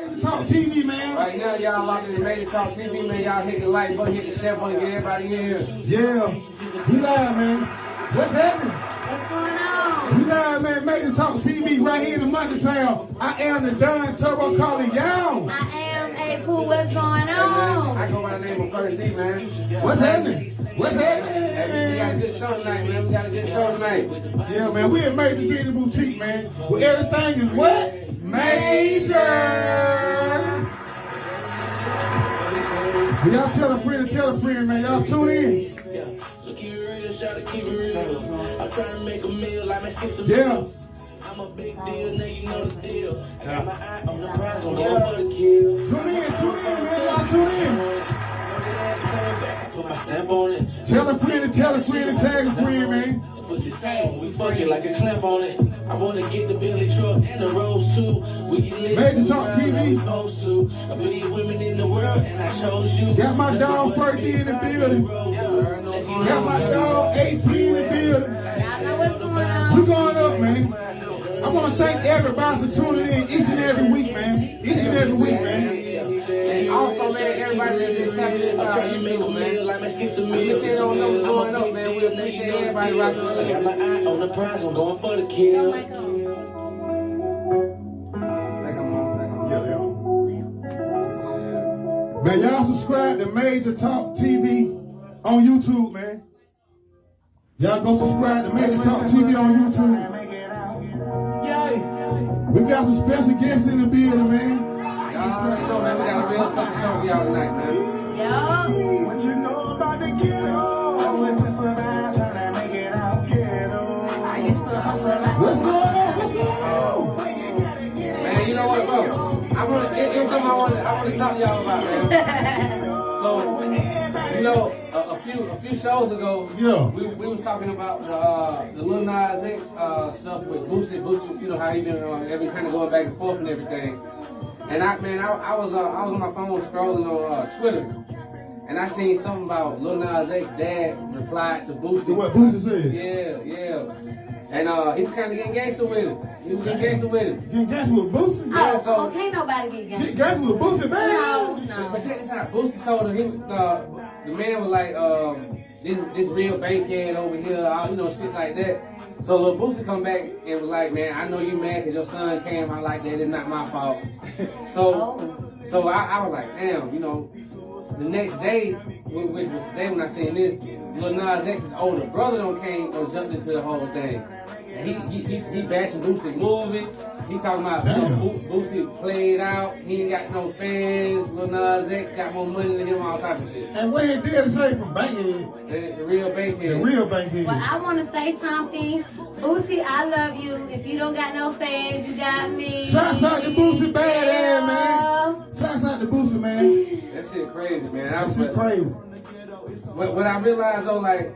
Major Talk TV, man. Right now, y'all locked in the Major Talk TV, man. Y'all hit the like button, hit the share button, get everybody in here. Yeah, we live, man. What's happening? What's going on? We live, man. Major Talk TV right here in the Monkey Town. I am the Daauthor calling y'all. I am A Pooh. What's going Hey, on? man, I go by the name of First D, man. What's happening? What's Hey, we got a happening? good show tonight, man. We got a good show tonight. Yeah, man. We at Major Business Boutique, man. Where everything is what? Major. Y'all tell a friend, man. Y'all tune in. So keep it real, shout to keep it real. I'm trying to make a meal, like my skip some Yeah. meals. I'm a big deal, now you know the deal. I got my eye on the prize, I'm going for the kill. Tune in, man. Y'all tune in. Put my stamp on it. Tell a friend and tag a friend, man. Pussy tight, we fuck it like a clamp on it. I wanna get the Billy truck and the Rose too. We get lit. Major Talk TV. A billion women in the world, and I chose you. Got my dog First D in the building. Got my dog AP in the building. Y'all know what's going We on? going up, man. I want to thank everybody for tuning in each and every week, man. Each and every week, man. And also, man, everybody that been tapping this out on YouTube, man. Like my skip some We meals. say don't know what's going up, man. We appreciate everybody rocking with I got us. my eye on the prize, I'm going for the Go, kill. Michael. Man, y'all subscribe to Major Talk TV on YouTube, man. Y'all go subscribe to Major Talk TV on YouTube. We got some special guests in the building, man. Y'all already know, man. We got a real special show for y'all tonight, man. Yo. What you know about the ghetto? What's going on? What's going on? Man, you know what, bro? It's something I want to talk to y'all about, man. So, you know, a few shows ago, Yeah. we was talking about the Lil Nas X stuff with Boosie. Boosie, you know how he been kind of going back and forth and everything. And I was on my phone scrolling on Twitter, and I seen something about Lil Nas X dad replied to Boosie. What Boosie said? Yeah. And he was kind of getting gangster with him. He was getting gangster with him. Getting gangster with Boosie? Yeah, Oh, so- okay, nobody get Getting gangster. gangster with Boosie, man? No. But check this out. Boosie told him the man was like, this real bankhead over here, you know, shit like that. So Lil Boosie come back and was like, man, I know you mad because your son came out like that. It's not my fault. So I was like, damn, you know. The next day, which was the day when I seen this, Lil Nas X's older brother jumped into the whole thing. And he bashing Boosie movie. He talking about Boosie played out. He ain't got no fans. Lil Nas X got more money than him, all type of shit. And what he did to say from Bankhead? The real bankhead. The real Bankhead. Well, I want to say something. Boosie, I love you. If you don't got no fans, you got me. Shouts out to Boosie badass, man. Shouts out to Boosie, man. That shit crazy, man. That shit crazy. What I realized though, like,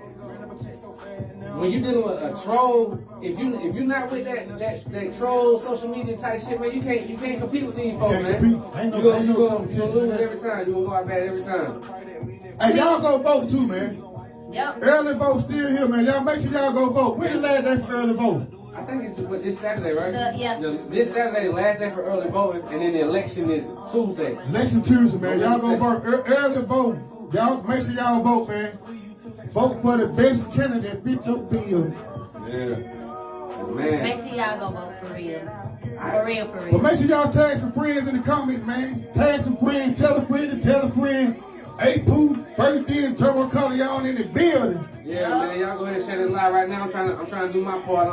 when you dealing with a troll, if you're not with that troll social media type shit, man, you can't compete with these folks, man. You gonna lose every time. You gonna go out bad every time. Hey, y'all go vote too, man. Yep. Early vote still here, man. Y'all make sure y'all go vote. When the last day for early vote? I think it's this Saturday, right? Yeah. This Saturday, the last day for early voting, and then the election is Tuesday. Election Tuesday, man. Y'all go vote. Early vote. Y'all make sure y'all vote, man. Vote for the best candidate that fits your bill. Yeah. Man. Make sure y'all go vote for real. For real, for But real. make sure y'all tag some friends in the comments, man. Tag some friends, tell a friend to tell a friend. Hey, Pooh, First D and Turbo Color, y'all in the building. Yeah, man. Y'all go ahead and share this live right now. I'm trying to do my part.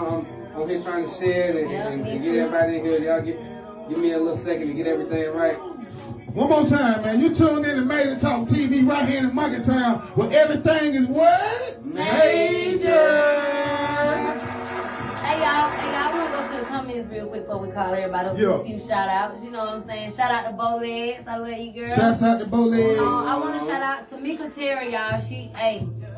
I'm here trying to share it and get everybody in here. Y'all give me a little second to get everything right. One more time, man. You tuned in to Major Talk TV right here in the Monkey Town where everything is what? Major. Hey, y'all want to go to the comments real quick before we call everybody. Yeah. A few shout outs. You know what I'm saying? Shout out to Bo Legs. I love you, girl. Shouts out to Boleg. I want to shout out to Mika Terry, y'all. She,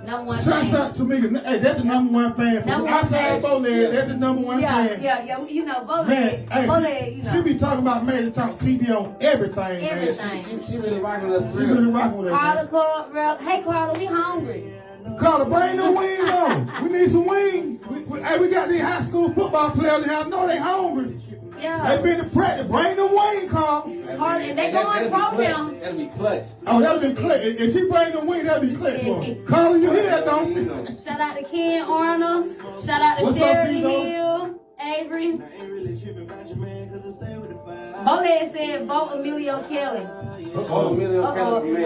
number one Shouts fan. out to me. Hey, that's the number one fan. Number one Outside fan. Boleg, that's the number one fan. Yeah. You know, Bo Man, Legs. Bo hey, Legs, you know. she be talking about Major Talk TV on everything, man. Everything. She really rocking with us. She really rocking with Carla us, called, bro. Hey, Carla, we hungry. man. Carla, bring them wings on. We need some wings. Hey, we got these high school football players in here. I know they hungry. Yeah. They been to practice. Bring the Wayne call. And they going pro now. That'll be clutch. Oh, that'll be clutch. If she bring the Wayne, that'll be clutch for him. Calling you here, don't she? Shout out to Ken Arnold. Shout out to What's up, Sheridan Vito? Hill. Avery. Bolette said vote Emilio Kelly. Uh-oh.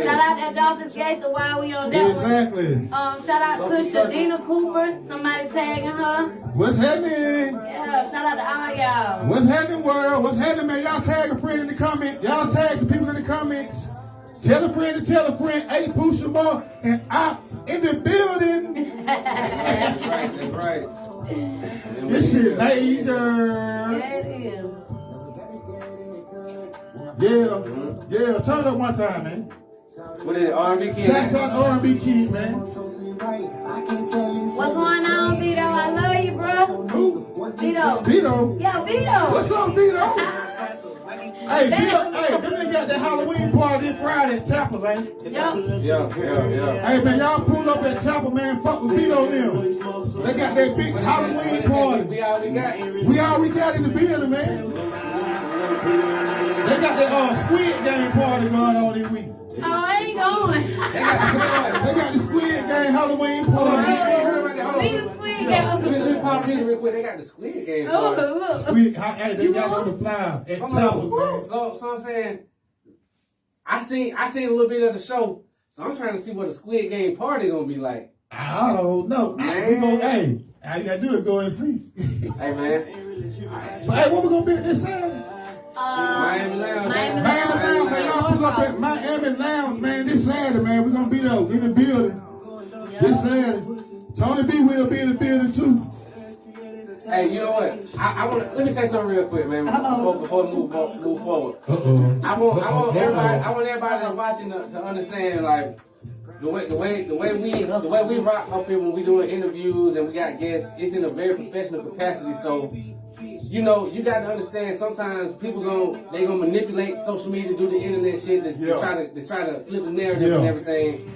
Shout out at Dolphins Gate while we on that Exactly. one. Shout out to Shadina Cooper. Somebody tagging her. What's happening? Yeah, shout out to all y'all. What's happening, world? What's happening, man? Y'all tag a friend in the comments. Y'all tag some people in the comments. Tell a friend to tell a friend. Hey, Pusha Moore and I'm in the building. That's right. That's right. This shit major. Yeah, it is. Yeah. Turn it up one time, man. What is it? R&B Kid? Shouts out to R&B Kid, man. What's going on, Vito? I love you, bro. Who? Vito. Vito. Yeah, Vito. What's up, Vito? Hey, Vito, hey, them niggas got the Halloween party this Friday at Tampa, man. Yeah. Hey, man, y'all pull up at Tampa, man. Fuck with Vito them. They got that big Halloween party. We already got in the building, man. They got that Squid Game party going on this week. Oh, I ain't going. They got the Squid Game Halloween party. Leave the Squid Game. Let me pause real quick. They got the Squid Game Oh, party. look. Hey, they got on the flyer at Tampa, man. So I'm saying, I seen a little bit of the show, so I'm trying to see what the Squid Game party gonna be like. I don't know. Man. We go, hey, all you gotta do is go and see. Hey man, So, hey, what we gonna be at this Saturday? Miami Lounge. Miami Miami Lounge, man. Y'all pull up at Miami Lounge, man. This Saturday, man. We're gonna be there in the building. This Saturday. Tony B will be in the building too. Hey, you know what? I want. Let me say something real quick, man. Before we move forward. I want everybody that's watching to understand, like, the way we rock up here when we doing interviews and we got guests. It's in a very professional capacity. So, you know, you got to understand. Sometimes people gonna manipulate social media, do the internet shit to try to flip the narrative and everything.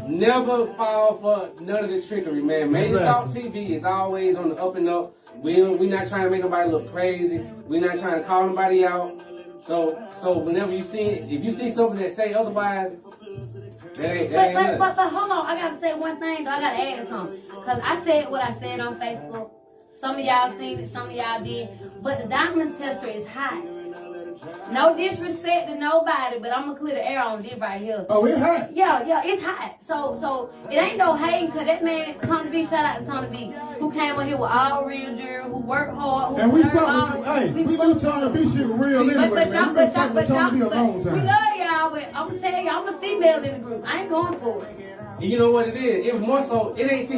Never fall for none of the trickery, man. Major Talk TV is always on the up and up. We not trying to make nobody look crazy. We not trying to call nobody out. So whenever you see it, if you see something that say otherwise, that ain't but hold on, I gotta say one thing though. I gotta add something. Cause I said what I said on Facebook. Some of y'all seen it, some of y'all did. But the diamond tester is hot. No disrespect to nobody, but I'm gonna clear the air on this right here. Oh, it's hot. Yeah, it's hot. So it ain't no hate, cause that man Tony B, shout out to Tony B, who came on here with all real jewelry, who worked hard, who And we learned all. fuck with you. Hey, we do Tony B shit real anyway, man. We been fucking with Tony B a long we time. love y'all, but I'm gonna tell you, I'm a female in the group. I ain't going for it. And you know what it is? It was more so. It ain't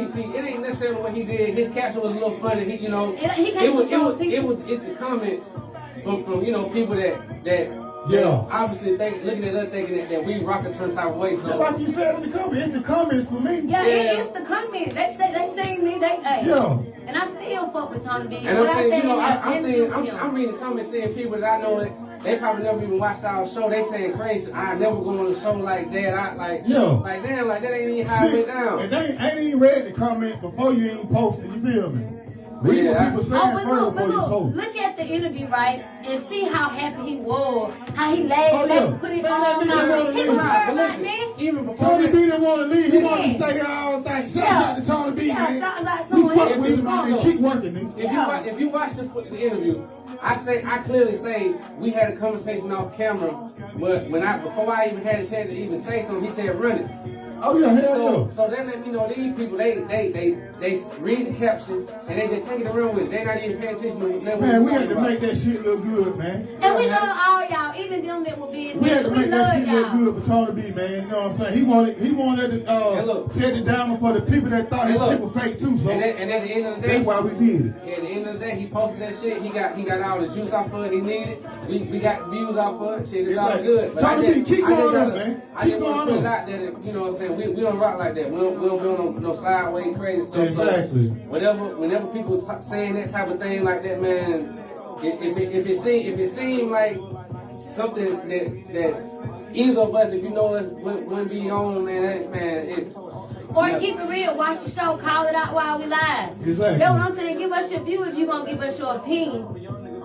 necessarily what he did. His caption was a little funny. It's the comments from you know people that obviously looking at us thinking that we rock a certain type of way. So like you said in the comments, it's the comments for me. Yeah, it's the comments. They seen me. And I still fuck with Tony B. And I'm saying, I'm reading the comments saying people that I know that they probably never even watched our show. They saying crazy. I never go on a show like that. Like damn, like that ain't even how it went down. And they ain't even read the comment before you even posted. You feel me? We people saying first before you post. Look at the interview, right, and see how happy he was, how he laid back, put it on. He was like, man. Even before Tony B didn't want to leave. He wanted to stay here all night. Shout out to Tony B, man. We fuck with him, man. And keep working, man. If you watch the interview, I clearly say we had a conversation off camera, but before I even had a chance to even say something, he said run it. Oh yeah, hell yeah. So that let me know these people they read the caption and they just take it around with it. They not even paying attention to what man, we had to make that shit look good, man. And we love all y'all, even them that will be in we there. had to make that shit look good for Tony B, man. You know what I'm saying? He wanted to tear it down for the people that thought his shit was fake too. So and at the end of the day, that's why we did it. Yeah, at the end of the day, he posted that shit. He got all the juice off of it he needed. We got views off of it. Shit, it's all good. But Tony B, keep going on, man. I just want to put it out there that, you know what I'm saying, we don't rock like that. We don't do no sideways crazy stuff. Exactly. So whenever people saying that type of thing like that, man, if it seemed like something that either of us, if you know us, wouldn't be on, man, or keep it real, watch the show, call it out while we live. Exactly. That's what I'm saying. Give us your view if you're gonna give us your opinion.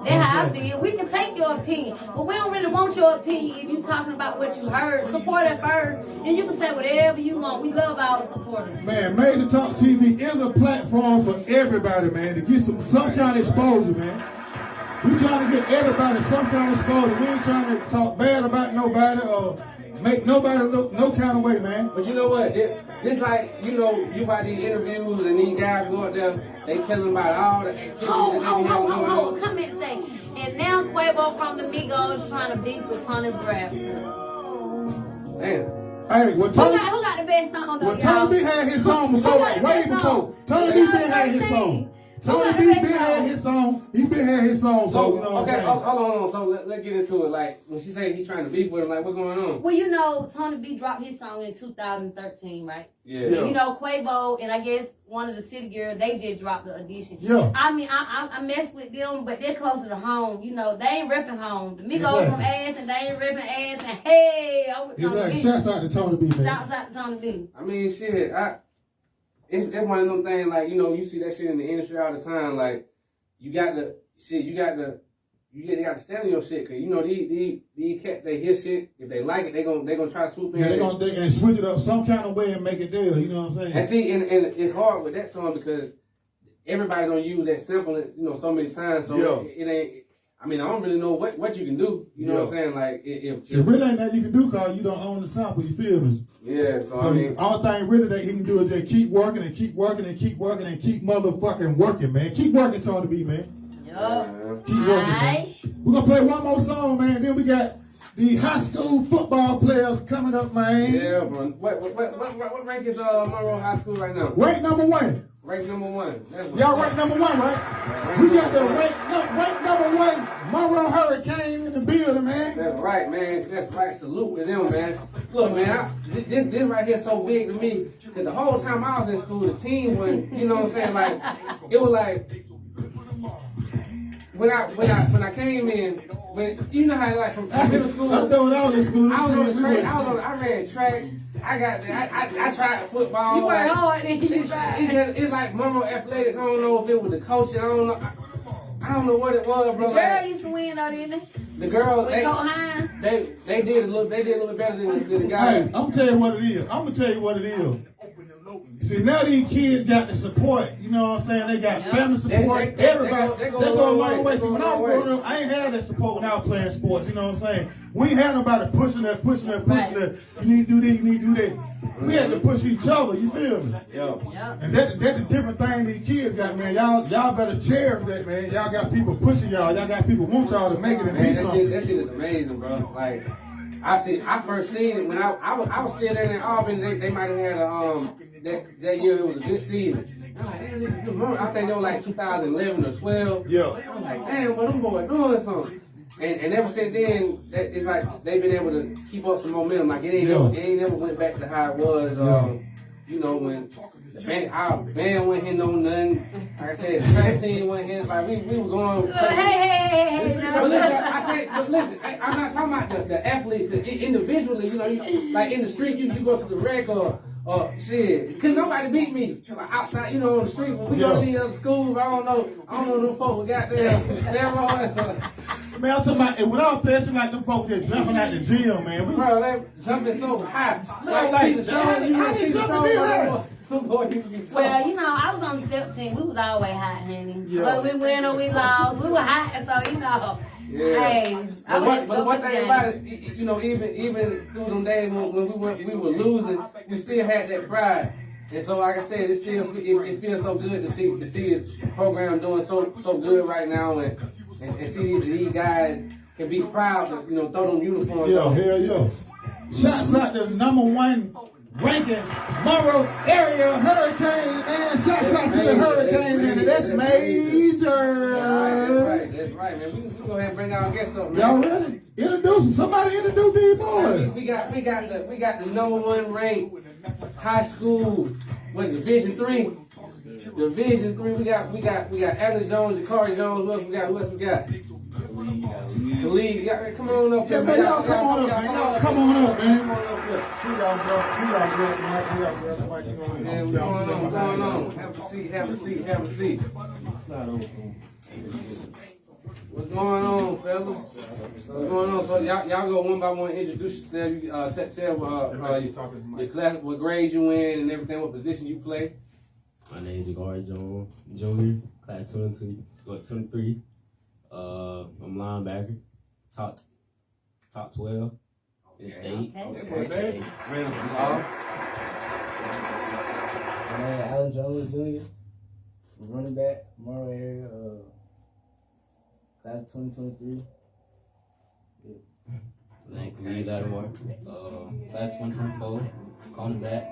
That's how I feel. We can take your opinion, but we don't really want your opinion if you talking about what you heard. Support us first, and you can say whatever you want. We love our supporters. Man, Made to Talk TV is a platform for everybody, man, to get some kind of exposure, man. We trying to get everybody some kind of exposure. We ain't trying to talk bad about nobody or make nobody look no kind of way, man. But you know what? This like, you know, you about these interviews and these guys go up there, they telling about all the activities that they have going on. Come and say, and now Quavo from the Migos trying to beat with Tony Bradford. Damn. Hey, Who got the best song though, well, Tony B had his song before, way before. Tony B been had his song. Tony B been had his song. He been had his song. So you know what I'm saying? Hold on. So let's get into it. Like when she said he's trying to beef with him, like what's going on? Well, you know, Tony B dropped his song in 2013, right? Yeah. And you know, Quavo and I guess one of the City Girls, they just dropped the edition. Yeah. I mean, I mess with them, but they're closer to home. You know, they ain't repping home. The Migos from ass and they ain't repping ass. And hey, I'm with Tony B. Shouts out to Tony B, man. Shouts out to Tony B. I mean, shit. It's one of them things. Like you know, you see that shit in the industry all the time. Like you got to stand on your shit. Cause you know these cats, they hear shit. If they like it, they gonna try to swoop in. Yeah, they gonna switch it up some kind of way and make it deal. You know what I'm saying? And see, and it's hard with that song because everybody gonna use that sample, you know, so many times. So it ain't. I mean, I don't really know what you can do. You know what I'm saying? Like if it really ain't that you can do because you don't own the sample. You feel me? Yeah. So I mean, all thing really that he can do is just keep working and keep working and keep working and keep motherfucking working, man. Keep working, Tony B, man. Keep working, man. We're gonna play one more song, man. Then we got the high school football players coming up, man. Yeah, bro. What rank is Monroe High School right now? Rank number 1. Rank number 1. Y'all rank number 1, right? We got the rank number 1 Monroe Hurricane in the building, man. That's right, man. That's right. Salute to them, man. Look, man, this right here so big to me because the whole time I was in school, the team was, you know what I'm saying? Like it was like when I came in, you know how like from middle school. I know when I was in school. I was on the track. I ran track. I tried football. You went hard and it's like Monroe Athletics. I don't know if it was the coaching. I don't know what it was, bro. The girl used to win though, didn't they? The girls, they did a little bit better than the guys. Hey, I'm gonna tell you what it is. See, now these kids got the support. You know what I'm saying? They got family support. Everybody. They go a long way. See, when I was growing up, I ain't had that support when I was playing sports. You know what I'm saying? We ain't had nobody pushing that. You need to do this, you need to do that. We had to push each other. You feel me? Yeah. And that's a different thing these kids got, man. Y'all better cherish that, man. Y'all got people pushing y'all. Y'all got people want y'all to make it and be something. That shit is amazing, bro. Like, I first seen it when I was still there in Auburn. They might have had that year it was a good season. I'm like, damn, I think they were like 2011 or 12. Yeah. I'm like, damn, but them boys doing something. And ever since then, it's like they've been able to keep up some momentum. Like it ain't never went back to how it was. You know when our band wasn't hitting on nothing. Like I said, the track team wasn't hitting. Like we were going. Hey. But listen, I'm not talking about the athletes individually. You know, like in the street, you go to the rec or shit. Cause nobody beat me outside. You know, on the street when we go to these other schools. I don't know them folks got there steroids. Man, I'm talking about when I was passing like them folks that jumping out the gym, man. Bro, they jumping so high. Like the show, how they jumping this high? Well, you know, I was on the step team. We was always hot, honey. Yeah. But we win or we lost. We were hot, so you know. Yeah. Hey, but one thing about it, you know, even through them days when we were losing, we still had that pride. And so, like I said, it feels so good to see the program doing so good right now, and see these guys can be proud to, you know, throw them uniforms. Yeah, hell yeah. Shouts out to number 1 ranking Monroe area Hurricane, man. Shouts out to the Hurricane, man. And that's major. That's right, man. We can go ahead and bring our guests up, man. Y'all ready? Introduce them. Somebody introduce these boys. We got the number 1 ranked high school, Division 3. Division 3. We got Alex Jones, Jakari Jones. Who else we got? The league. Come on up. Yeah, man, y'all come on up, man. Y'all come on up, man. What's going on? Have a seat. What's going y'all go one by one, introduce yourself. You tell your class, what grade you in, and everything, what position you play. My name is Daauthor Raymone, Junior, class 23. I'm linebacker, top 12 in state. Okay. Alan Jones Jr., running back, Monroe area, class 2023. Thank you, Daauthor. Class 2024, cornerback.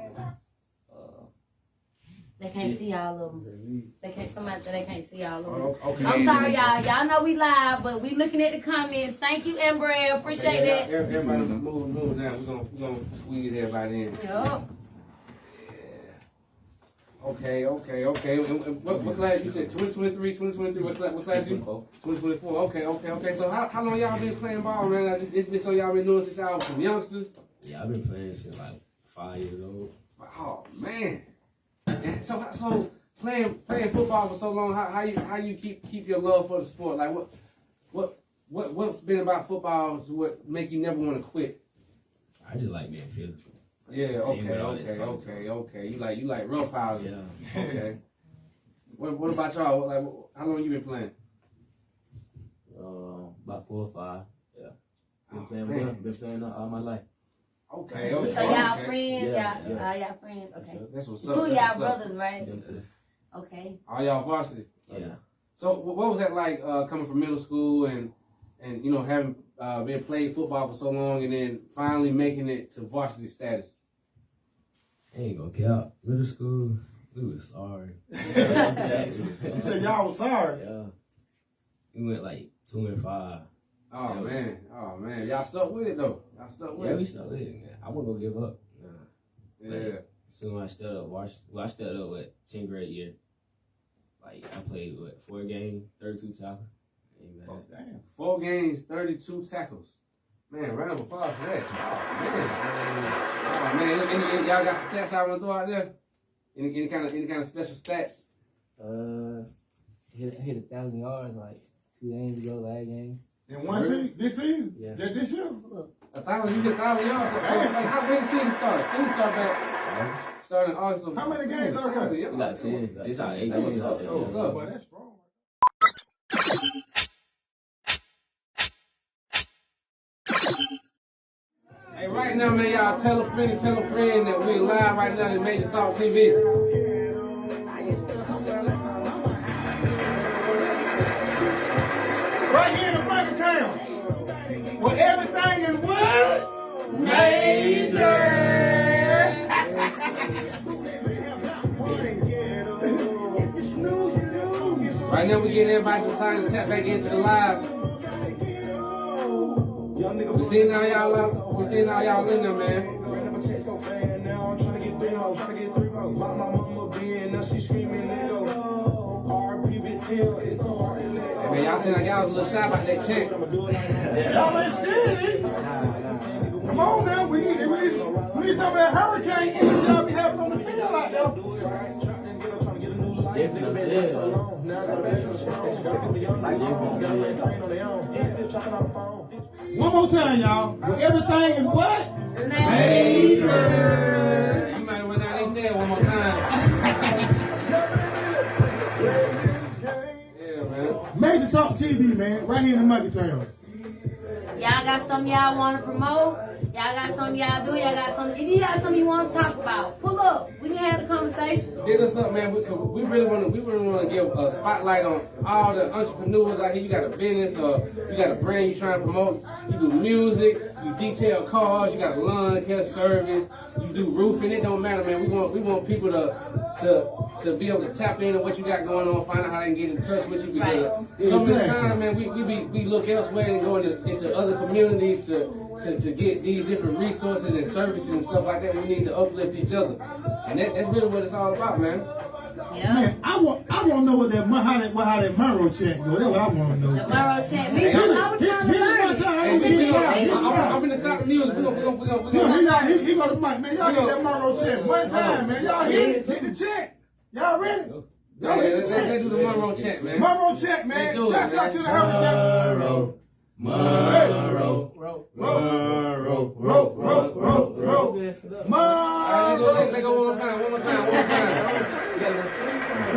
They can't see all of them. Somebody said they can't see all of them. Okay. I'm sorry, y'all. Y'all know we live, but we looking at the comments. Thank you, Amber. Appreciate that. Everybody move down. We're gonna squeeze everybody in. Yup. Okay. What class you said? 2023, 2023. What class you? 2024. Okay. So how long y'all been playing ball, man? It's been so y'all been doing since y'all was some youngsters. Yeah, I've been playing since like 5 years old. Oh man. And so playing football for so long, how you keep your love for the sport? Like what's been about football to what make you never want to quit? I just like being physical. Yeah, okay. You like rough house. Yeah. Okay. What about y'all? How long you been playing? About 4 or 5. Yeah. Been playing all my life. Okay. So y'all friends? Yeah. Y'all friends? Okay. That's what's up. Two of y'all brothers, right? Yeah. Okay. All y'all varsity. Yeah. So what was that like coming from middle school and having been played football for so long and then finally making it to varsity status? Ain't gonna count. Middle school, we was sorry. You said y'all was sorry. Yeah. We went like 2 and 5. Oh man, y'all stuck with it though. Y'all stuck with Yeah, it. we stuck with it, man. I wasn't gonna give up. Yeah. Soon I stood up I stood up with 10th grade year. Like I played 4 games, 32 tackles. Oh, damn. 4 games, 32 tackles. Man, round of applause for that. Oh man, any y'all got some stats y'all wanna throw out there? Any kind of special stats? Hit 1,000 yards like 2 games ago, last game. In one season? This season? Yeah. Just this year? 1,000, you get 1,000 yards. So like, how when the season starts? Season start back starting in August. How many games are there? Yeah, We got 10. It's our 8 That was games. up. That was up. Boy, that's strong. Hey, right now, man, y'all tell a friend that we're live right now in Major Talk TV. Right here in the fucking town. Where everything is what? Major. Right now, we getting everybody to sign and tap back into the live. We seeing all y'all out. We seeing all y'all in there, man. Hey, man, y'all seem like y'all was a little shy about that check. Y'all ain't scared, Come on now, we need some of that hurricane energy y'all be having on the field out there. One more time, y'all. Where everything is what? Major. You might went down and say it one more time. Yeah, man. Major Talk TV, man. Right here in the Monkey Town. Y'all got something y'all want to promote? Y'all got something y'all do? Y'all got something? If you got something you want to talk about, pull up. We can have a conversation. Hit us up, man. We really want to give a spotlight on all the entrepreneurs out here. You got a business or you got a brand you trying to promote. You do music, you detail cars, you got a lawn care service, you do roofing. It don't matter, man. We want people to be able to tap into what you got going on, find out how they can get in touch with you. Because so many times, man, we look elsewhere and go into other communities to get these different resources and services and stuff like that. We need to uplift each other, and that's really what it's all about, man. Yeah. Man, I want to know what how that Monroe check go. That's what I want to know. The Monroe check. Me too. I was trying to learn it. I'm gonna stop the music. We're gonna He go to Mike, man. Y'all get that Monroe check one time, man. Y'all hit it. Take the check. Y'all ready? Y'all hit the check. Let's do the Monroe check, man. Monroe check, man. Shouts out to the hurricane. Monroe. Row. Monroe. Let go one more time. You gotta go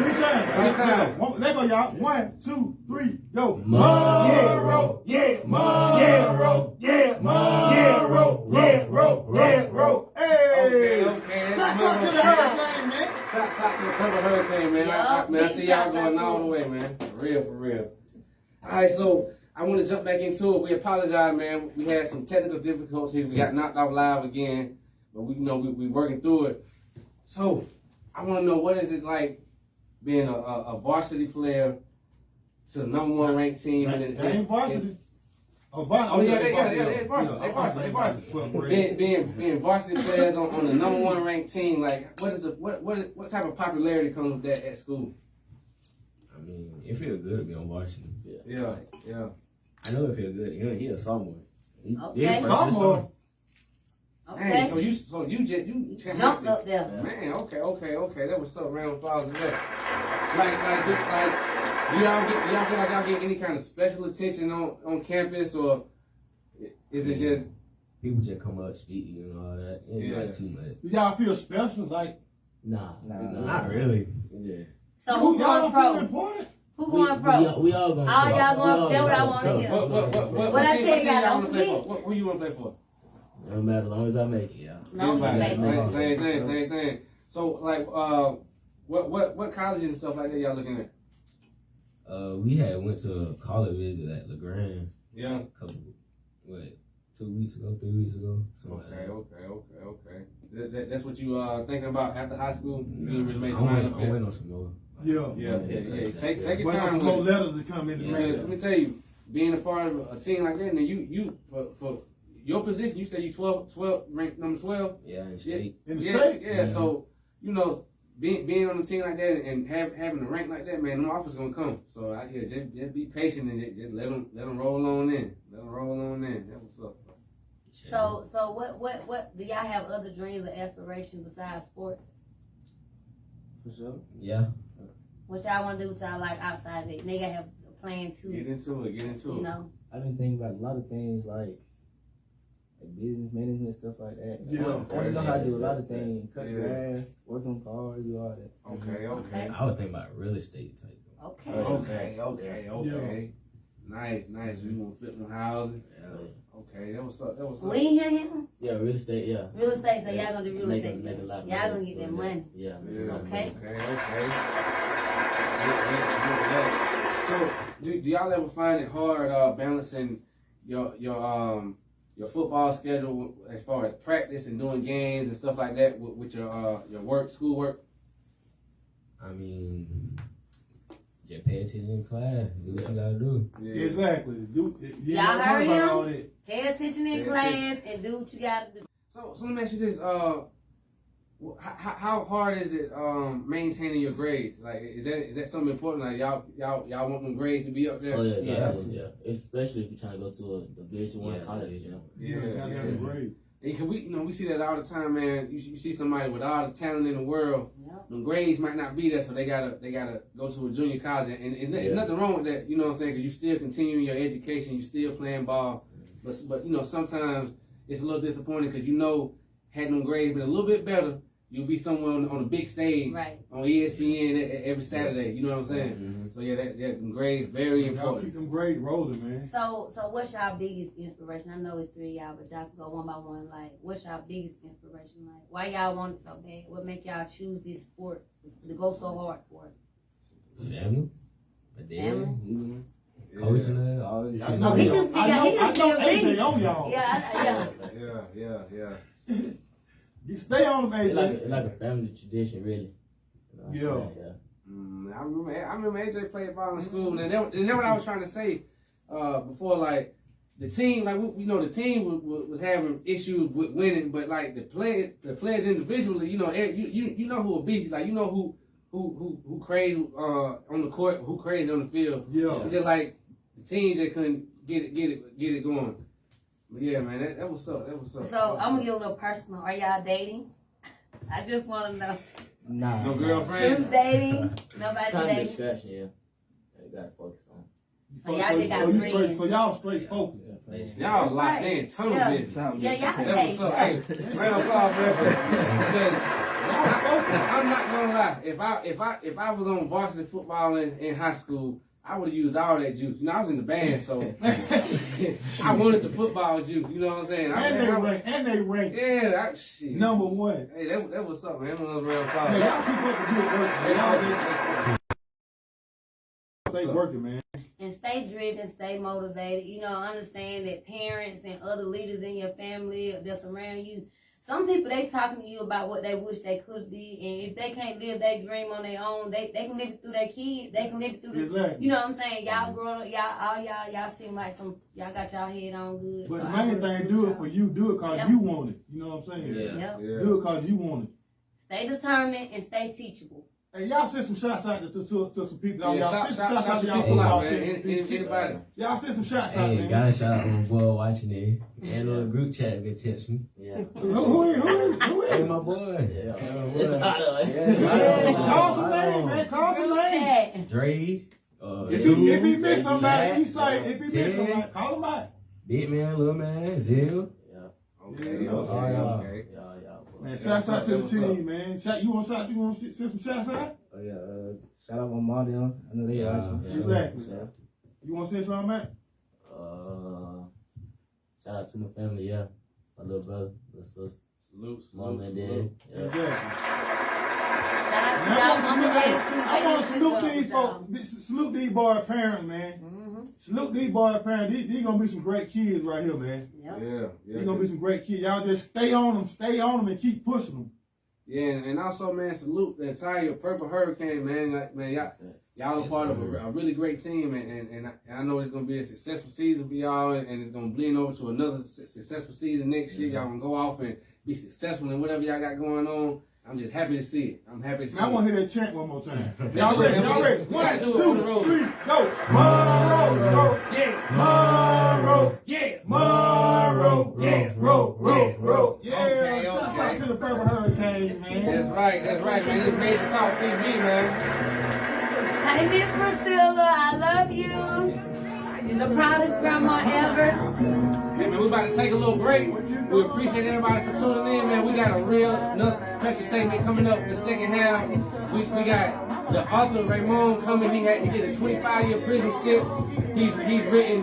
3 times. 3 times. Let go, y'all. 1, 2, 3, go. Monroe. Yeah. Monroe. Yeah. Monroe. Yeah. Row. Hey. Okay. Shout out to the Hurricane, man. Shout out to the Purple Hurricane, man. I see y'all going all the way, man. For real. All right, so I want to jump back into it. We apologize, man. We had some technical difficulties. We got knocked off live again, but we working through it. So I want to know, what is it like being a varsity player to the #1 ranked team? They ain't varsity. They varsity. Being varsity players on the #1 ranked team, like what type of popularity comes with that at school? I mean, it feels good to be on varsity. Yeah. I know it feels good. He a sophomore. Okay. Sophomore. Okay. Hey, so you Jumped up there. Man, okay. That was so round applause of that. Do y'all feel like y'all get any kind of special attention on campus, or is it just people just come up, speak to you and all that? It ain't like too much. Do y'all feel special? Like, Nah. Not really. Yeah. So who y'all going don't feel pro? important? Who going pro? We all going All pro. y'all going, that's what I pro. want to hear. what I team tell y'all, y'all want to don't play for? forget. Who you want to play for? No matter, as long as I make it, yeah. No, Everybody, you same thing. So like, what colleges and stuff like that y'all looking at? We had went to a college visit at LeGrand. Yeah. A couple, 2 weeks ago, 3 weeks ago. Okay. That's what you thinking about after high school? You didn't really make I'm some mind up waiting yet? on some more. Yeah. Take your Wait on time some more with it. letters to come in the mail. Let me tell you, being a part of a team like that, and then you for your position, you say you 12 ranked number 12. Yeah, in state. In the state? Yeah. So being on a team like that and having a rank like that, man, them offers gonna come. So just be patient and just let them roll on in. That's what's up. So what do y'all have other dreams or aspirations besides sports? For sure. Yeah. What y'all want to do with y'all life outside of it? They gotta have a plan too. Get into it. You know. I've been thinking about a lot of things like business management, stuff like that. Yeah. I just know how to do a lot of things. Cut grass, work on cars, do all that. Okay. I would think about real estate type. Okay. Nice. We want to flip some houses. Yeah. Okay, that was up. We ain't hear him. Yeah, real estate, yeah. Real estate, so y'all gonna do real Make estate. a lot of Y'all gonna money get that from money. Yeah. Okay. So, do y'all ever find it hard balancing your football schedule as far as practice and doing games and stuff like that with your schoolwork? I mean, just pay attention in class. Do what you gotta do. Yeah. Exactly. Y'all heard him? all that. Pay attention in class and do what you gotta do. So let me ask you this: how hard is it maintaining your grades? Like, is that something important? Like, y'all want them grades to be up there? Oh yeah, Yeah. yeah. Especially if you're trying to go to a Division I college, you know. You gotta have a grade. And we see that all the time, man. You see somebody with all the talent in the world, Yep. the grades might not be there, so they gotta go to a junior college, and there's nothing wrong with that. You know what I'm saying? Because you still continuing your education, you still playing ball, but sometimes it's a little disappointing because had them grades been a little bit better, you'll be somewhere on a big stage, Right. on ESPN every Saturday. You know what I'm saying? Mm-hmm. So yeah, that grades very Y'all important. keep them grades rolling, man. So what's y'all biggest inspiration? I know it's 3 of y'all, but y'all can go one by one. Like, what's y'all biggest inspiration? Like, why y'all want it so bad? What make y'all choose this sport to go so hard for it? Family. My dad. Family? Coaching her, all this I shit. know, Oh, he can speak out. He can still AJ speak. on y'all. Yeah. Stay on them, It's AJ. like a family tradition, really. You know what I'm saying? I remember AJ played ball in school, and then what I was trying to say before, like the team, like the team was having issues with winning, but like the players individually, you know who a beast, like who crazy on the court, who crazy on the field. Yeah. It's just like the team just couldn't get it going. But yeah, man, that was up. So I'm gonna get a little personal. Are y'all dating? I just want to know. Nah. No girlfriend? Who's dating? Nobody Kind of dating. distraction, yeah. You gotta focus on. So y'all just got friends. So y'all straight focused. Y'all locked in, tunnel vision. Yeah, y'all can That's what's up. Hey, round of applause, man. Because y'all focused. I'm not gonna lie. If I was on varsity football in high school, I would have used all that juice. You know, I was in the band, so I wanted the football juice. You know what I'm saying? And they rank. Yeah, shit. Number one. Hey, that was up, man. That was a real applause. Hey, y'all keep up the good work. Y'all stay working, man. And stay driven, stay motivated. You know, understand that parents and other leaders in your family that's around you, some people, they talking to you about what they wish they could be, and if they can't live their dream on their own, they can live it through their kids. They can live it through Exactly. you know what I'm saying? Y'all growing up, y'all seem like y'all got y'all head on good. But so the main thing, do it for you. Do it because you want it. You know what I'm saying? Yep. Do it because you want it. Stay determined and stay teachable. Hey, y'all send some shots out to some people. Yeah, y'all send some shots out to y'all people out, football man. team. Anybody. Y'all send some shots out, Hey, man. got a shout out my boy watching it. And on the group chat, they text me. Yeah. Who Hey, is? my boy. Yeah. It's hot up. Call some names, man. Call some names. Dre. If he miss somebody, if he miss somebody, call him out. Big man, little man, Zill. Okay. Man, shouts out to the team, man. You want to send some shots out? Oh yeah. Shout out my mom them. I know they watching. Exactly. Yeah. You want to send something out? Shout out to my family. Yeah. My little brother, little sister, mom and dad. Yeah. Exactly. Shout out to y'all mama and dad too. I want to salute these folks, salute these boys' parents, man. Salute these boys' parents. These gonna be some great kids right here, man. Yep. Yeah. These gonna be some great kids. Y'all just stay on them and keep pushing them. Yeah, and also, man, salute the entire Purple Hurricane, man. Like, man, y'all are part of a really great team, and I know it's gonna be a successful season for y'all, and it's gonna blend over to another successful season next year. Y'all gonna go off and be successful in whatever y'all got going on. I'm just happy to see it. I'm happy to see it. Now I want to hear that chant one more time. Y'all ready? Y'all ready? 1, 2, 3, go. Monroe, yeah. Monroe, Yeah. Monroe, Yeah. row. Yeah, Okay. shout out to the Purple Hurricane, man. That's right, man. It's Major Talk TV, man. Hey, Miss Priscilla, I love you. You're the proudest grandma ever. Hey, man, we about to take a little break. We appreciate everybody for tuning in, man. We got another special segment coming up in the second half. We got Daauthor Raymone coming. He did a 25-year prison skip. He's written,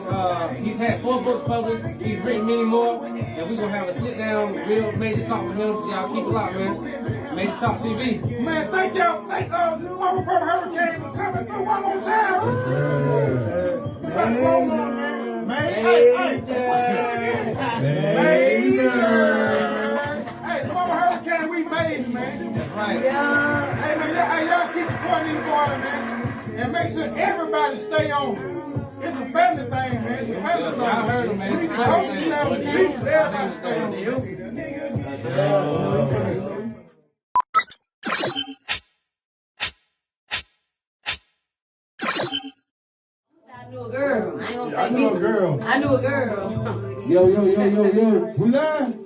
he's had 4 books published. He's written many more. And we're going to have a sit-down, real major talk with him. So y'all keep it locked, man. Major Talk TV. Man, thank y'all. Thank the Purple Hurricane for coming through one more time. Yes, sir. Major. Hey, Purple Hurricane, we made it, man. That's right. Yeah. Hey, man, y'all keep supporting these boys, man. And make sure everybody stay on. It's a family thing, man. It's a family thing. I heard him, man. We need to coach the level, teach everybody stay on. I knew a girl. I ain't gonna say I knew a me. girl. I knew a girl. Yo. We live?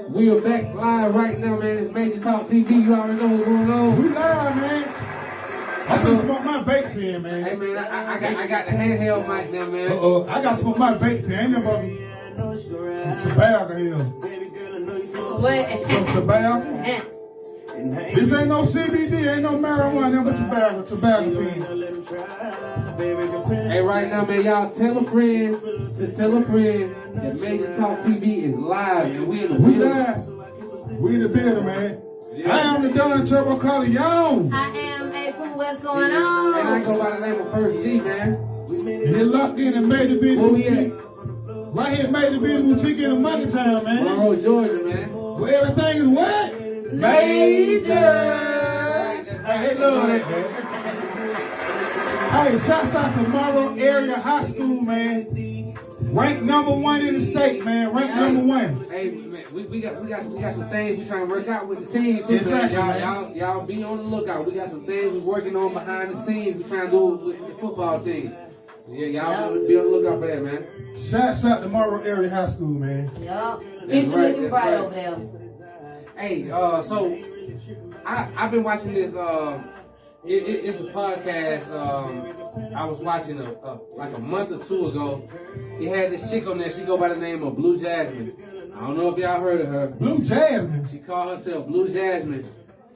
We are back live right now, man. It's Major Talk TV. You already know what's going on. We live, man. I'm gonna smoke my vape pen, man. Hey, man, I got the handheld mic now, man. I got to smoke my vape pen. Ain't nobody some tobacco here. What? Some tobacco. This ain't no CBD, ain't no marijuana, but tobacco pen. Hey, right now, man, y'all tell a friend that Major Talk TV is live, and we in the We building. live. We in the building, man. I am the Don Turbo Corleone. I am April. What's going And I on? go by the name of First D, man. You're locked in Major Bitty Where we Boutique. Right here, Major Bitty Boutique in the Money Town, man. Monroe, Georgia, man. Where everything is what? Major. Hey, they love that, man. Hey, shouts out to Monroe Area High School, man. Ranked #1 in the state, man. Ranked #1. Hey, man, we got some things we trying to work out with the team too, Exactly, man. Y'all be on the lookout. We got some things we're working on behind the scenes. We trying to do with the football team. So yeah, y'all be on the lookout for that, man. Shouts out to Monroe Area High School, man. Yup. That's It's right, looking that's bright right. over there. Hey, so I've been watching this It's a podcast I was watching like a month or two ago. He had this chick on there. She go by the name of Blue Jasmine. I don't know if y'all heard of her. Blue Jasmine. She called herself Blue Jasmine,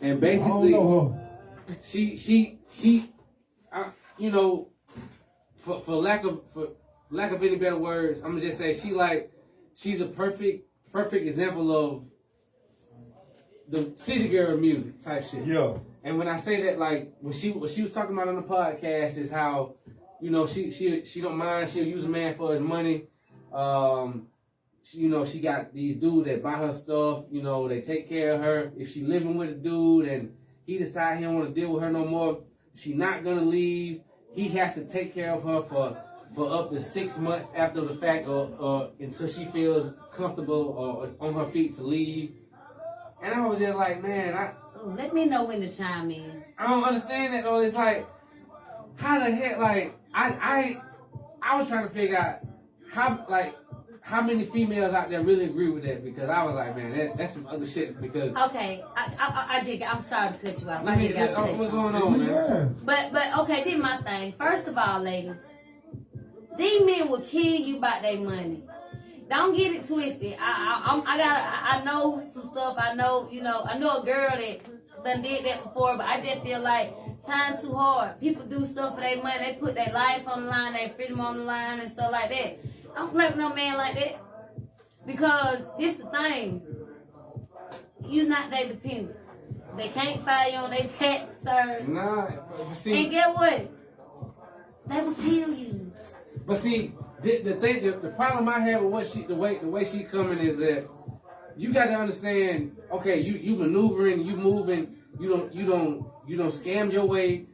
and I basically don't know her. she you know, for lack of any better words, I'm gonna just say she's a perfect example of the city girl music type shit. Yeah. And when I say that, like what she was talking about on the podcast is how, you know, she don't mind, she'll use a man for his money. She got these dudes that buy her stuff, you know, they take care of her. If she living with a dude and he decide he don't want to deal with her no more, she not gonna leave. He has to take care of her for up to 6 months after the fact, or until she feels comfortable or on her feet to leave. And I was just like, man, let me know when to chime in. I don't understand that though. It's like, how the heck, like, I was trying to figure out how many females out there really agree with that, because I was like, man, that's some other shit. Because okay, I'm sorry to cut you off. I just gotta say what's something. going on, man? But okay, this my thing. First of all, ladies, these men will kill you about their money. Don't get it twisted. I know some stuff. I know a girl that done did that before, but I just feel like time too hard. People do stuff for their money. They put their life on the line, their freedom on the line, and stuff like that. Don't play with no man like that, because this the thing. You're not their dependent. They can't fire you on their tax return. Nah, you see. And get what? They will kill you. But see, the problem I have with the way she coming is that you got to understand. Okay, you maneuvering, you moving, you don't scam your way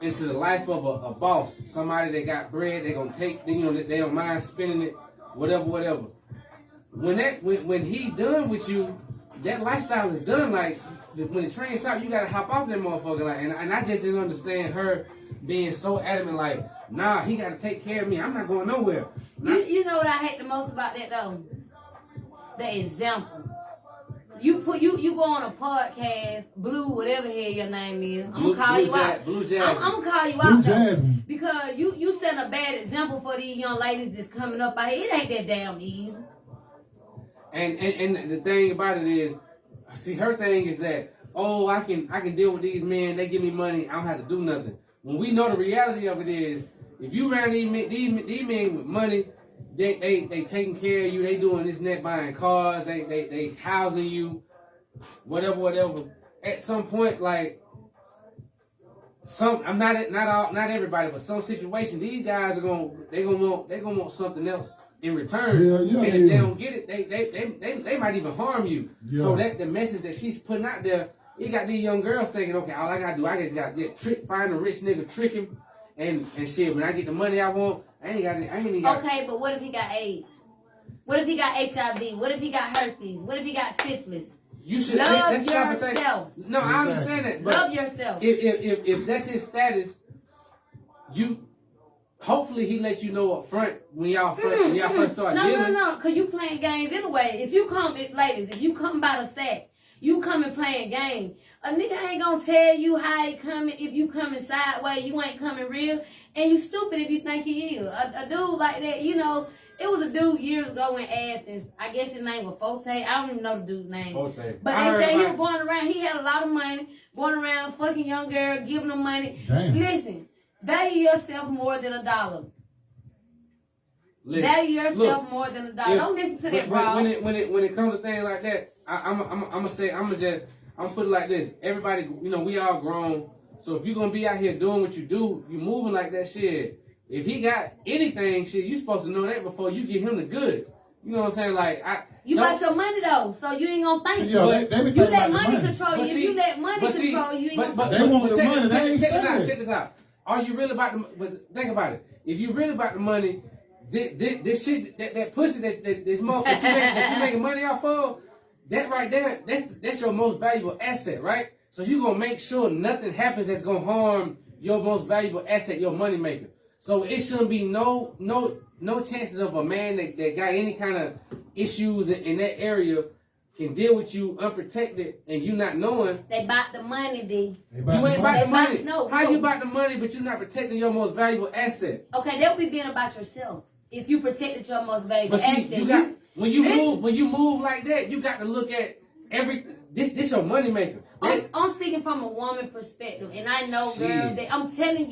into the life of a boss, somebody that got bread. They gonna take, they don't mind spending it, whatever. When he done with you, that lifestyle is done. Like when the train stops, you gotta hop off that motherfucker. Like, and I just didn't understand her being so adamant. Like, nah, he gotta take care of me. I'm not going nowhere. You know what I hate the most about that though? The example. You go on a podcast, Blue, whatever the hell your name is. I'm gonna call you out. Blue Jasmine. I'm gonna call you Blue out though, Jasmine. because you setting a bad example for these young ladies that's coming up out here. It ain't that damn easy. And the thing about it is, see, her thing is that, oh, I can deal with these men. They give me money. I don't have to do nothing. When we know the reality of it is, if you around these men with money, they taking care of you. They doing this and that, buying cars. They housing you, whatever. At some point, like I'm not everybody, but some situation, these guys are gonna want something else in return. Yeah, and if they don't get it, they might even harm you. Yeah. So that the message that she's putting out there, it got these young girls thinking, okay, all I gotta do, I just gotta find a rich nigga, trick him, and shit. When I get the money I want, I ain't even got. Okay, but what if he got AIDS? What if he got HIV? What if he got herpes? What if he got syphilis? You should love that's the type of thing. yourself. No, I understand that. But Love yourself. If that's his status, hopefully he let you know up front when y'all first start dealing. No, because you playing games anyway. If you come by the sack, you coming playing game. A nigga ain't gonna tell you how he coming. If you coming sideways, you ain't coming real. And you stupid if you think he is. A dude like that, it was a dude years ago in Athens. I guess his name was Forte. I don't even know the dude's name. Forte. But they said he was going around. He had a lot of money, going around fucking young girl, giving them money. Damn. Listen, value yourself more than $1. Value yourself more than $1. Don't listen to that, bro. When it comes to things like that, I'm gonna put it like this. Everybody, we all grown. So if you're gonna be out here doing what you do, you moving like that shit. If he got anything, shit, you supposed to know that before you get him the goods. You know what I'm saying? Like you got your money though, so you ain't gonna think. Yeah, they you let money control you. If you let money control you, you ain't gonna. They want the money. They ain't spending. Check this out. Are you really about the? But think about it. If you really about the money, this shit, that pussy that you making money off of, that right there, that's your most valuable asset, right? So you gonna make sure nothing happens that's gonna harm your most valuable asset, your money maker. So it shouldn't be no chances of a man that got any kind of issues in that area can deal with you unprotected and you not knowing. They bought the money, D. You ain't about the money. No, How you about the money, but you're not protecting your most valuable asset? Okay, that would be being about yourself. If you protected your most valuable But see, asset. you got, when you move like that, you got to look at this your money maker. I'm speaking from a woman perspective, and I know, girls, that I'm telling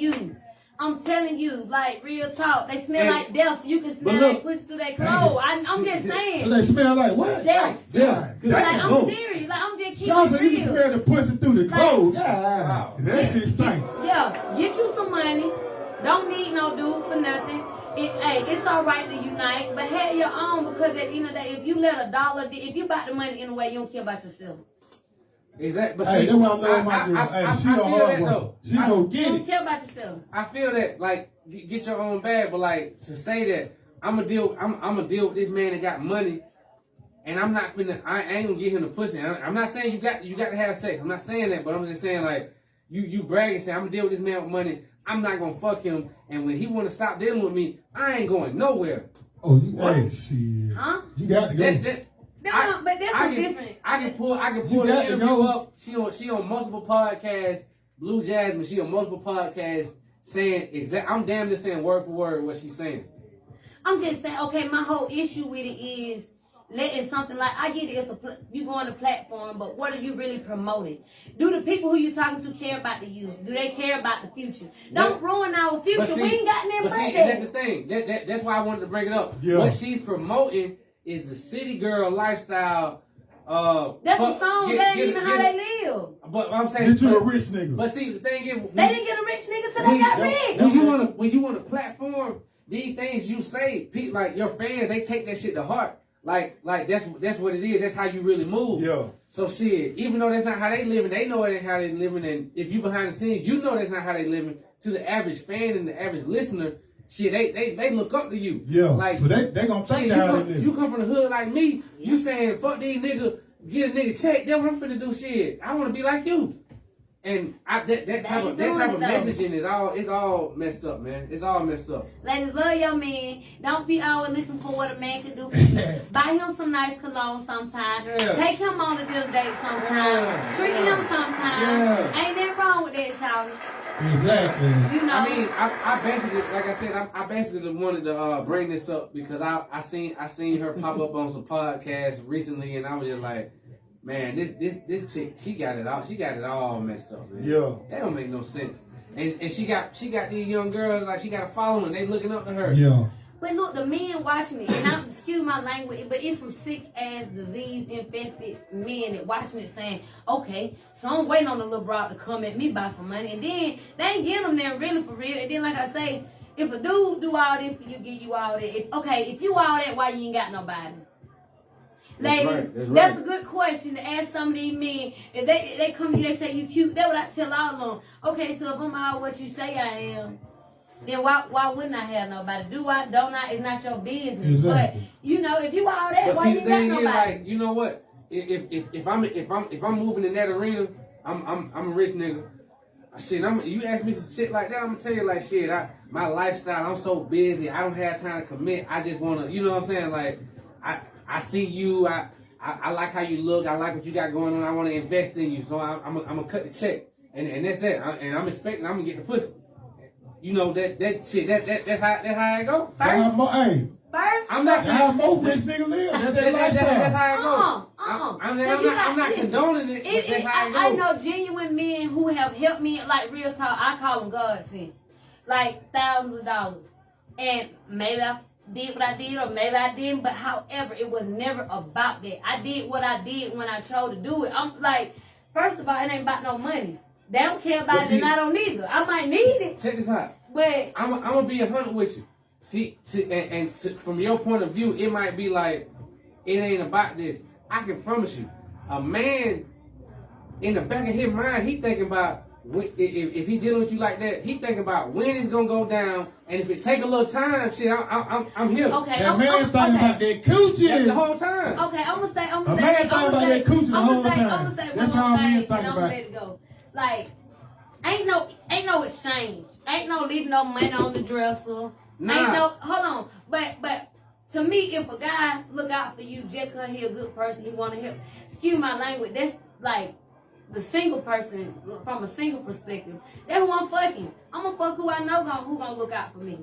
you, like, real talk. They smell like death. You can smell their pussy through their clothes. I'm just saying. So they smell like what? Death. Yeah. Like, I'm serious. Like, I'm just keeping Y'all it say you can real. smell the pussy through the clothes. Wow. That shit stink. Yeah, get you some money. Don't need no dude for nothing. It's all right to unite, but have your own, because at the end of the day, if you let if you bought the money in a way, you don't care about yourself. Exactly. But Hey, see, that's why I love my girl. Hey, she a feel hard that one. though. She go You get don't it. care about yourself. I feel that, like, get your own bag, but like to say that I'm gonna deal with this man that got money, and I'm not finna. I ain't gonna get him the pussy. I'm not saying you got to have sex. I'm not saying that, but I'm just saying like you bragging saying I'm gonna deal with this man with money. I'm not gonna fuck him, and when he wanna stop dealing with me, I ain't going nowhere. Oh, hey, shit. Huh? You got to go. But that's different. I can pull You the got to interview go. up. She on multiple podcasts. Blue Jasmine, she on multiple podcasts saying I'm damn near saying word for word what she's saying. I'm just saying, okay, my whole issue with it is letting something like, I get it, you go on the platform, but what are you really promoting? Do the people who you talking to care about the youth? Do they care about the future? Don't ruin our future. We ain't got nothing but and that's the thing. That's why I wanted to bring it up. Yeah. What she's promoting is the city girl lifestyle. That's the song. That ain't even how they live. But I'm saying, Get you a rich nigga. But see, the thing is, They didn't get a rich nigga till they got rich. when you want to platform these things you say, people like your fans, they take that shit to heart. Like that's what it is. That's how you really move. Yeah. So shit, even though that's not how they living, they know it ain't how they living. And if you behind the scenes, you know that's not how they living. To the average fan and the average listener, shit, they look up to you. Yeah. Like, So they gonna think shit, how they live. you come from the hood like me. You saying fuck these niggas, get a nigga check. That's what I'm finna do. Shit, I want to be like you. And that type of messaging is all messed up, man. It's all messed up. Ladies, love your man. Don't be always looking for what a man can do for you. Buy him some nice cologne sometime. Yeah. Take him on a dinner date sometime. Yeah. Treat him sometime. Yeah. Ain't nothing wrong with that, y'all. Exactly. You know. I mean, I basically, like I said, I basically wanted to bring this up because I seen her pop up on some podcasts recently, and I was just like, man, this chick, she got it all messed up, man. Yeah. That don't make no sense. And she got these young girls, like she got a following, they looking up to her. Yeah. But look, the men watching it, and I'm excuse my language, but it's some sick ass disease infested men that watching it saying, okay, so I'm waiting on the little broad to come at me by some money, and then they ain't getting them there really for real. And then like I say, if a dude do all this for you, give you all that. If you all that, why you ain't got nobody? Ladies, that's a good question to ask some of these men. If they come to you, they say you cute, that's what I tell all of them. Okay, so if I'm all what you say I am, then why wouldn't I have nobody? Do I? Don't I? It's not your business. Exactly. But you know, if you all that, But why see, you the ain't thing got is, nobody? like, you know what? If I'm moving in that arena, I'm a rich nigga. Shit, you ask me some shit like that, I'm gonna tell you like shit. My lifestyle, I'm so busy, I don't have time to commit. I just wanna, you know what I'm saying? Like, I see you, I like how you look, I like what you got going on. I want to invest in you, so I'm gonna cut the check, and that's it. And I'm expecting I'm gonna get the pussy. You know that shit. That's how it go. First, I'm not saying how most rich niggas live. That's how it go. I'm So not condoning it, but that's how it go. I know genuine men who have helped me, like real talk. I call them godsend, like thousands of dollars, and maybe I did what I did, or maybe I didn't. But however, it was never about that. I did what I did when I chose to do it. I'm like, first of all, it ain't about no money. They don't care about it, and I don't either. I might need it. Check this out. But I'm gonna be 100 with you. See, from your point of view, it might be like it ain't about this. I can promise you, a man in the back of his mind, he thinking about if he dealing with you like that, he thinking about when it's gonna go down, and if it take a little time, shit, I'm here. okay, That man thinking about that coochie the whole time. Okay, I'm gonna say, A man thinking about that coochie the whole time. I'm gonna say That's one how more men thing, think and I'm about gonna it. let it go. Like, ain't no exchange. Ain't no leaving no money on the dresser. Nah. Ain't no, hold on. But To me, if a guy look out for you just because he a good person, he want to help. Excuse my language. That's like the single person from a single perspective. That's who I'm fucking. I'm gonna fuck who I know who gonna look out for me.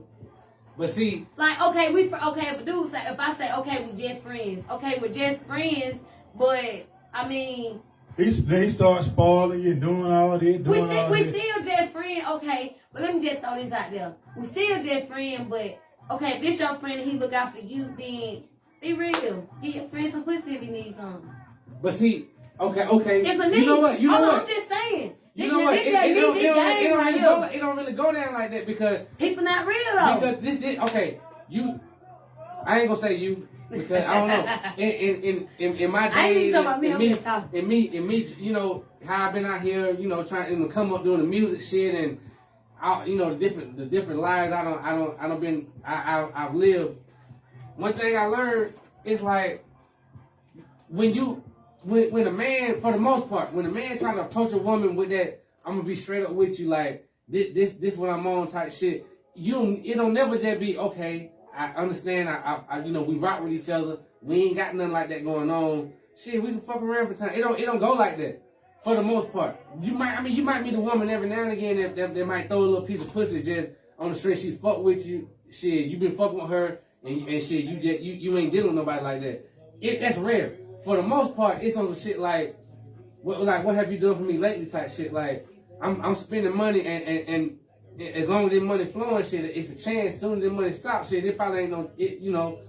But see, like okay, if a dude say, if I say okay, we just friends. Okay, we're just friends, but I mean. They start spoiling you, doing all this, We still just friends, okay. But let me just throw this out there. We still just friends, but okay, if this your friend and he look out for you, then be real. Get your friend some pussy if he needs some. But see, okay. It's a need. You know what? I'm just saying. You know what? It don't really go down like that because people not real though. Because okay, I ain't gonna say you. Because I don't know, in my days, in me, you know how I've been out here, you know, trying to come up doing the music shit and, you know, the different lives I've lived. One thing I learned is like when a man, for the most part, when a man try to approach a woman with that, I'm gonna be straight up with you, like this what I'm on type shit. It don't never just be okay. I understand. I you know, we rock with each other. We ain't got nothing like that going on. Shit, we can fuck around for time. It don't go like that. For the most part, you might meet a woman every now and again that might throw a little piece of pussy just on the street. She fuck with you. Shit, you been fucking with her, and shit, you ain't dealing with nobody like that. That's rare. For the most part, it's on the shit like what have you done for me lately type shit. Like I'm spending money and as long as the money flowing, shit, it's a chance. As soon as the money stops, shit, it probably ain't no, you know,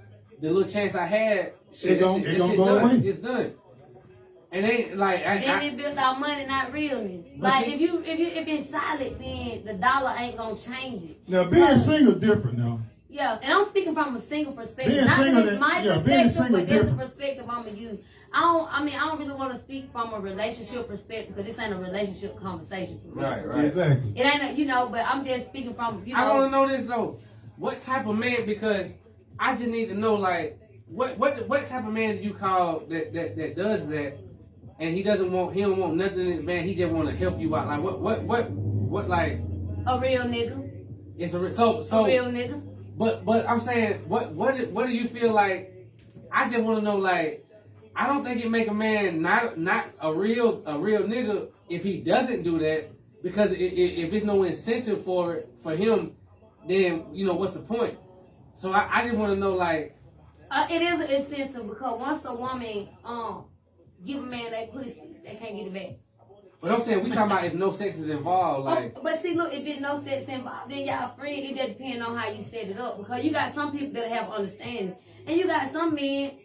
the little chance I had, shit, it don't go away. It's done. And ain't like then it built our money, not realness. Like see, if it's solid, then the dollar ain't gonna change it. Now being single different now. Yeah, and I'm speaking from a single perspective. Being not single, just my yeah, perspective, but different. it's a perspective I'm gonna use. I don't really want to speak from a relationship perspective because this ain't a relationship conversation for me. Right. Exactly. It ain't, you know, but I'm just speaking from, you know. I want to know this though. What type of man? Because I just need to know, like, what type of man do you call that does that, and he don't want nothing in advance. He just want to help you out. Like what like? A real nigga. It's a real nigga. But I'm saying, what do you feel like? I just want to know, like, I don't think it make a man not a real nigga if he doesn't do that, because if there's no incentive for him, then you know what's the point? So I just want to know, like, it is an incentive because once a woman give a man that pussy, they can't get it back. But I'm saying we talking about if no sex is involved, like. But see, look, if it's no sex involved, then y'all friends. It just depends on how you set it up. Because you got some people that have understanding, and you got some men,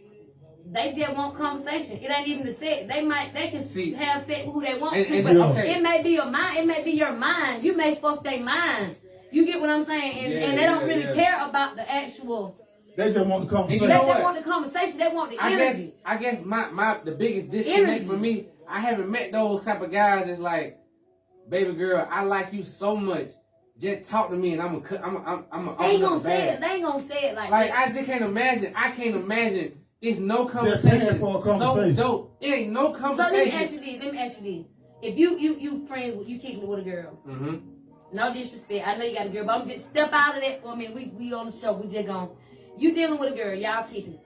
they just want conversation. It ain't even the sex. They can have sex with who they want to, but it may be your mind. It may be your mind. You may fuck their mind. You get what I'm saying? And they don't really care about the actual. They just want the conversation. They just want the conversation. They want the energy. I guess the biggest disconnect for me, I haven't met those type of guys that's like, baby girl, I like you so much. Just talk to me and I'm They ain't gonna say it. They ain't gonna say it like that. I just can't imagine. I can't imagine. It's no conversation. So dope. It ain't no conversation. So let me ask you this. If you friends with, you kicking it with a girl. Mm-hmm. No disrespect. I know you got a girl, but I'm just step out of that for a minute. We on the show. We just gone. You dealing with a girl. Y'all kicking it.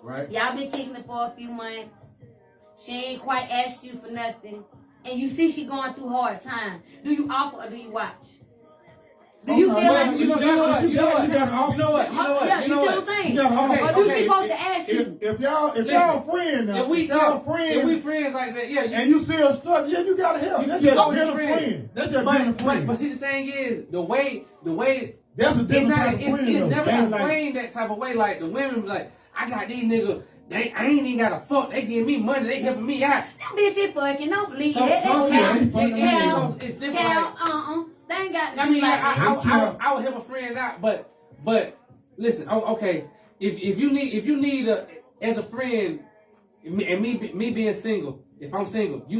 Right. Y'all been kicking it for a few months. She ain't quite asked you for nothing. And you see she going through hard times. Do you offer or do you watch? Do you feel like you know what? Yeah, you see what I'm saying? Or do she supposed to ask you? If y'all friends now, if we friends like that, yeah. And you still stuck, yeah, you gotta help. That's just being a friend. That's just being a friend. But see, the thing is, the way that's a different type of friend. It's never explained that type of way. Like the women, like, I got these niggas. I ain't even gotta fuck. They give me money. They helping me out. That bitch is fucking. Don't believe it. It's different. They ain't got. I mean, I would help a friend out, but listen. Okay, if you need as a friend, and me being single, if I'm single, if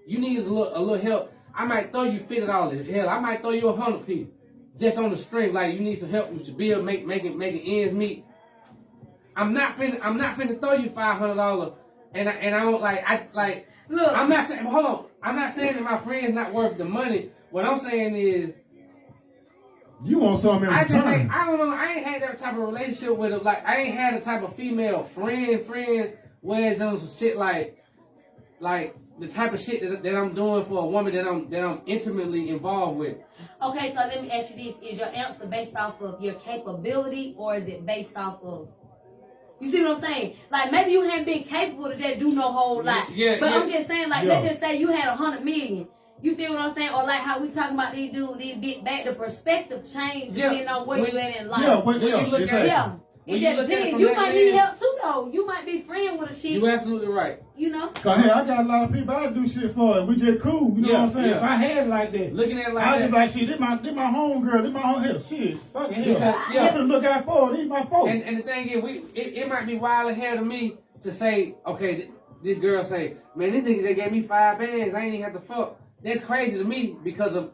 you need a little help, I might throw you $50. Hell, I might throw you $100 piece just on the string. Like you need some help with your bill, making ends meet. I'm not finna throw you $500, and I don't like. Look, I'm not saying. Hold on. I'm not saying that my friend's not worth the money. What I'm saying is, You want something in I just return. ain't, I don't know, I ain't had that type of relationship with it. Like, I ain't had the type of female friend, where it's on some shit like the type of shit that I'm doing for a woman that I'm intimately involved with. Okay, so let me ask you this. Is your answer based off of your capability or is it based off of, you see what I'm saying? Like, maybe you haven't been capable to just do no whole lot. But I'm just saying, like, let's just say you had 100 million. You feel what I'm saying? Or like how we talking about these dudes, these big back, the perspective change depending on where you at in life. Yeah, but you look at Yeah. It just depends. You might need help too, though. You might be friends with a shit. You absolutely right. You know? Cause hey, I got a lot of people I do shit for, and we just cool. You know what I'm saying? Yeah. If I had it like that, Looking at it like I that. just like, shit, this my home girl, this my home hell. Shit, fucking hell. Yeah. I'm gonna look out for her. These my folks. And the thing is, it might be wild ahead of me to say, okay, this girl say, man, this nigga just gave me 5 bands. I ain't even have to fuck. That's crazy to me because of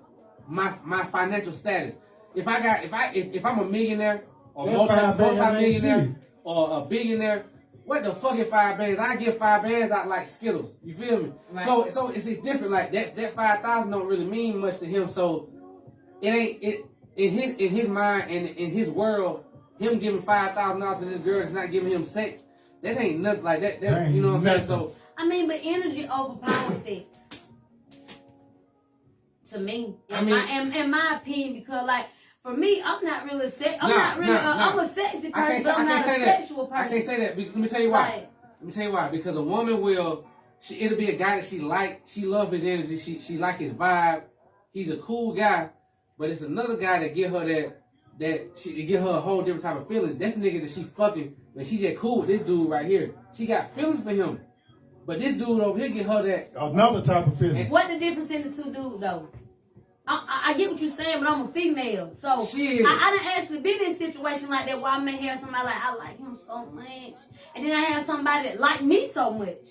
my financial status. If I'm a millionaire or multi-millionaire or a billionaire, what the fuck is 5 bands? I give 5 bands out like Skittles. You feel me? Right. So it's different. Like that 5,000 don't really mean much to him. So it ain't in his mind and in his world, him giving $5,000 to this girl is not giving him sex. That ain't nothing like that. You know what I'm saying? So I mean, but energy overpowers sex. To me, in my opinion, because like for me, I'm not really I'm a sexy person, but I'm not a sexual person. I can't say that. Let me tell you why. Let me tell you why. Because a woman it'll be a guy that she love his energy, she like his vibe. He's a cool guy, but it's another guy that give her give her a whole different type of feeling. That's the nigga that she fucking, when she just cool with this dude right here. She got feelings for him. But this dude over here get her that another type of feeling. What the difference in the two dudes though? I get what you're saying, but I'm a female, so shit. I done actually been in a situation like that where I may have somebody like I like him so much, and then I have somebody that like me so much.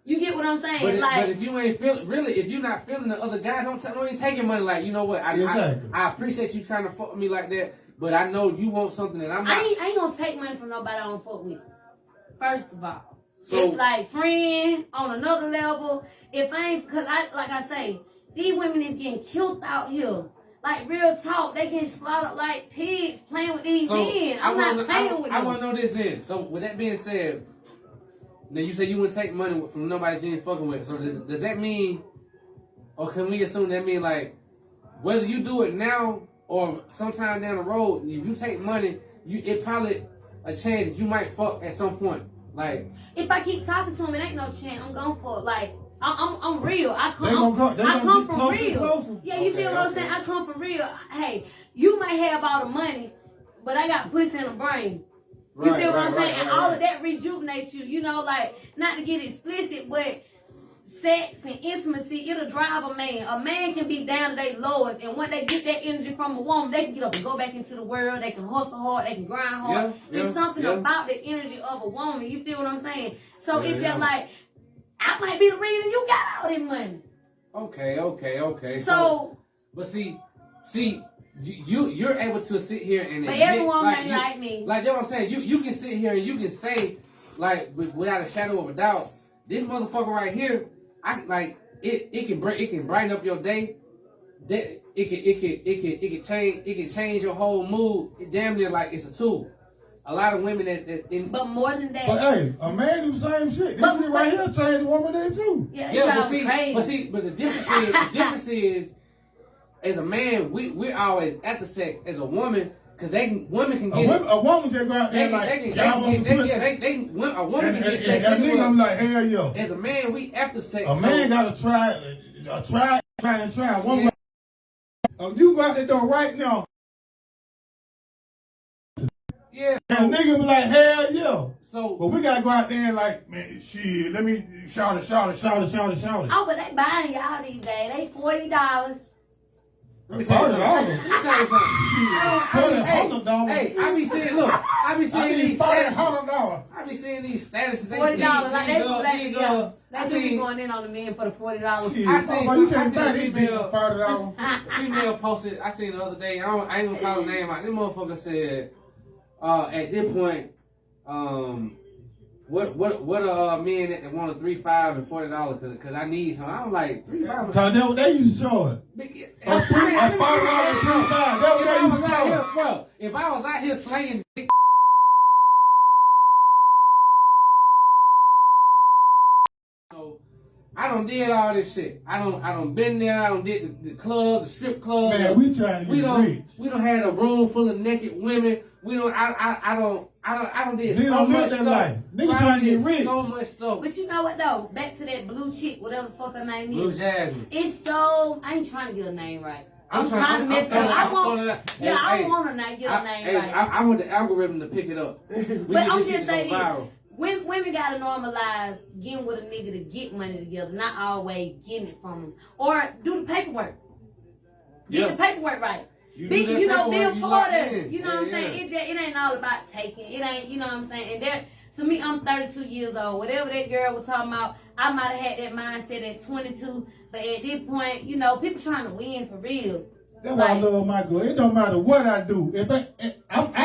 You get what I'm saying? But if you ain't if you're not feeling the other guy, don't even take your money. Like, you know what? I appreciate you trying to fuck with me like that, but I know you want something that I'm not. I ain't gonna take money from nobody I don't fuck with. First of all. So, it's like friend on another level. If I ain't, cause like I say, these women is getting killed out here. Like real talk, they getting slaughtered like pigs playing with these men. I'm not playing with them. I want to know this then. So with that being said, now you say you wouldn't take money from nobody you ain't fucking with. So does that mean, or can we assume that mean like, whether you do it now or sometime down the road, if you take money, it probably a chance that you might fuck at some point. Like, if I keep talking to him, it ain't no chance. I'm going for it. Like, I'm real. I come from real. Closer. Yeah, you feel what I'm saying? I come from real. Hey, you might have all the money, but I got pussy in the brain. You feel what I'm saying? And all of that rejuvenates you. You know, like, not to get explicit, but sex and intimacy, it'll drive a man. A man can be down to their lowest, and when they get that energy from a woman, they can get up and go back into the world. They can hustle hard. They can grind hard. There's something about the energy of a woman. You feel what I'm saying? So it's just like, I might be the reason you got all this money. Okay. So, but see, you're able to sit here and but everyone ain't like me. Like that's what I'm saying. You can sit here and you can say, like, without a shadow of a doubt, this motherfucker right here, it can brighten up your day. That it can change your whole mood. Damn near like it's a tool. A lot of women but more than that. But hey, a man do the same shit. This shit right here change a woman day too. But the difference is, as a man, we're always at the sex. As a woman, because women can get a woman just go out there a woman can get sex. And nigga, I'm like, hell yo. As a man, we after sex. A man gotta try. One way. You go out the door right now. Yeah. And nigga be like, hell yeah. So, but we gotta go out there and like, man, shit, let me shout it. Oh, but they buying y'all these days. They $40. Let me tell you something. Hey, I be seeing these $100. I be seeing these statuses. $40. Like they should be going in on the men for the $40. I seen female posted. I seen the other day. I ain't gonna call her name out. This motherfucker said, at this point, What men that want a $35 and $40 because I need some. I'm like $35. Cause that's what they used to charge. $40, $35. That's what they used to charge. Bro, if I was out here slaying dick, I don't did all this shit. I don't been there. I don't did the clubs, the strip clubs. Man, we trying to get rich. We don't had a room full of naked women. We don't. I don't did They so don't much live that stuff. life. Niggas I trying to did get rich. so much stuff. But you know what though? Back to that blue chick, whatever the fuck her name Blue is. Jasmine. It's so I ain't trying to get her name right. I'm trying trying to mess her up. I want her not get her name right. I want the algorithm to pick it up. But I'm just saying this. Women gotta normalize getting with a nigga to get money together, not always getting it from him. Or do the paperwork. Get the paperwork right. Big, you know, Bill Porter, you know what I'm saying? It ain't all about taking. It ain't, you know what I'm saying? And that, to me, I'm 32 years old. Whatever that girl was talking about, I might have had that mindset at 22. But at this point, you know, people trying to win for real. That's why I love my girl. It don't matter what I do. If I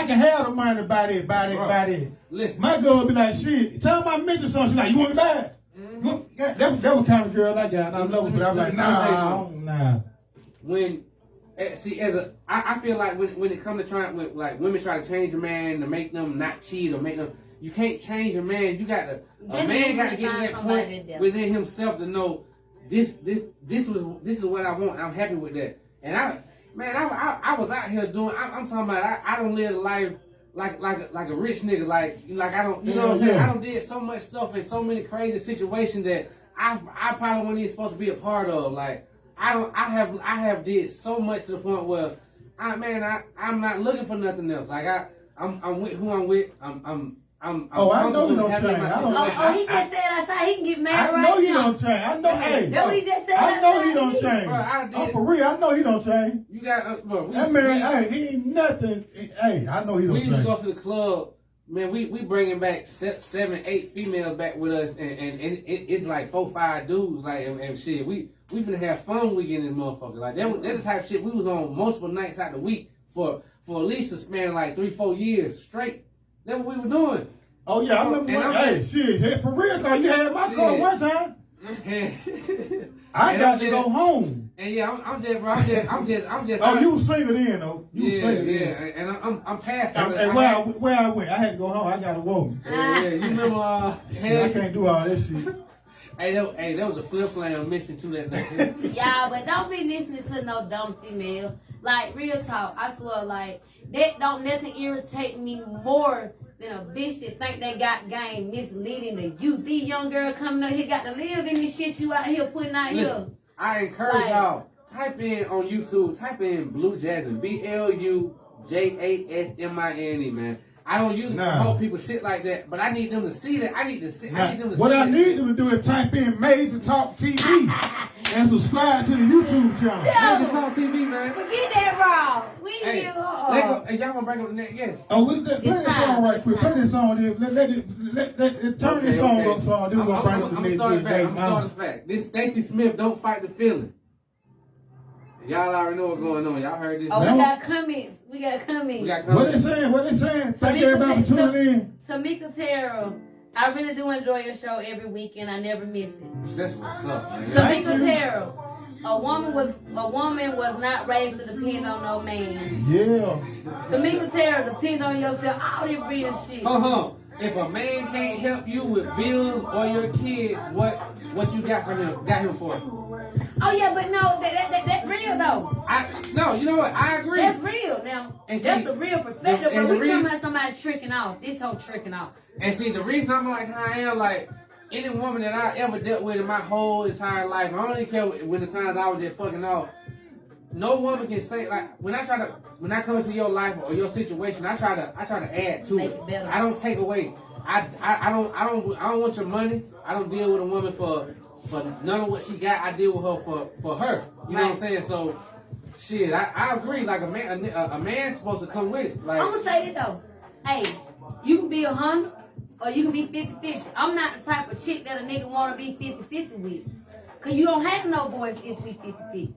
can have the money by that. Listen. My girl be like, shit, tell my mentor something. She's like, you want me back? That was kind of girl I got. And I love her, but I'm like, nah. When, I feel like when it comes to trying, like women try to change a man to make them not cheat or make them, you can't change a man. You got to, a man got to get to that point within himself to know this is what I want. I'm happy with that. And I was out here doing. I'm talking about. I don't live a life like a rich nigga. Like I don't. You know what I'm saying? I don't did so much stuff in so many crazy situations that I probably wasn't even supposed to be a part of. Like I have did so much to the point where I'm not looking for nothing else. Like I'm with who I'm with. I know you don't change. He just said outside he can get married right now. I know you don't change. I know. Hey, that's what he just said. I know he don't change. Bro, for real. I know he don't change. You got bro. That man, he ain't nothing. Hey, I know he don't change. We used to go to the club. Man, we bringing back 7, 8 females back with us, and it's like 4, 5 dudes, like and shit. We finna have fun weekend in this motherfucker. Like that's the type of shit we was on multiple nights out the week for at least a span of like 3, 4 years straight. That's what we were doing. Oh yeah, I remember when, shit, for real, cause you had my car one time. I got to go home. And yeah, I'm just. Oh, you was single then, though. You was single then. And I'm past that. And where I went, I had to go home. I got a woman. Yeah, you remember? I can't do all this shit. Hey, that was a flip-flame mission to that night. Y'all, but don't be listening to no dumb female. Like, real talk, I swear, like, that don't nothing irritate me more than a bitch that think they got game misleading the youth. These young girls coming up here got to live in this shit you out here putting out here. I encourage y'all, type in on YouTube, type in Blue Jasmine, BLUJASMINE, man. I don't usually promote people shit like that, but I need them to see that. I need them to see what I need them to do is type in MAHS and Talk TV and subscribe to the YouTube channel. MAHS and Talk TV, man. Forget that, Rob. We hey, give hey, y'all gonna bring up the next guest? Oh, play this song right quick. Play this song there. Let it turn this song up, so then we're gonna bring up the next guest. I'm starting the fact. This Stacey Smith, Don't Fight the Feeling. Y'all already know what's going on. Y'all heard this. Oh, we got comments. What they saying? Thank everybody for tuning in. Tamika Terrell, I really do enjoy your show every week and I never miss it. That's what's up, man. Tamika Terrell, a woman was not raised to depend on no man. Yeah. Tamika Terrell, depend on yourself. All that real shit. If a man can't help you with bills or your kids, what you got him for? Oh yeah, but no, that real though. No, you know what? I agree. That's real. Now, that's a real perspective. But we talking about somebody tricking off. This whole tricking off. And see, the reason I'm like how I am, like any woman that I ever dealt with in my whole entire life, I don't even care when the times I was just fucking off. No woman can say like when I come into your life or your situation, I try to add to it. I don't take away. I don't want your money. I don't deal with a woman for none of what she got. I deal with her for her. You know what I'm saying? So shit, I agree. Like a man's supposed to come with it. Like I'm gonna say it though. Hey, you can be 100 or you can be 50-50. I'm not the type of chick that a nigga wanna be 50-50 with. Cause you don't have no boys if we 50-50.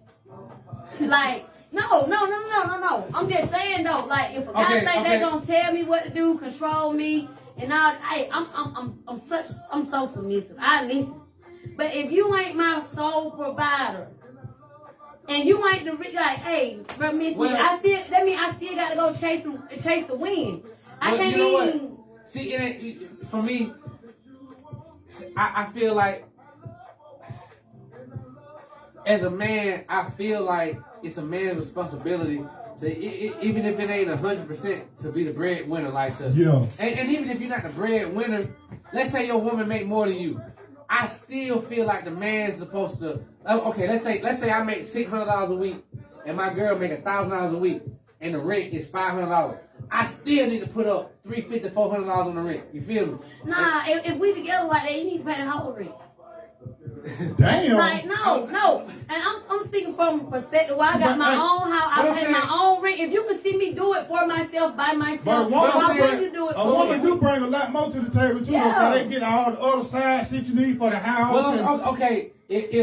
Like, no. I'm just saying though, like if a guy think they gonna tell me what to do, control me, and all. Hey, I'm so submissive. I listen. But if you ain't my sole provider, and you ain't the like, hey, bro, miss me, I still gotta go chase the wind. I can't you know even. What? See, it ain't for me. I feel like as a man, I feel like it's a man's responsibility to, even if it ain't 100%, to be the breadwinner, like to. Yeah. And even if you're not the breadwinner, let's say your woman make more than you. I still feel like the man's supposed to. Okay, let's say I make $600 a week, and my girl make $1,000 a week, and the rent is $500. I still need to put up $350, $400 on the rent. You feel me? Nah, if we together like that, you need to pay the whole rent. Damn. Like, no. And I'm speaking from a perspective where I got my own house, I pay my own rent. If you can see me do it for myself, by myself, why wouldn't you do it a for woman me? do bring a lot more to the table, too, Yeah. because they get all the other side shit you need for the house. Well, okay.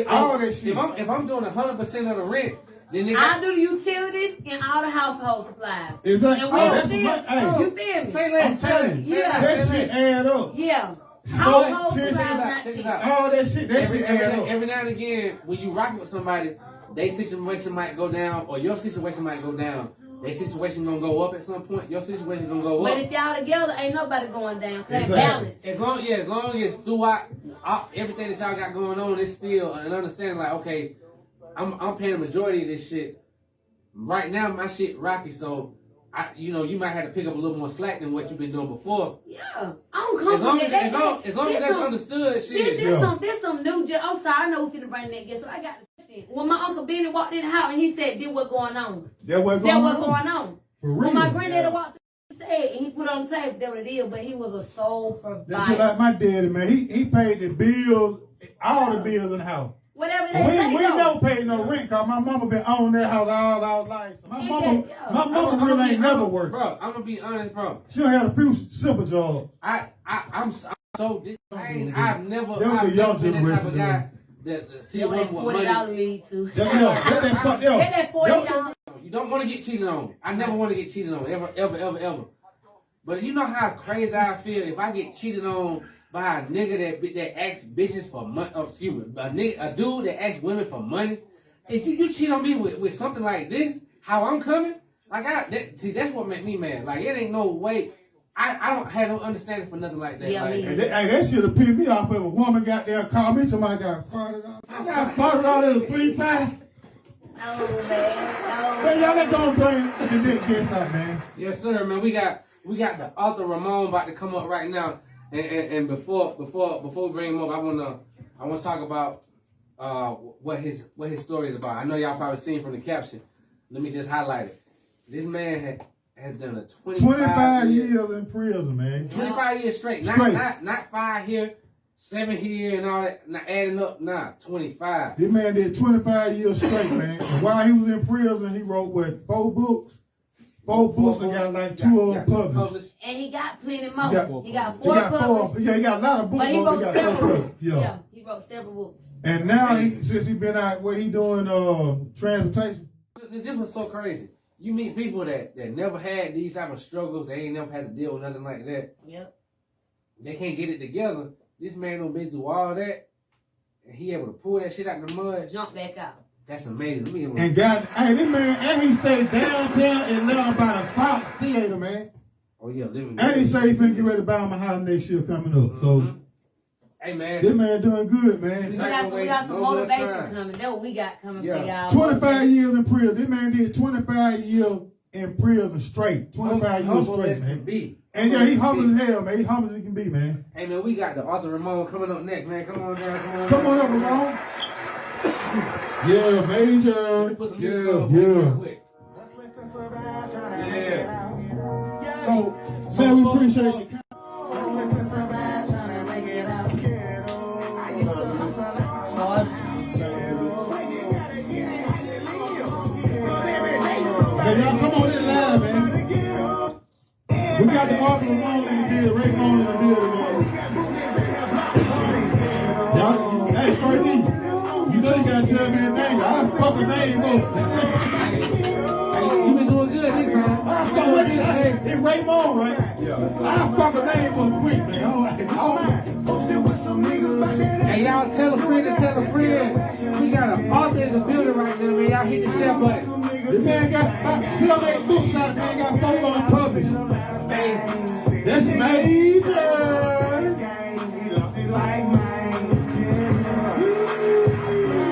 All that shit. If I'm doing 100% of the rent, then they I do the utilities and all the household supplies. Exactly. And we'll that's still, hey, you feel me? say I'm telling you, Yeah. that shit add up. Yeah. So, Household check supplies, it not check it cheap. out. All that shit, that shit add up. Every now and again, when you rock with somebody, their situation might go down, or your situation might go down. Their situation gonna go up at some point. Your situation gonna go But up. if y'all together, ain't nobody going down. Cause Exactly. balance. As long as throughout everything that y'all got going on, it's still an understanding. Like, okay, I'm paying the majority of this shit. Right now, my shit rocky, so you might have to pick up a little more slack than what you've been doing before. Yeah. I'm comfortable. As long as that's understood, shit. This some new. I'm sorry, I know we finna bring that again, so I got the shit. When my Uncle Benny walked in the house and he said, "This what's going on." That what's That going what's on. going on. For real. When my granddaddy walked in and said, and he put on the table, that what it is, but he was a sole That's just provider. like my daddy, man. He paid the bills, all the bills in the house. Whatever they We say, though. never paid no rent, cause my mama been on that house all our life. My mama really ain't never worked. Bro, I'm gonna be honest, bro. She had a few simple jobs. I'm so I've never They was the young been that type generation, of guy that see a That woman with $40 money. lead to. That $40. You don't want to get cheated on. I never want to get cheated on, ever. But you know how crazy I feel if I get cheated on by a nigga that asks bitches for money. Oh, excuse me, a dude that asks women for money. If you cheat on me with something like this, how I'm coming, like that's what made me mad. Like it ain't no way. I don't have no understanding for nothing like that. Yeah, like, me. that should have pissed me off if a woman got there and called me. Somebody got $40. I got $40 in a 3-pack. No, man. Man, y'all let go bring the dick kiss out, man. Yes, sir, man. We got the Daauthor Raymone about to come up right now. And before we bring him up, I wanna talk about what his story is about. I know y'all probably seen from the caption. Let me just highlight it. This man has done a 25 years in prison, man. 25 years straight. Straight. Not 5 here, 7 here, and all that. Not adding up. Nah, 25. This man did 25 years straight, man. And while he was in prison, he wrote, 4 books? 4 books and got like 2 of them published. And he got plenty more. He got 4 He got published. he got a lot of books. But he wrote got several 4 books. published. Yeah, he wrote several books. And now, since he been out, he doing transportation. This was so crazy. You meet people that never had these type of struggles. They ain't never had to deal with nothing like that. Yep. They can't get it together. This man done been through all that, and he able to pull that shit out of the mud. Jump back out. That's amazing. And this man, and he stayed downtown Atlanta by the Fox Theater, man. Oh yeah, living. And he say he finna get ready to buy him a house next year coming up. So, hey man, this man doing good, man. We got some motivation coming. That's what we got coming for y'all. 25 years in prison. This man did 25 years in prison straight. 25 years straight, man. And yeah, he humble as hell, man. He humble as he can be, man. Hey man, we got the Daauthor Raymone coming up next, man. Come on down, Come on up, Ramon. Yeah, major. Yeah. So man, we appreciate you. Hey, y'all come on in live, man. We got the Daauthor Raymone in the building, Raymone in the building, man. Y'all, hey, Fergie, you know you gotta tell me a name. I'll fuck a name up. you been doing good this time. It's Raymone, right? Yeah. I fuck a name for quick, man. Hey, y'all tell a friend to tell a friend. We got an author in the building right now, man. Y'all hit the share button. The man got about 7-8 books out there, got 4 on published. Amazing. That's major.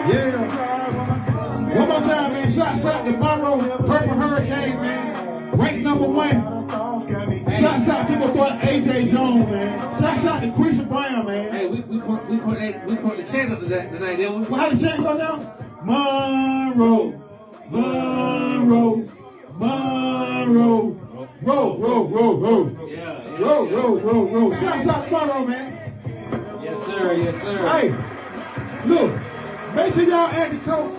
Yeah. One more time, man. Shots out to Monroe, Purple Hurricane, man. Ranked number 1. Shots out to my boy AJ Jones, man. Shots out to Christian Brown, man. Hey, we put the channel tonight, didn't we? Well, how the chant go down? Monroe, Monroe, Monroe. Roll. Yeah. Roll. Shots out to Monroe, man. Yes, sir. Hey, look, make sure y'all at the coach.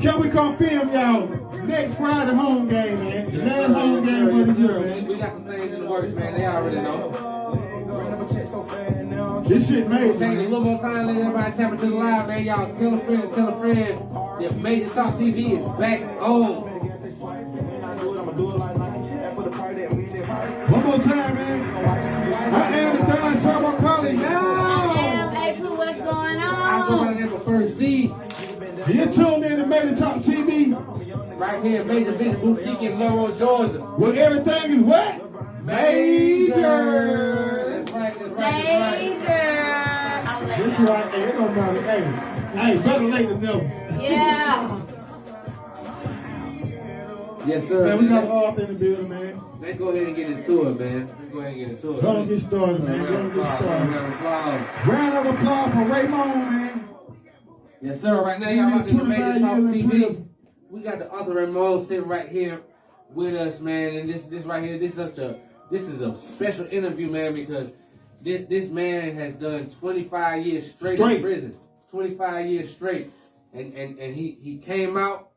Can we come film y'all next Friday home game, man? The last home game of the year, man. We got some things in the works, man. They already know. This shit made, Take a man. little more time, let everybody tap into the live, man. Y'all tell a friend. The Major Talk TV is back on. One more time, man. I am the Daauthor Raymone. Damn, April, what's going I go on? right there for first lead. You tuned in to Major Talk TV, Right here, Major Business Boutique in Monroe, Georgia. where everything is what? Major. That's right. Major. I was like, This right, hey, it don't matter. Hey, better late than never. yeah. Yes, sir. Man, we got an author in the building, man. Let's go ahead and get into it, man. Don't get started, man. Round of applause for Raymone, man. Yes, sir. Right now, y'all watching the Major Talk TV. We got the Daauthor Raymone sitting right here with us, man. And this right here, this is a special interview, man, because this man has done 25 years straight in prison. 25 years straight. And he came out,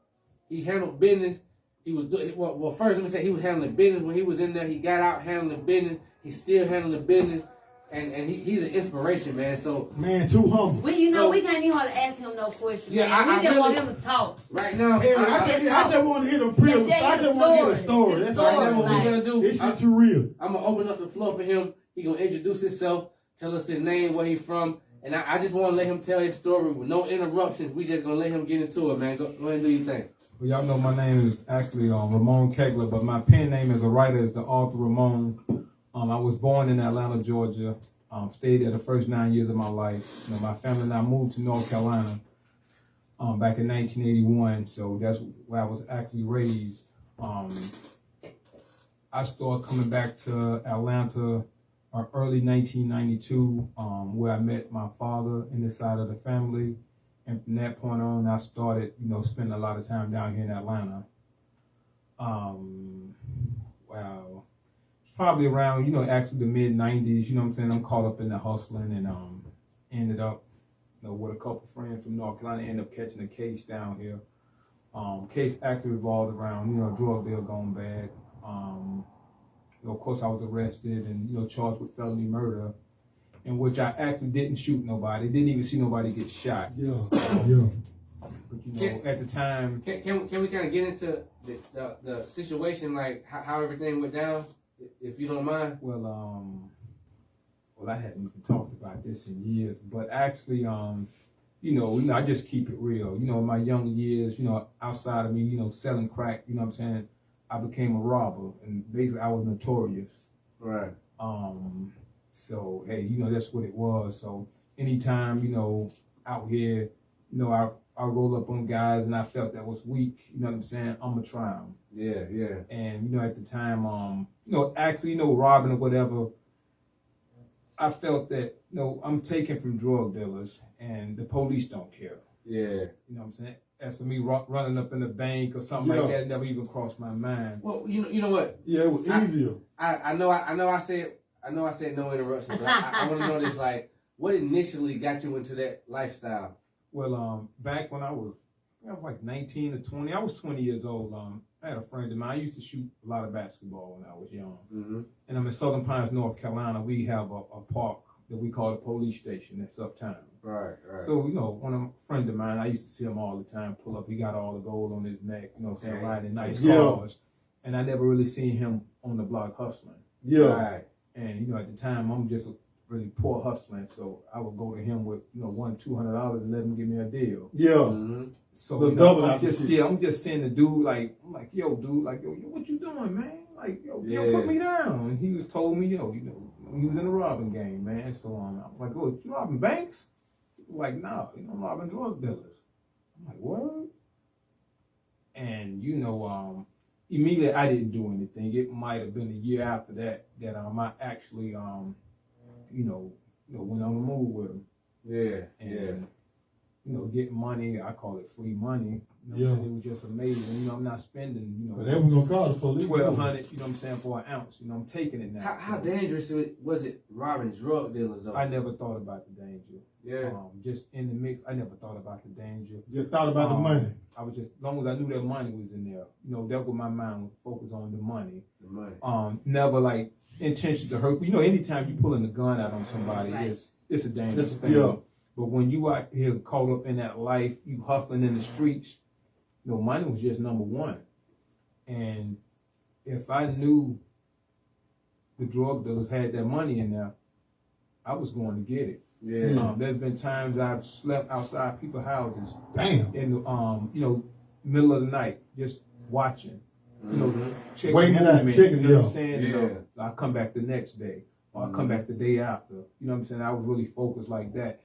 he handled business. He was doing, well, first let me say he was handling business when he was in there. He got out handling business. He's still handling business. And he's an inspiration, man. So Man, too humble. We can't even ask him no questions. Yeah, man. We just want really- him to talk. right now, Hey, I just want to hear the preal. Yeah, I just want to hear the story. That's right all. now what we're gonna do. This shit too real. I'm gonna open up the floor for him. He gonna introduce himself, tell us his name, where he's from, and I just want to let him tell his story with no interruptions. We just gonna let him get into it, man. Go ahead and do your thing. Well, y'all know my name is actually Ramone Kegler, but my pen name as a writer is Daauthor Raymone. I was born in Atlanta, Georgia. Stayed there the first 9 years of my life. My family and I moved to North Carolina back in 1981, so that's where I was actually raised. I started coming back to Atlanta early 1992, where I met my father in this side of the family. And from that point on, I started, spending a lot of time down here in Atlanta. Probably around, actually the mid-90s, I'm caught up in the hustling and ended up, with a couple friends from North Carolina, ended up catching a case down here. Case actually revolved around, drug deal gone bad. Of course, I was arrested and, charged with felony murder, in which I actually didn't shoot nobody, didn't even see nobody get shot. Yeah. But, at the time... Can we kind of get into the situation, like how everything went down, if you don't mind? Well, I hadn't even talked about this in years, but actually, I just keep it real. In my young years, outside of me, selling crack, I became a robber, and basically I was notorious. Right. So, hey, that's what it was. So anytime, out here, I roll up on guys and I felt that was weak, I'm gonna try them. Yeah. And, at the time, actually, robbing or whatever, I felt that, I'm taken from drug dealers and the police don't care. Yeah. As for me running up in a bank or something like that, it never even crossed my mind. Well, you know what? Yeah, it was easier. I know I said no interruption, but I want to know this, like, what initially got you into that lifestyle? Well, back when I was like 19 or 20, I was 20 years old. I had a friend of mine. I used to shoot a lot of basketball when I was young. Mm-hmm. And I'm in Southern Pines, North Carolina. We have a park that we call the police station that's uptown. Right. So, one of a friend of mine, I used to see him all the time pull up. He got all the gold on his neck, riding nice cars. and I never really seen him on the block hustling. Yeah. Right. And you know, at the time, I'm just really poor hustling, so I would go to him with $100-$200 and let him give me a deal. Yeah. Mm-hmm. So The double I'm just opportunity. I'm just seeing the dude like I'm like, yo, dude, like, yo, what you doing, man? Like, yo, put me down. And he was told me, he was in the robbing game, man. So I'm like, oh, you robbing banks? Like, no, I'm robbing drug dealers. I'm like, what? And immediately I didn't do anything. It might have been a year after that I actually went on the move with him. Yeah. And getting money, I call it free money. Yeah. It was just amazing. I'm not spending, But they was gonna call the police. $1,200, for an ounce. I'm taking it now. How dangerous was it robbing drug dealers though? I never thought about the danger. Yeah. Just in the mix, I never thought about the danger. Just thought about the money. I was just, as long as I knew that money was in there, that was my mind was focused on the money. The money. Never like intention to hurt. Anytime you pulling a gun out on somebody, Right. it's a dangerous thing. Yeah. But when you out here caught up in that life, you hustling in the streets, money was just number one. And if I knew the drug dealers had that money in there, I was going to get it. Yeah. There's been times I've slept outside people's houses Damn. in the middle of the night, just watching. Checking Waiting it out, movement, checking, you know what yeah. I'm saying? Yeah. I come back the next day, or I come back the day after. You know what I'm saying? I was really focused like that.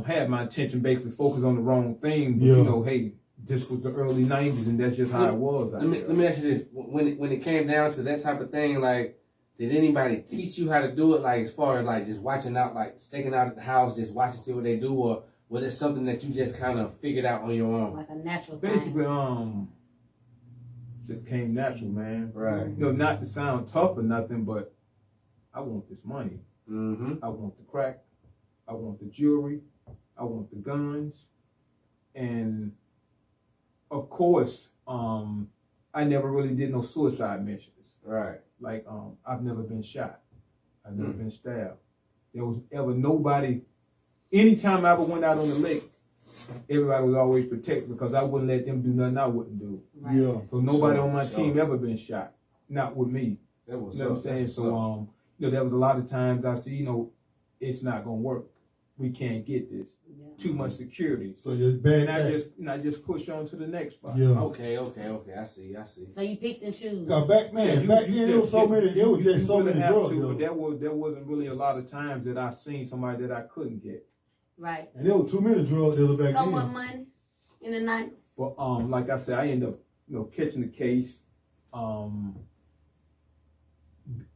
Had my attention basically focused on the wrong thing, but Yeah. hey, this was the early '90s, and that's just how it was. Let me ask you this: when it came down to that type of thing, like, did anybody teach you how to do it? Like, as far as like just watching out, like staking out at the house, just watching see what they do, or was it something that you just kind of figured out on your own? Like a natural thing. Basically, just came natural, man. Right. Not to sound tough or nothing, but I want this money. Mm-hmm. I want the crack. I want the jewelry. I want the guns. And of course, I never really did no suicide missions. Right. Like, I've never been shot. I've never been stabbed. There was ever nobody, anytime I ever went out on the lake, everybody was always protected because I wouldn't let them do nothing I wouldn't do. Right. Yeah. So nobody on my team ever been shot. Not with me. That was You know what I'm saying? So, there was a lot of times I see, it's not gonna work. We can't get this. Yeah. Too much security. So you're bad. And I just push on to the next spot. Yeah. Okay. I see. So you picked and choose. Cause back then it was so many. It was just so many drugs. But there wasn't really a lot of times that I seen somebody that I couldn't get. Right. And there were too many drug dealers back So then. much money in the night. But like I said, I ended up catching the case.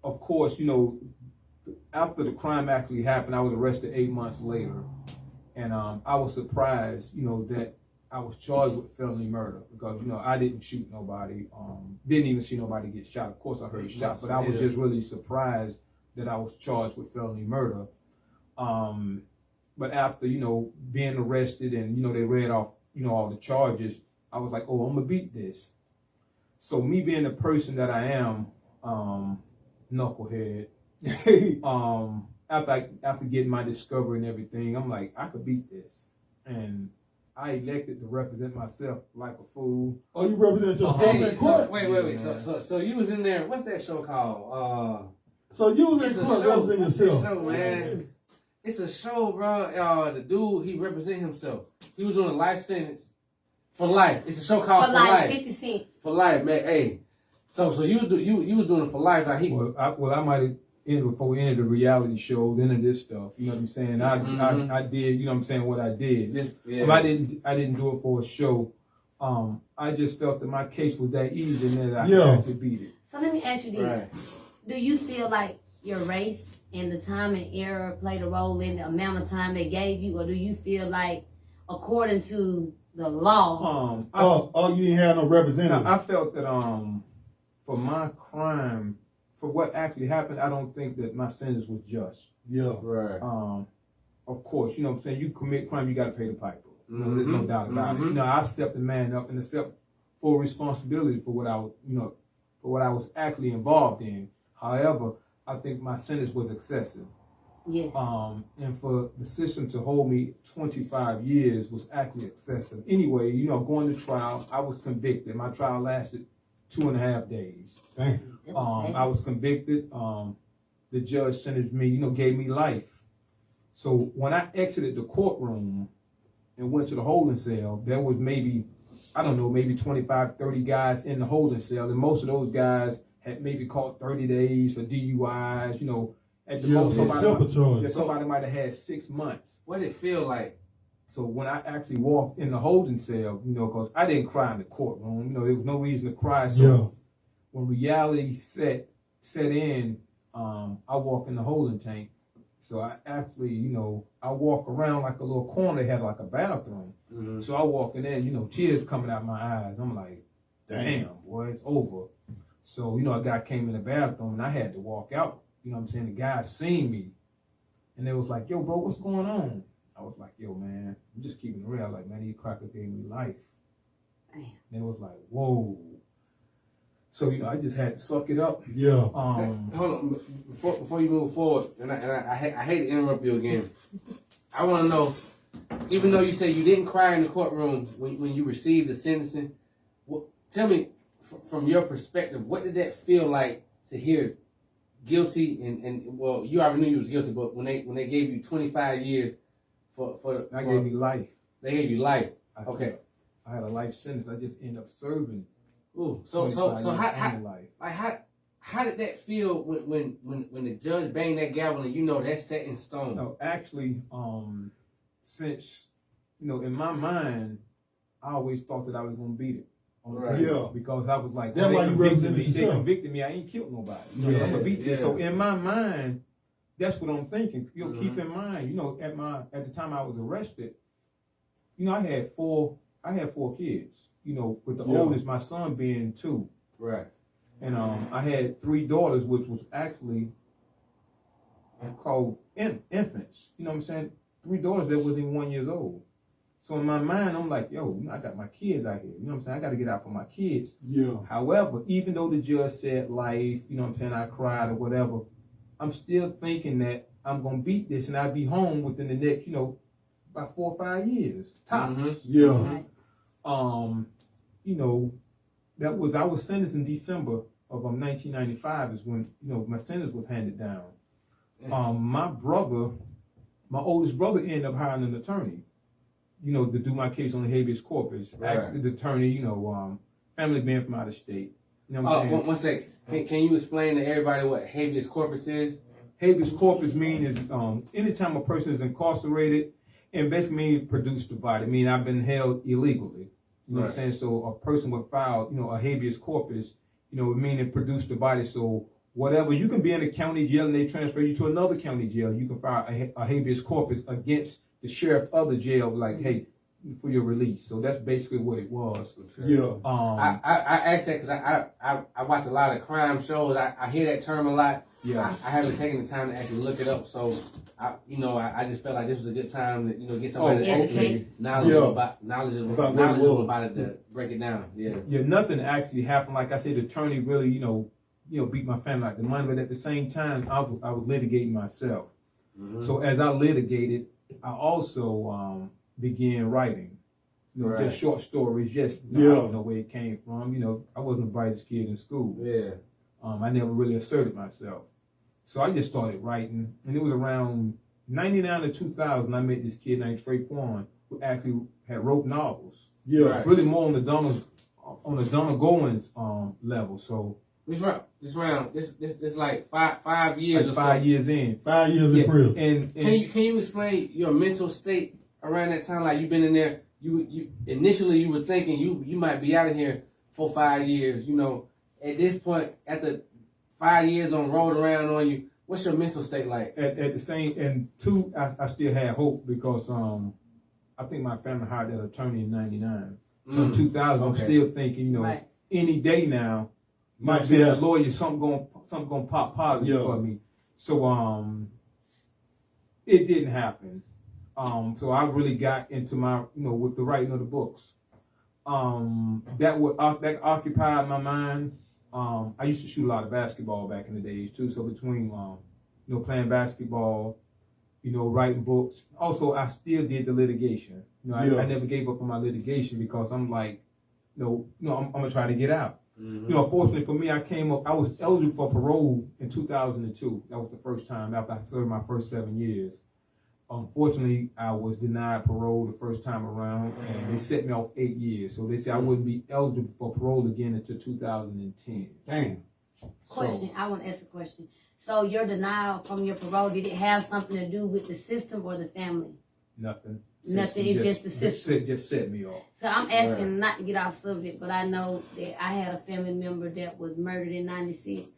Of course, after the crime actually happened, I was arrested 8 months later, and I was surprised, that I was charged with felony murder because I didn't shoot nobody, didn't even see nobody get shot. Of course, I heard shots, but I was just really surprised that I was charged with felony murder. But after being arrested and they read off all the charges, I was like, oh, I'm gonna beat this. So me being the person that I am, knucklehead. After getting my discovery and everything, I'm like, I could beat this, and I elected to represent myself like a fool. Oh, you represent yourself Hey, in court. wait. So you was in there. What's that show called? So you was It's in a court show. representing What's that yourself. show, man? It's a show, bro. The dude, he represent himself. He was doing a life sentence for life. It's a show called For Life. 50 Cent. For life, man. Hey, so you was doing it for life. Like I might have ended before we ended the reality show, into this stuff. You know what I'm saying? I did, what I did. Yeah. But I didn't do it for a show. I just felt that my case was that easy and that I had to beat it. So let me ask you this. Right. Do you feel like your race and the time and era played a role in the amount of time they gave you, or do you feel like, according to the law? You didn't have no representative. I felt that for my crime, for what actually happened, I don't think that my sentence was just. Yeah. Right. Of course, you know what I'm saying? You commit crime, you got to pay the piper. There's no doubt about it. I stepped the man up and accept full responsibility for what I was, for what I was actually involved in. However, I think my sentence was excessive. Yes. And for the system to hold me 25 years was actually excessive. Anyway, going to trial, I was convicted. My trial lasted 2.5 days. Damn. I was convicted. The judge sentenced me, gave me life. So when I exited the courtroom and went to the holding cell, there was maybe 25, 30 guys in the holding cell. And most of those guys had maybe caught 30 days for DUIs, at the most somebody might have had 6 months. What did it feel like? So when I actually walked in the holding cell, because I didn't cry in the courtroom, there was no reason to cry. So when reality set in, I walk in the holding tank. So I actually, I walk around like a little corner, had like a bathroom. Mm-hmm. So I walk in there, tears coming out my eyes. I'm like, damn, boy, it's over. So, a guy came in the bathroom and I had to walk out. The guy seen me. And they was like, yo, bro, what's going on? I was like, yo, man, I'm just keeping it real. Like, man, these crackers gave me life. Damn. And they was like, whoa. So, I just had to suck it up. Yeah. Hold on. Before you move forward, and I hate to interrupt you again. I want to know, even though you say you didn't cry in the courtroom when you received the sentencing, tell me, from your perspective, what did that feel like to hear guilty and well, you already knew you was guilty, but when they gave you 25 years for I gave you life. They gave you life. Okay. I had a life sentence. I just ended up serving. Ooh, so how did that feel when the judge banged that gavel and that's set in stone? No, actually, since in my mind, I always thought that I was gonna beat it. Right. Yeah. Because I was like, that's why you represented yourself. They convicted me. I ain't killed nobody. I'm gonna beat this. So in my mind, that's what I'm thinking. Keep in mind, at the time I was arrested, I had four kids. With the oldest, my son being 2. Right. And I had 3 daughters, which was actually called infants. You know what I'm saying? 3 daughters that wasn't even 1 year old. So in my mind, I'm like, yo, I got my kids out here. You know what I'm saying? I got to get out for my kids. Yeah. However, even though the judge said life, I cried or whatever, I'm still thinking that I'm going to beat this and I'll be home within the next, about 4 or 5 years. Tops. Mm-hmm. Yeah. I was sentenced in December of 1995 is when, my sentence was handed down. My oldest brother ended up hiring an attorney, to do my case on the habeas corpus. Right. The attorney, family being from out of state. You know what I'm saying? One second. Can you explain to everybody what habeas corpus is? Habeas corpus means anytime a person is incarcerated, and basically means produce the body. I've been held illegally. You know what I'm saying? So a person would file, a habeas corpus, meaning produce the body. So whatever, you can be in a county jail and they transfer you to another county jail. You can file a habeas corpus against the sheriff of the jail, like, hey, for your release. So that's basically what it was. Yeah. I asked that because I watch a lot of crime shows. I hear that term a lot. Yeah. I haven't taken the time to actually look it up. So I just felt like this was a good time to get somebody that's actually knowledgeable about it to break it down. Yeah. Yeah. Nothing actually happened. Like I said, the attorney really beat my family out the money, but at the same time I was litigating myself. Mm-hmm. So as I litigated, I also began writing, just short stories. I don't know where it came from. I wasn't the brightest kid in school. Yeah. I never really asserted myself. So I just started writing, and it was around 99 to 2000 I met this kid named Trey Quan, who actually had wrote novels. Yeah. Right. Really more on the Donna Goins level. So this like five years. Like 5 years in. 5 years in prison. And can you explain your mental state around that time? Like you've been in there. You initially you were thinking you might be out of here for 5 years. At this point, after 5 years on rolled around on you, what's your mental state like? At the same, and 2, I still had hope because I think my family hired that attorney in 99. So in 2000, I'm still thinking, any day now, might be a lawyer, something gonna pop positive for me. So it didn't happen. So I really got into my, with the writing of the books. That occupied my mind. I used to shoot a lot of basketball back in the days too. So between playing basketball, writing books. Also, I still did the litigation. I never gave up on my litigation because I'm like, I'm gonna try to get out. You know, fortunately for me, I was eligible for parole in 2002. That was the first time after I served my first 7 years. Unfortunately, I was denied parole the first time around, and they set me off 8 years. So they said I wouldn't be eligible for parole again until 2010. Damn. Question. I want to ask a question. So your denial from your parole, did it have something to do with the system or the family? Nothing. Nothing. It's just the system. Just set me off. So I'm asking not to get off subject, but I know that I had a family member that was murdered in '96,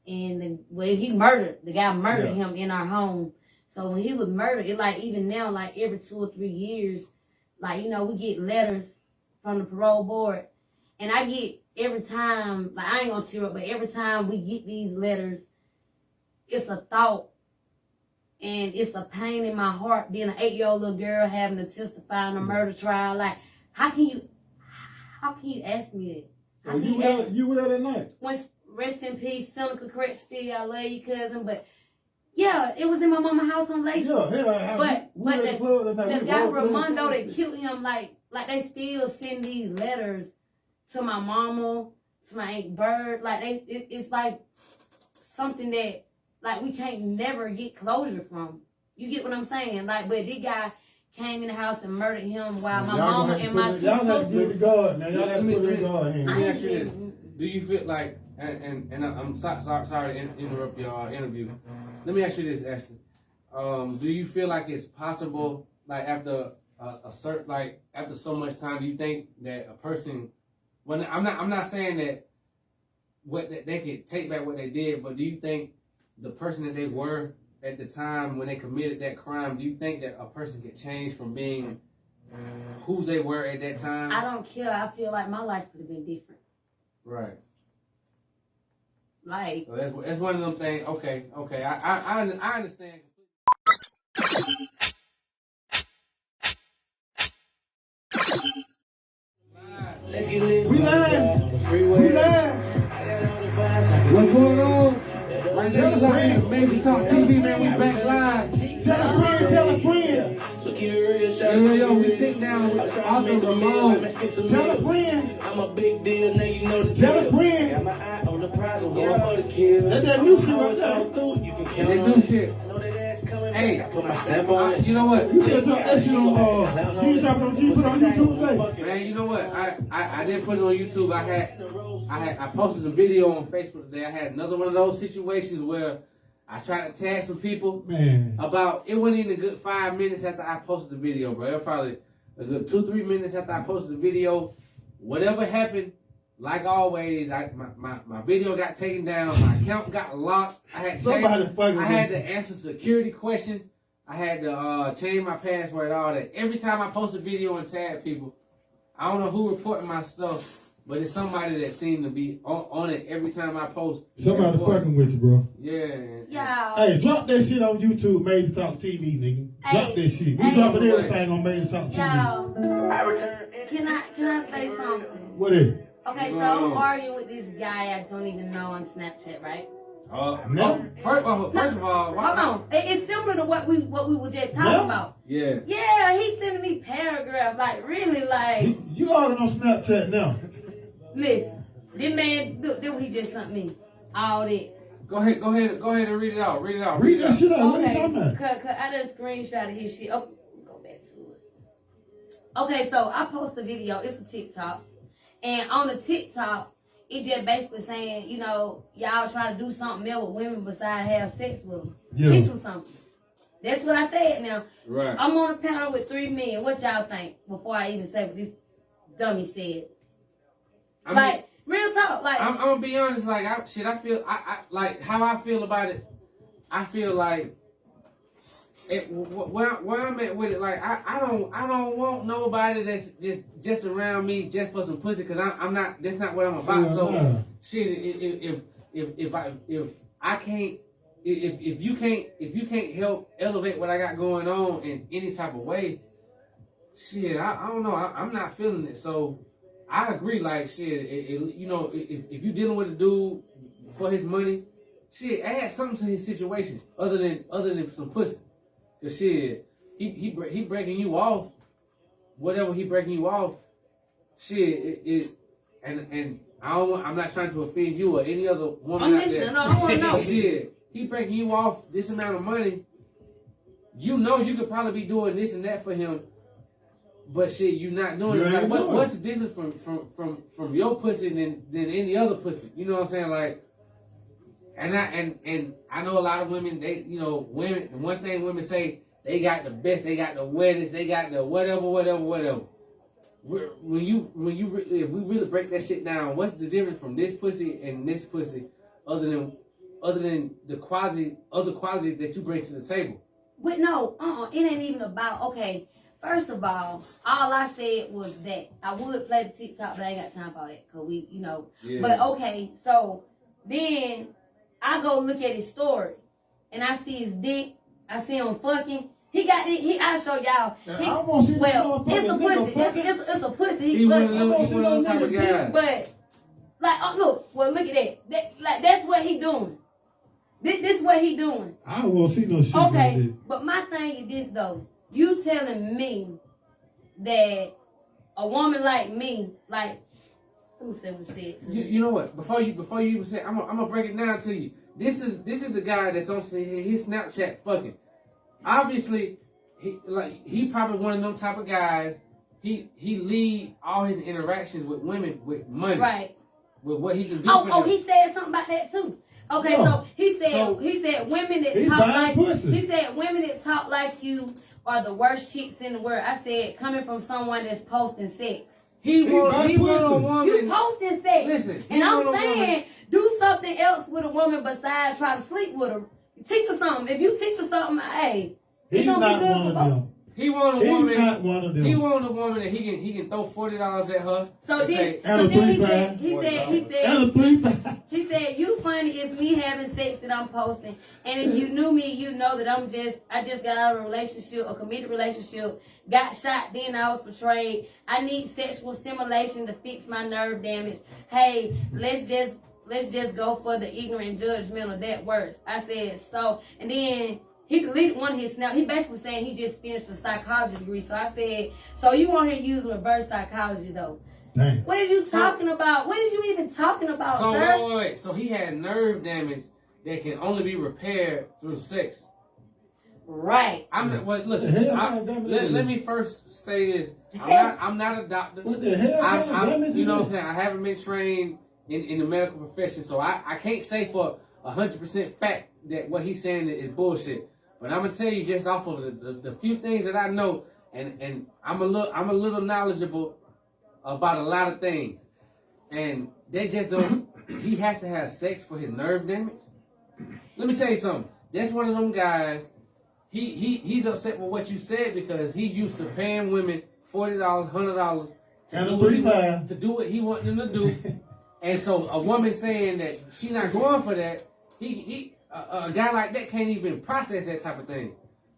and the guy murdered him in our home. So when he was murdered, it like even now, like every 2 or 3 years, like, you know, we get letters from the parole board, and I get every time, like I ain't gonna tear up, but every time we get these letters, it's a thought. And it's a pain in my heart being an 8-year-old little girl having to testify in a murder trial. Like, how can you ask me that? So you were there that night? Rest in peace, Seneca Crutchfield. I love you, cousin. But yeah, it was in my mama's house on Lake. Yeah, but the guy Ramondo that killed him, like they still send these letters to my mama, to my Aunt Bird. Like it's like something that, like, we can't never get closure from. You get what I'm saying? Like, but this guy came in the house and murdered him while my mama and my two y'all have to sisters. put the guard, man. Y'all have to put the guard in. Let me ask you this: do you feel like, and I'm sorry to interrupt your interview. Let me ask you this, Ashley. Do you feel like it's possible, like after after so much time, do you think that a person, when I'm not saying that they could take back what they did, but do you think the person that they were at the time when they committed that crime, do you think that a person could change from being who they were at that time? I don't care. I feel like my life could have been different. Right. Like, So that's one of them things. Okay. I understand. Let's get lit. We live. We live. What's going on? My name is Maybe Talk TV, man. We back live. Tell a friend. So keep it real, Yo, we sit down with Daauthor Raymone. Tell a friend. I'm a big deal, now you know the Tell a deal. friend. Got my eye on the prize, I'm going for the kill. That's that new shit right there. You can count They on do it. shit. I know that ass coming Hey, back. Put my stamp on it. you know what? You can drop that shit on, you put it on YouTube today. Man, you know what? I didn't put it on YouTube. I posted a video on Facebook today. I had another one of those situations where I tried to tag some people. Man. It wasn't even a good 5 minutes after I posted the video, bro. It was probably a good 2-3 minutes after I posted the video. Whatever happened, like always, my video got taken down. My account got locked. I had to answer security questions. I had to change my password, all that. Every time I post a video and tag people, I don't know who reporting my stuff, but it's somebody that seemed to be on it every time I post. Somebody fucking with you, bro. Yeah. Hey, drop that shit on YouTube, Made to Talk TV, nigga. Drop that shit. We dropping everything on Made to Talk TV. yo, can I say something? What is it? Okay, so I'm arguing with this guy I don't even know on Snapchat, right? No. First of all, hold on. It's similar to what we were just talking about. Yeah. Yeah, he's sending me paragraphs, like really, like. You arguing on Snapchat now? Listen, this man, look what he just sent me. All that. Go ahead and read it out. Read that shit out. What are you talking about? Cause I done screenshotted his shit. Oh, go back to it. Okay, so I post a video. It's a TikTok. And on the TikTok, it just basically saying, you know, y'all try to do something else with women besides have sex with them. Yeah. Teach them something. That's what I said now. Right. I'm on a panel with 3 men. What y'all think before I even say what this dummy said? Real talk. Like, I'm gonna be honest. Like, I feel, I like how I feel about it. I feel like where I'm at with it. Like, I don't want nobody that's just around me just for some pussy. Cause I'm not. That's not what I'm about. Yeah, so nah. shit. If you can't help elevate what I got going on in any type of way, shit. I don't know. I'm not feeling it. So. I agree, like, shit, you know, if you're dealing with a dude for his money, shit, add something to his situation other than some pussy. Cause shit, he breaking you off, whatever he breaking you off, shit, and I'm not trying to offend you or any other woman I'm out listening. there. No, I want to know. Shit, he breaking you off this amount of money. You know you could probably be doing this and that for him, but shit, you not doing it. Like, what's the difference from your pussy than any other pussy? You know what I'm saying? Like, and I know a lot of women. They, you know, women. The one thing women say, they got the best, they got the wettest, they got the whatever. If we really break that shit down, what's the difference from this pussy and this pussy, other than the other qualities that you bring to the table? But no, it ain't even about, okay, first of all I said was that I would play the TikTok, but I ain't got time for that, because we, you know. Yeah. But okay, so then I go look at his story, and I see his dick, I see him fucking. He got it. I'll show y'all. I want to see it's a pussy. It's a pussy. He one of those type of guys. But like, oh look, well look at that. Like that's what he doing. This what he doing. I don't want to see no shit. Okay, like but my thing is this though. You telling me that a woman like me, like, let me say what it said. You know what? Before you even say, I'm gonna break it down to you. This is the guy that's on his Snapchat fucking. Obviously, he probably one of them type of guys. He lead all his interactions with women with money, right? With what he can do. Oh, he said something about that too. Okay, so he said women that talk like pussy. He said women that talk like you are the worst chicks in the world. I said coming from someone that's posting sex. He want a woman. You posting sex. Listen, and I'm saying do something else with a woman besides try to sleep with her. Teach her something. If you teach her something, hey, he's not one of them. He want a woman. He's not one of them. He want a woman that he can throw $40 at her. So then he said you funny is me having sex that I'm posting, and if you knew me, you know that I just got out of a relationship, a committed relationship, got shot, then I was betrayed. I need sexual stimulation to fix my nerve damage. Hey, let's just go for the ignorant judgmental. That works. I said so, and then he deleted one of his snaps. He basically saying he just finished a psychology degree. So I said, so you want her to use reverse psychology though? Dang. What are you talking about? What are you even talking about, sir? Wait. So he had nerve damage that can only be repaired through sex. Right. Let me first say this. I'm not a doctor. What the hell? You know what I'm saying? I haven't been trained in the medical profession, so I can't say for 100% fact that what he's saying is bullshit. But I'm gonna tell you just off of the few things that I know, and I'm a little knowledgeable about a lot of things, and they just don't. He has to have sex for his nerve damage. Let me tell you something. That's one of them guys. He's upset with what you said because he's used to paying women $40, $100 to do what he wants them to do, and so a woman saying that she's not going for that, a guy like that can't even process that type of thing.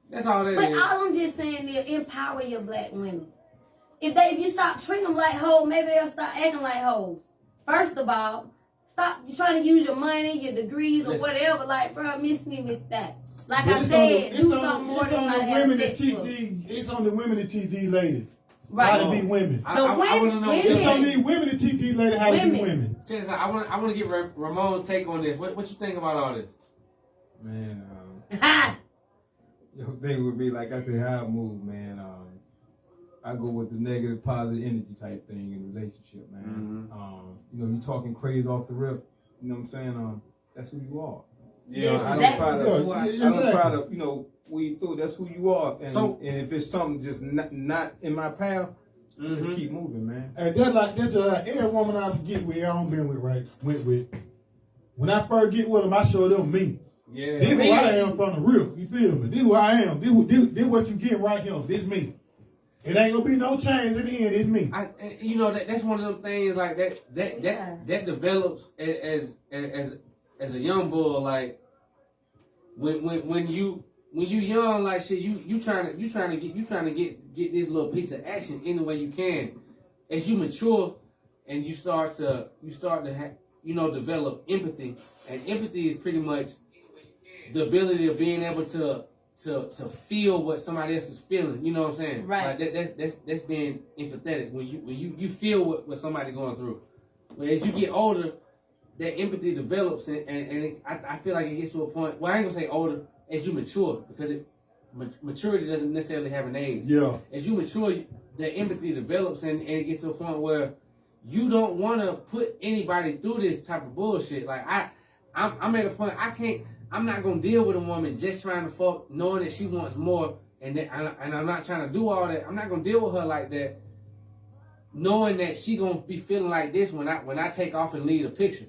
That's all that is. But all I'm just saying is empower your black women. If you stop treating them like hoes, maybe they'll start acting like hoes. First of all, stop trying to use your money, your degrees, or whatever. Like, bro, miss me with that. Like I said, do something more than try to have sex with. It's on the women to teach these ladies right. how to be women. I want to know. It's on these women to teach these ladies how to be women. I want to get Ramone's take on this. What you think about all this? Man, your thing would be like I said, how I move, man. I go with the negative, positive energy type thing in a relationship, man. Mm-hmm. You talking crazy off the rip. You know what I'm saying? That's who you are. Yeah, I don't try to, weed through. That's who you are. And if it's something just not in my path, just keep moving, man. And that's like every woman I get with, I don't been with, went with. When I first get with them, I show them me. Yeah. This is who I am from the real. You feel me? This is who I am. This what you get right here. This me. It ain't gonna be no change in the end. It's me. That's one of them things like that develops as a young bull. Like when you young, like shit, you trying to get this little piece of action any way you can. As you mature and you start to develop empathy, and empathy is pretty much the ability of being able to feel what somebody else is feeling. You know what I'm saying? Right. Like that's being empathetic when you feel what somebody going through. But as you get older, that empathy develops, and I feel like it gets to a point. Well, I ain't gonna say older, as you mature, because maturity doesn't necessarily have an age. Yeah. As you mature, the empathy develops, and it gets to a point where you don't want to put anybody through this type of bullshit. Like I'm at a point I'm not gonna deal with a woman just trying to fuck, knowing that she wants more, and I'm not trying to do all that. I'm not gonna deal with her like that, knowing that she gonna be feeling like this when I take off and leave the picture.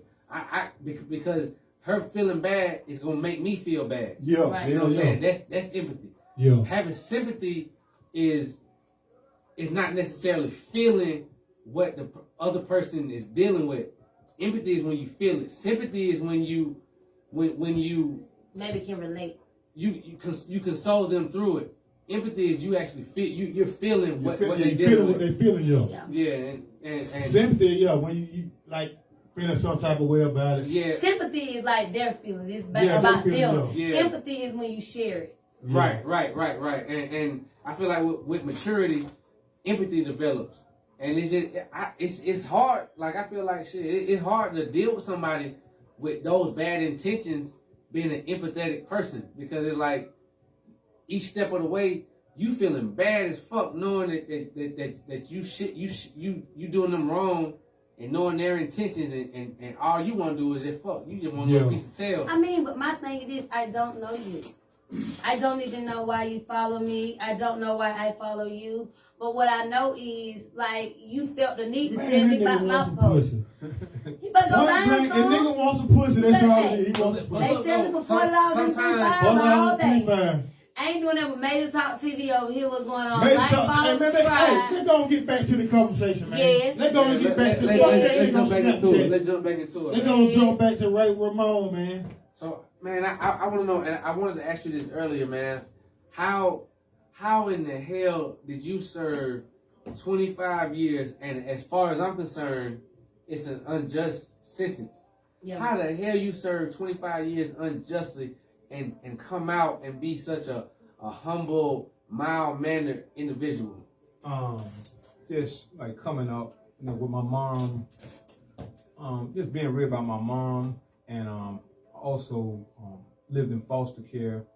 Because her feeling bad is gonna make me feel bad. Yeah, Right. You know what I'm saying? That's empathy. Yeah. Having sympathy is not necessarily feeling what the other person is dealing with. Empathy is when you feel it. Sympathy is when you maybe can relate. You console them through it. Empathy is you actually feel you're feeling what Yeah, they you dealing feel what with. they feeling, Yeah. Yeah, and sympathy, yeah, when you like feeling some type of way about it. yeah, Sympathy is like their feelings. It's Yeah, about their feelings, them. yeah. Empathy is when you share it. Yeah. Right. And I feel like with maturity, empathy develops, and it's just it's hard. Like I feel like shit. It's hard to deal with somebody with those bad intentions, being an empathetic person, because it's like each step of the way you feeling bad as fuck, knowing that you doing them wrong, and knowing their intentions, and all you want to do is just fuck. You just want a piece of tail. I mean, but my thing is, I don't know you. I don't even know why you follow me. I don't know why I follow you. But what I know is, like, you felt the need to tell me about my post. You better go buy If some. nigga wants some pussy, that's all it is. He wants some They pussy. sell it for $40 and $25 all day. I ain't doing that with Major Talk TV over here. What's going on? Hey, Like, follow, man, subscribe. let's go get back to the conversation, man. Yes. Let's go and get back to the Let's jump back into it. Snapchat. Let's jump back into it. Let's go jump back to Ray Raymone, man. So, man, I want to know, and I wanted to ask you this earlier, man. How in the hell did you serve 25 years? And as far as I'm concerned, it's an unjust sentence. Yeah. How the hell you serve 25 years unjustly and come out and be such a humble, mild-mannered individual? Just like coming up, with my mom, just being real about my mom, and also lived in foster care,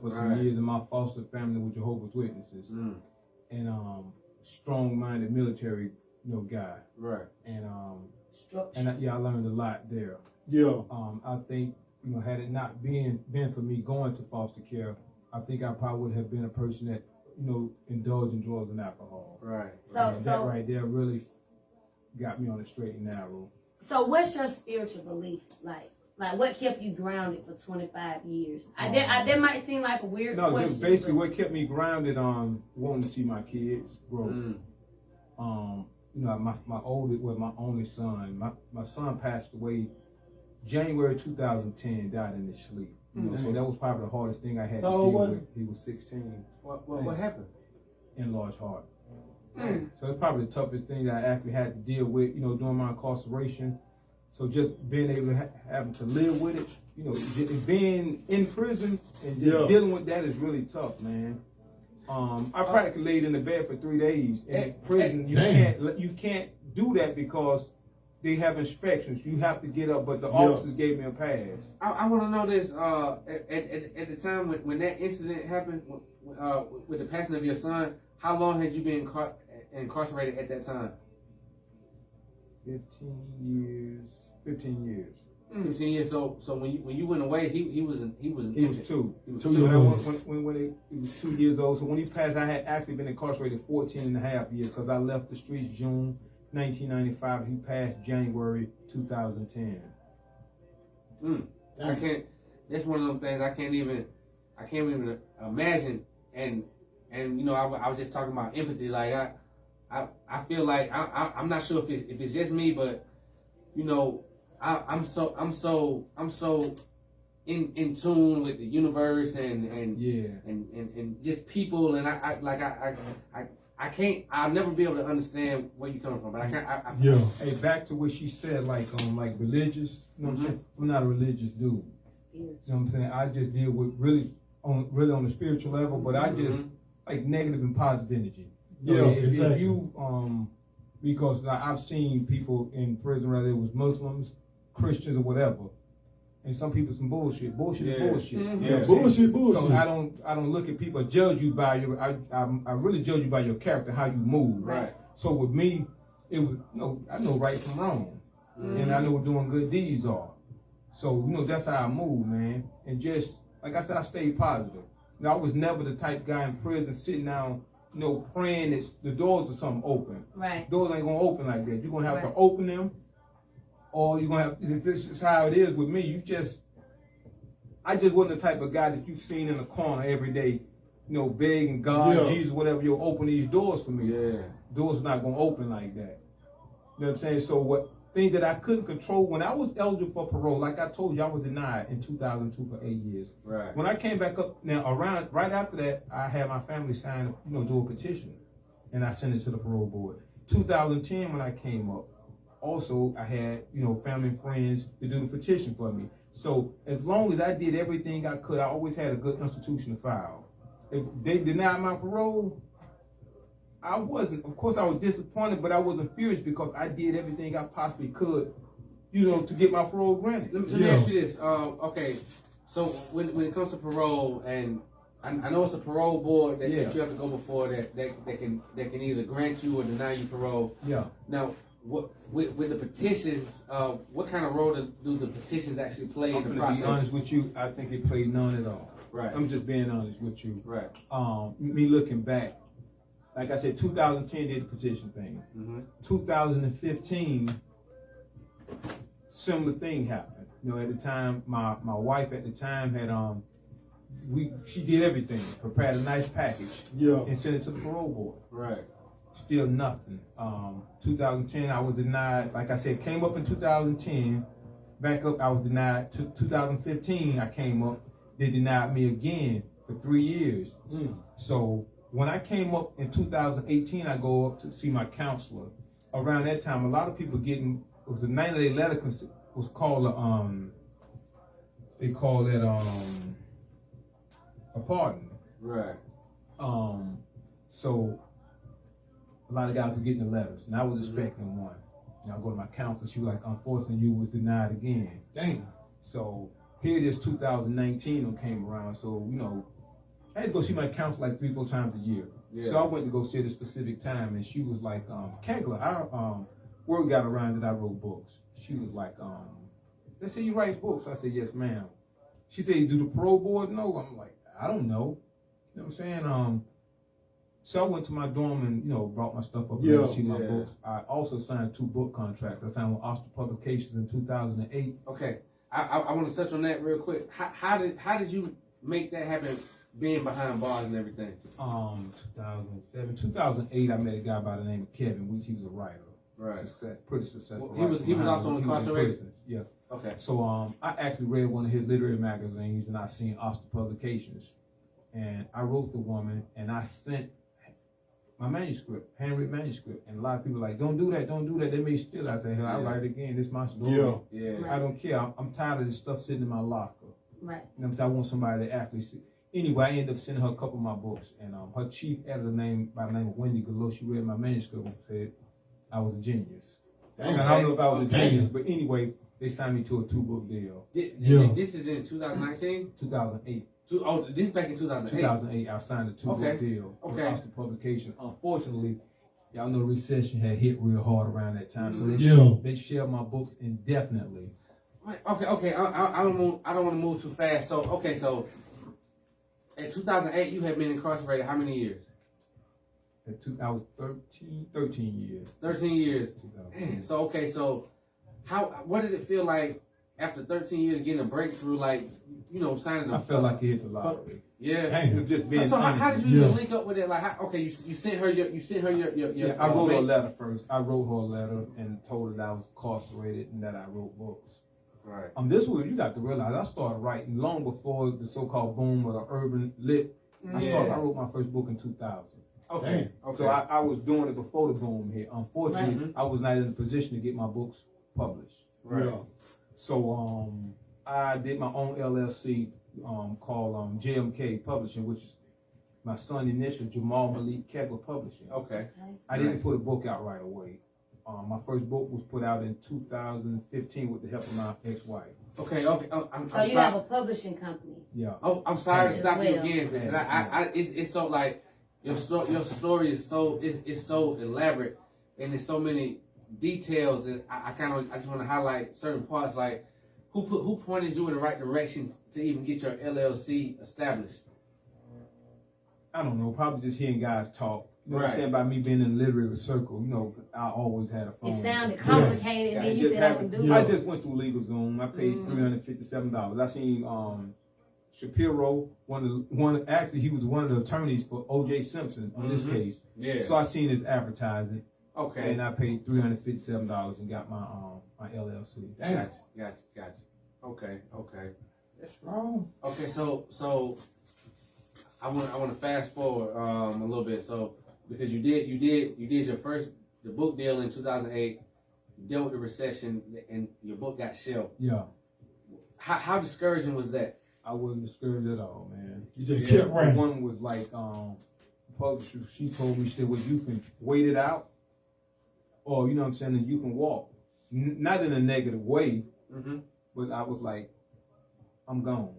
for some years in my foster family with Jehovah's Witnesses, and strong-minded military, guy, Right. and I learned a lot there. Yeah. I think, had it not been for me going to foster care, I think I probably would have been a person that, indulged in drugs and alcohol. Right. And that right there really got me on the straight and narrow. So what's your spiritual belief like? Like, what kept you grounded for 25 years? That might seem like a weird question. Just basically what kept me grounded on wanting to see my kids grow. My only son, my son passed away January 2010, died in his sleep. So that was probably the hardest thing I had to deal with. He was 16. What happened? Enlarged heart. So it's probably the toughest thing that I actually had to deal with, during my incarceration. So just being able to having to live with it, being in prison and just dealing with that is really tough, man. I practically laid in the bed for 3 days in prison. You can't do that because they have inspections. You have to get up, but the officers gave me a pass. I want to know this. At the time when that incident happened with the passing of your son, how long had you been incarcerated at that time? 15 years. 15 years. 15 years. So when you went away, he was an infant. He was two. He was So two. when he was 2 years old. So when he passed, I had actually been incarcerated 14 and a half years because I left the streets June 1995. He passed January 2010. I can't. That's one of them things I can't even imagine. And I was just talking about empathy. Like I feel like I'm not sure if it's just me, but I'm so in tune with the universe and just people, and I can't. I'll never be able to understand where you're coming from, but I can't. Hey, back to what she said, like religious. You know what I'm saying? I'm not a religious dude. You know what I'm saying? I just deal with really on the spiritual level, but I just like negative and positive energy. Yeah, if exactly. you because like, I've seen people in prison, whether it was Muslims, Christians, or whatever, and some people some bullshit, bullshit, Yeah. is bullshit. Mhm. You know what I'm Bullshit, saying? bullshit. So I don't look at people, judge you by your. I really judge you by your character, how you move. Right. So with me, it was I know right from wrong, and I know what doing good deeds are. So that's how I move, man. And just like I said, I stayed positive. I was never the type of guy in prison sitting down, praying that the doors or something open. Right. Doors ain't gonna open like that. You're gonna have Right. to open them, or you're gonna have. This is how it is with me. I just wasn't the type of guy that you've seen in the corner every day, begging God, Yeah. Jesus, whatever, you'll open these doors for me. Yeah. Doors not gonna open like that. You know what I'm saying? So things that I couldn't control when I was eligible for parole, like I told you, I was denied in 2002 for 8 years. Right. When I came back up, now right after that, I had my family sign, do a petition, and I sent it to the parole board. 2010 when I came up, also I had, family and friends to do the petition for me. So as long as I did everything I could, I always had a good institution to file. If they denied my parole, of course I was disappointed, but I wasn't furious because I did everything I possibly could, to get my parole granted. Let me ask you this. Okay, so when it comes to parole, and I know it's a parole board that you have to go before that can either grant you or deny you parole. Yeah. Now, with the petitions, what kind of role do the petitions actually play in the To be process? honest with you, I think it played none at all. Right. I'm just being honest with you. Right. Me looking back, like I said, 2010 did the petition thing. 2015, similar thing happened. At the time, my wife at the time had she did everything, prepared a nice package, and sent it to the parole board. Right. Still nothing. 2010, I was denied. Like I said, came up in 2010. Back up, I was denied. 2015, I came up. They denied me again for 3 years. So when I came up in 2018, I go up to see my counselor. Around that time, a lot of people it was the 90-day letter was called they call it a pardon. Right. So a lot of guys were getting the letters, and I was expecting one. And I go to my counselor, she was like, unfortunately, you was denied again. Damn. So here it is, 2019 came around, so, I had to go see my counselor like 3-4 times a year. Yeah. So I went to go see at a specific time, and she was like, Kegler, our word got around that I wrote books. She was like, they say you write books. I said, yes, ma'am. She said, do the parole board know? I'm like, I don't know. You know what I'm saying? So I went to my dorm and, brought my stuff up and see my books. I also signed 2 book contracts. I signed with Oster Publications in 2008. Okay. I want to touch on that real quick. How did you make that happen, being behind bars and everything? 2007, 2008, I met a guy by the name of Kevin, which he was a writer. Right. Pretty successful. Well, he was also incarcerated? Yeah. Okay. So I actually read one of his literary magazines, and I seen Oster Publications, and I wrote the woman, and I sent my manuscript, handwritten manuscript, and a lot of people were like, don't do that, they may steal it. I said, hell, I write it again, this is my story. Yeah. I don't care, I'm tired of this stuff sitting in my locker. Right. You know what I'm saying? I want somebody to actually see. Anyway, I ended up sending her a couple of my books, and her chief editor by the name of Wendy Gallo, she read my manuscript and said I was a genius. And I don't know if I was a genius, but anyway, they signed me to a 2-book deal. This is in 2019? 2008. This is back in 2008? 2008, I signed a 2-book deal with Oster Publication. Unfortunately, y'all know recession had hit real hard around that time, so they shared my books indefinitely. Okay. I don't want to move too fast. So in 2008, you had been incarcerated how many years? I was 13 years. 13 years. Man, so what did it feel like after 13 years getting a breakthrough, like, signing the... I felt like it hit the lottery. Yeah. Damn. Just being So honest. how did you even link up with it? Like, you sent her your Yeah, I wrote her a letter first. I wrote her a letter and told her that I was incarcerated and that I wrote books. Right. This was, you got to realize, I started writing long before the so-called boom of the urban lit. I wrote my first book in 2000. Okay. So I was doing it before the boom hit. Unfortunately, I was not in a position to get my books published. Right. Yeah. So I did my own LLC called JMK Publishing, which is my son initial, Jamal Malik Kegler Publishing. Okay. I didn't put a book out right away. My first book was put out in 2015 with the help of my ex-wife. Okay. I'm So you have a publishing company. Yeah. Oh, I'm sorry to stop you Well. again, because it's so like your story is so it's so elaborate, and there's so many details that I just want to highlight certain parts, like who pointed you in the right direction to even get your LLC established. I don't know, probably just hearing guys talk. You know what Right. I'm saying, about me being in the literary circle. You know, I always had a phone. It sounded complicated, and then you said I can do I it. just went through LegalZoom. I paid $357. I seen Shapiro, actually he was one of the attorneys for O.J. Simpson on this case. Yeah. So I seen his advertising. Okay. And I paid $357 and got my my LLC. Gotcha. Okay. That's wrong. Okay, so I want to fast forward a little bit. So because you did your first book deal in 2008, you dealt with the recession, and your book got shelved. Yeah. How discouraging was that? I wasn't discouraged at all, man. You just kept running. One was like publisher. She told me, she said, well, you can wait it out, or you know what I'm saying, and you can walk. Not in a negative way, but I was like, I'm gone.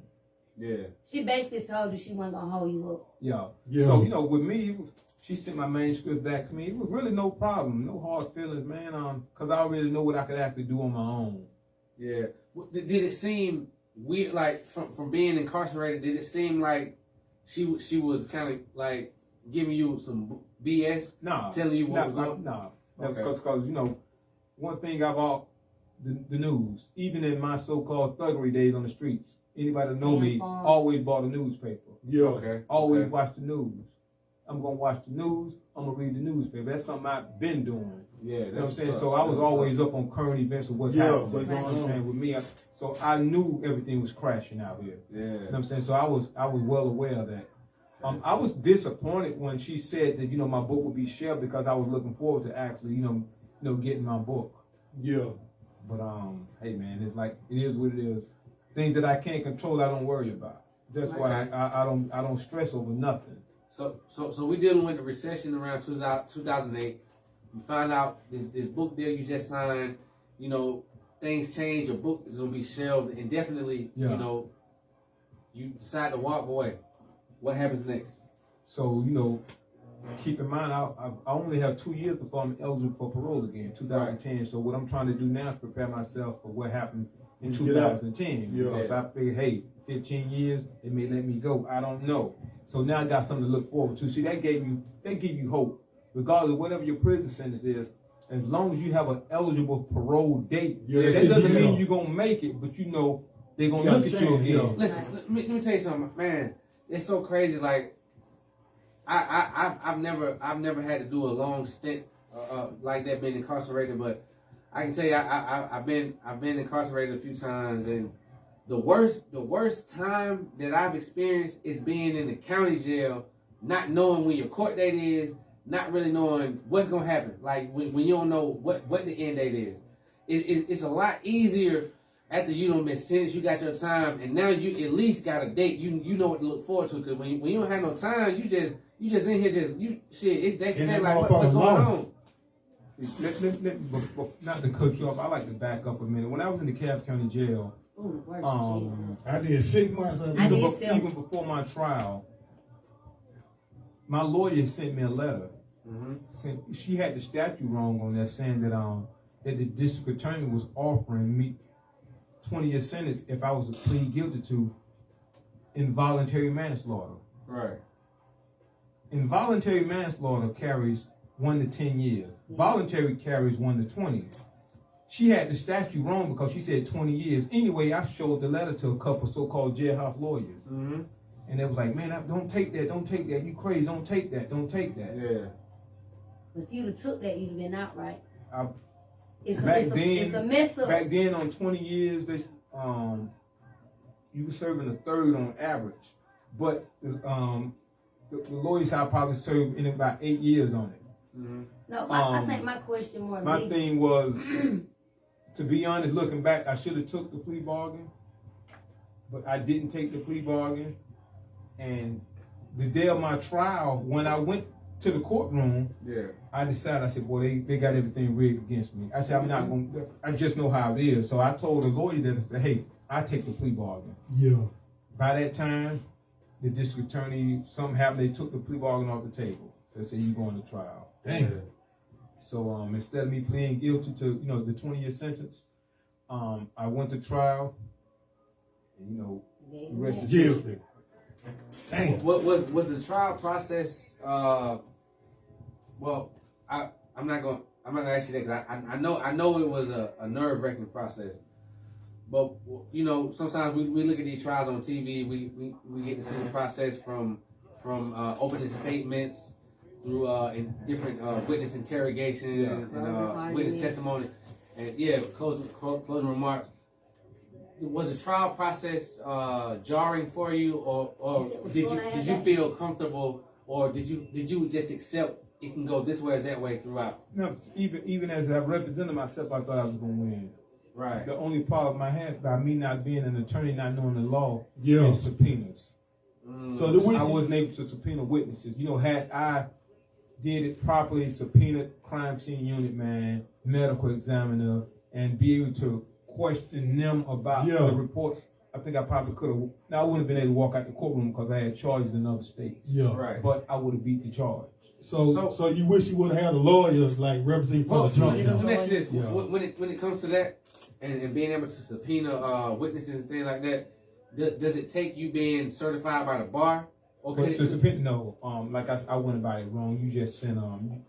Yeah. She basically told you she wasn't gonna hold you up. Yeah. So, you know, with me, she sent my manuscript back to me. It was really no problem, no hard feelings, man. Because I already know what I could actually do on my own. Yeah. Did it seem weird, like from being incarcerated? Did it seem like she was kind of like giving you some BS? Nah. Telling you what was going? Nah. Okay. Because, you know, one thing about the news, even in my so-called thuggery days on the streets, anybody that know me always bought a newspaper. Yeah. Okay. Always watch the news. I'm going to watch the news. I'm going to read the newspaper. That's something I've been doing. Yeah. You know what I'm saying? So I was always up on current events of what's happening. what's going You know what I'm saying? With me, so I knew everything was crashing out here. Yeah. You know what I'm saying? So I was well aware of that. I was disappointed when she said that, you know, my book would be shelved, because I was looking forward to actually, you know, getting my book. Yeah. But hey man, it's like, it is what it is. Things that I can't control, I don't worry about. That's why I don't stress over nothing. So we're dealing with the recession around 2008. You find out this book deal you just signed, you know, things change. Your book is gonna be shelved indefinitely. Yeah. You know, you decide to walk away. What happens next? So, you know, keep in mind, I only have 2 years before I'm eligible for parole again, 2010. Right. So what I'm trying to do now is prepare myself for what happened in 2010. Yeah. Because I figured, hey, 15 years, they may let me go. I don't know. So now I got something to look forward to. See, they give you hope. Regardless of whatever your prison sentence is, as long as you have an eligible parole date, that doesn't mean you're going to make it, but you know they're going to look at you again. Listen, let me tell you something, man. It's so crazy. Like, I've never had to do a long stint like that, being incarcerated. But I can tell you, I've been incarcerated a few times, and the worst time that I've experienced is being in the county jail, not knowing when your court date is, not really knowing what's gonna happen. Like when you don't know what the end date is. It's a lot easier after you don't been sentenced, you got your time, and now you at least got a date. You know what to look forward to. Because when you don't have no time, you just in here it's that like what's going on. Not to cut you off, I like to back up a minute. When I was in the Cobb County Jail, I did 6 months of it. Even before my trial, my lawyer sent me a letter. She had the statute wrong on there, saying that that the district attorney was offering me 20-year sentence if I was to plead guilty to involuntary manslaughter. Right. Involuntary manslaughter carries 1 to 10 years. Voluntary carries 1 to 20. She had the statute wrong because she said 20 years. Anyway, I showed the letter to a couple so-called jailhouse lawyers. And they was like, man, don't take that, you crazy, don't take that. Yeah. If you'd have took that, you'd have been out, right? It's then, a mess up. Back then, on 20 years, you were serving a third on average. But the lawyers have probably served in about 8 years on it. No, I think my question more. My thing was, to be honest, looking back, I should have took the plea bargain, but I didn't take the plea bargain. And the day of my trial, when I went to the courtroom, Yeah. I decided, I said, boy, they got everything rigged against me. I said, I'm not going to, I just know how it is. So I told the lawyer that, I said, hey, I take the plea bargain. Yeah. By that time, the district attorney, something happened, they took the plea bargain off the table. They said, you going to trial. Damn. So instead of me pleading guilty to, the 20-year sentence, I went to trial. And, the rest is Guilty. Damn. What was the trial process? Well, I'm not gonna ask you that because I know it was a nerve-wracking process. But sometimes we look at these trials on TV. We get to see the process from opening statements through in different witness interrogation and witness testimony, and closing remarks. Was the trial process jarring for you, or did you feel comfortable, or did you just accept it can go this way or that way throughout? No, even as I represented myself, I thought I was going to win. Right. The only problem I had by me not being an attorney, not knowing the law, Yeah. is subpoenas. So the I wasn't able to subpoena witnesses. Had I did it properly, subpoenaed crime scene unit man, medical examiner, and be able to question them about the reports, I think I probably could have. Now I wouldn't have been able to walk out the courtroom because I had charges in other states. Yeah. Right. But I would have beat the charge. So you wish you would have had a lawyer like representing for the judge. Let me ask you this: when it comes to that, and being able to subpoena witnesses and things like that, does it take you being certified by the bar? Or But to subpoena, no. Like I went about it wrong. You just send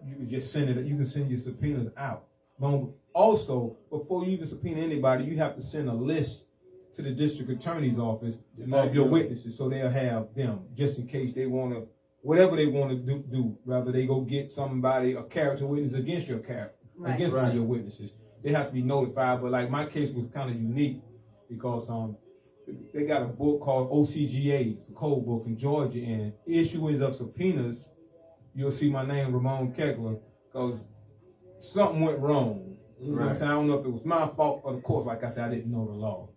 you can just send it. You can send your subpoenas out. Also, before you even subpoena anybody, you have to send a list to the district attorney's office of your witnesses, so they'll have them just in case they want to, whatever they want to do. Rather they go get somebody, a character witness against your character, against one of your witnesses. They have to be notified. But like my case was kind of unique because they got a book called OCGA, it's a code book in Georgia, and issuance of subpoenas, you'll see my name, Raymone Kegler, because something went wrong. You know what I'm saying? I don't know if it was my fault, but of course, like I said, I didn't know the law.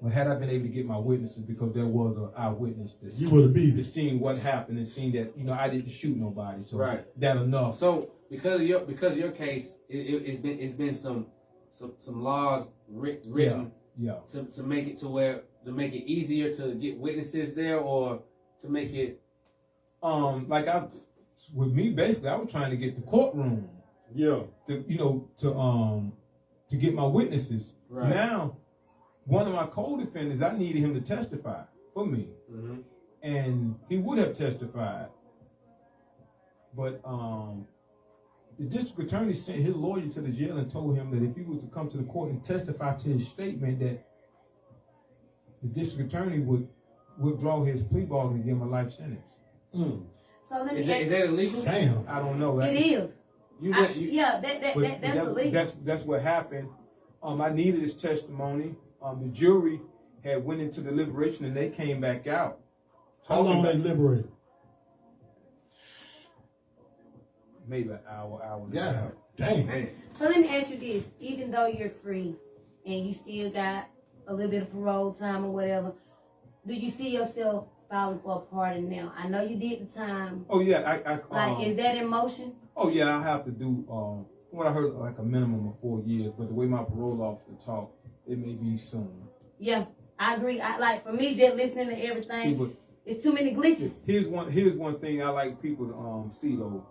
But had I been able to get my witnesses, because there was an eyewitness that you would have beat it. Seen what happened and seen that I didn't shoot nobody, so that enough. So because of your case, it's been some laws written to make it to make it easier to get witnesses there, or to make it with me basically I was trying to get the courtroom. Yeah. To get my witnesses. Right. Now, one of my co-defendants, I needed him to testify for me. Mm-hmm. And he would have testified. But the district attorney sent his lawyer to the jail and told him that if he was to come to the court and testify to his statement, that the district attorney would withdraw his plea bargain and give him a life sentence. So let me is that illegal? Damn. I don't know. It is. That's illegal. That's what happened. I needed his testimony. The jury had went into deliberation and they came back out. How long they deliberated? Maybe an hour. Yeah. Damn. So let me ask you this: even though you're free and you still got a little bit of parole time or whatever, do you see yourself filing for a pardon now? I know you did the time. Oh yeah, is that in motion? Oh yeah, I have to do what I heard, like a minimum of 4 years. But the way my parole officer talked, it may be soon. Yeah, I agree. For me, just listening to everything, it's too many glitches. Here's one thing I like people to see though.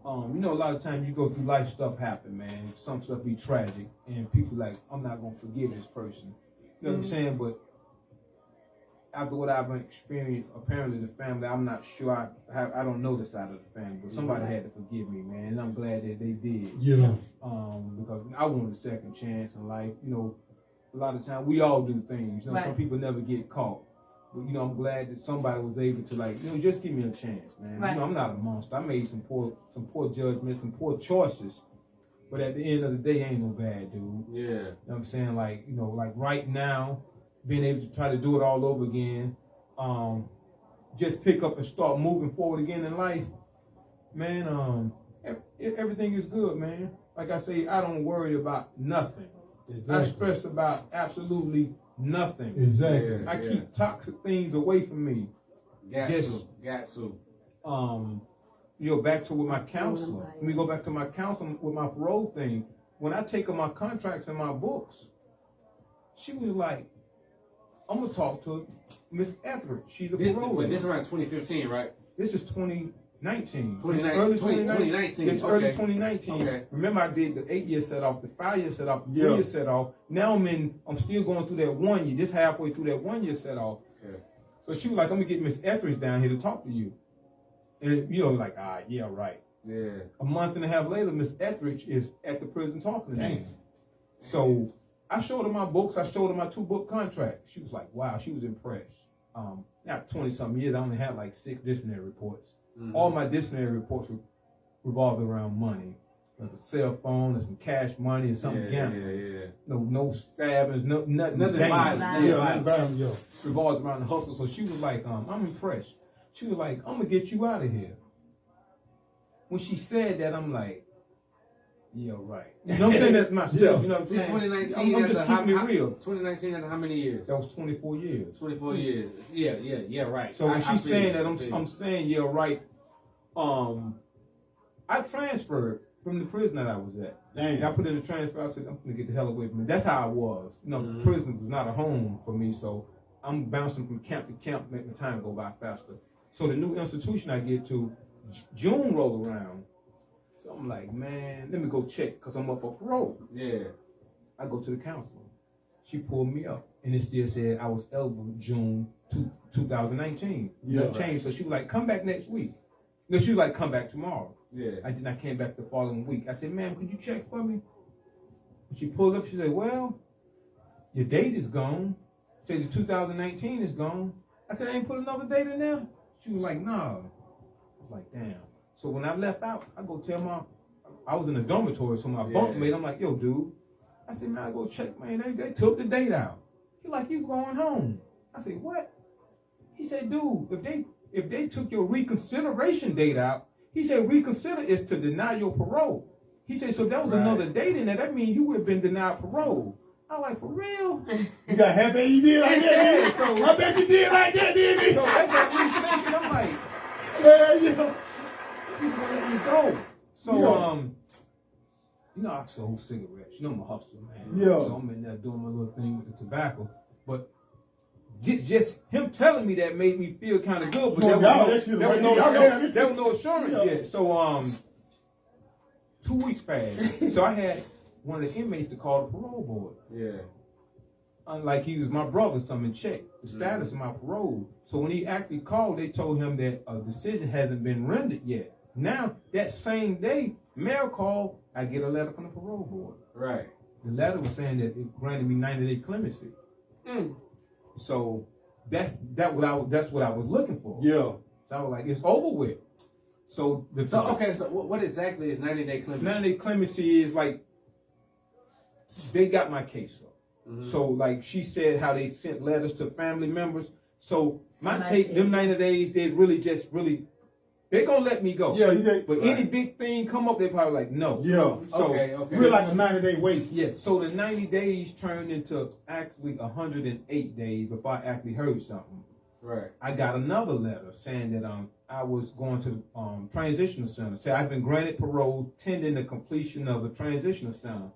A lot of times you go through life, stuff happen, man. Some stuff be tragic, and people like, I'm not gonna forgive this person. You know what I'm saying? But after what I've experienced, apparently the family, I'm not sure. I don't know the side of the family, but somebody had to forgive me, man, and I'm glad that they did. Yeah. Because I wanted a second chance in life. A lot of times we all do things. Some people never get caught. But I'm glad that somebody was able to just give me a chance, man. Right. I'm not a monster. I made some poor judgments, some poor choices. But at the end of the day, I ain't no bad dude. Yeah. You know what I'm saying? Like right now, being able to try to do it all over again, just pick up and start moving forward again in life, man, everything is good, man. Like I say, I don't worry about nothing. Exactly. I stress about absolutely nothing. Exactly. I keep toxic things away from me. Got to. back to with my counselor. Let me go back to my counselor with my parole thing. When I take her my contracts and my books, she was like, I'm gonna talk to Miss Etheridge. She's a parole. But this is around 2015, right? This is 2019. 2019. It's early 2019. Okay. Remember, I did the 8-year set off, the 5-year set off, the 3-year set off. Now I'm still going through that 1 year, just halfway through that 1 year set off. Okay. So she was like, I'm gonna get Miss Etheridge down here to talk to you. And like, yeah, right. Yeah. A month and a half later, Miss Etheridge is at the prison talking to me. So I showed her my books. I showed her my 2-book contract. She was like, wow, she was impressed. Not 20-something years, I only had like 6 disciplinary reports. Mm-hmm. All my disciplinary reports revolved around money. There's a cell phone, there's some cash money, and something gambling. No stabbings, nothing violent. Revolves around the hustle. So she was like, I'm impressed. She was like, I'm gonna get you out of here. When she said that, I'm like, yeah, right. You know what I'm saying? That's myself. You know what I'm saying? 2019. I'm just keeping it real. 2019 after how many years? That was 24 years. 24 years. Yeah, right. So when she's saying that, I'm saying, yeah, right. I transferred from the prison that I was at. Damn. I put in the transfer. I said, I'm gonna get the hell away from it. That's how I was. You know, the prison was not a home for me, so I'm bouncing from camp to camp, making the time go by faster. So the new institution I get to, June roll around. So I'm like, man, let me go check because I'm up for parole. Yeah. I go to the counselor. She pulled me up, and it still said I was eligible June 2019. Yeah. Nothing changed. So she was like, come back next week. No, she was like, come back tomorrow. Yeah. I came back the following week. I said, ma'am, could you check for me? She pulled up. She said, well, your date is gone. Said the 2019 is gone. I said, I ain't put another date in there. She was like, nah. I was like, damn. So when I left out, I go tell I was in a dormitory, so my bunkmate, I'm like, yo, dude. I said, man, I go check, man. They took the date out. He like, you going home. I said, what? He said, dude, if they took your reconsideration date out, he said, reconsider is to deny your parole. He said, so that was another date in there. That means you would have been denied parole. I was like, for real? You got happy you did like that? So I bet you did like that, didn't you? So that got me thinking. I'm like, yeah. he's gonna let me go. So you know, I sold cigarettes. You know, I'm a hustler, man. Yeah. So I'm in there doing my little thing with the tobacco. But just him telling me that made me feel kind of good. But there was no assurance yet. So 2 weeks passed. So I had one of the inmates to call the parole board. Yeah. Unlike he was my brother, something checked the status of my parole. So when he actually called, they told him that a decision hasn't been rendered yet. Now, that same day, mail called, I get a letter from the parole board. Right. The letter was saying that it granted me 90-day clemency. So that's what I was looking for. Yeah. So I was like, it's over with. So what exactly is 90-day clemency? 90-day clemency is like, they got my case up. So like she said how they sent letters to family members. So my take, them 90 days, they're gonna let me go. Yeah, but any big thing come up, they probably like, no. Yeah. So okay. We're like a 90-day wait. Yeah. So the 90 days turned into actually 108 days before I actually heard something. Right. I got another letter saying that I was going to transitional center. Say I've been granted parole pending the completion of a transitional center.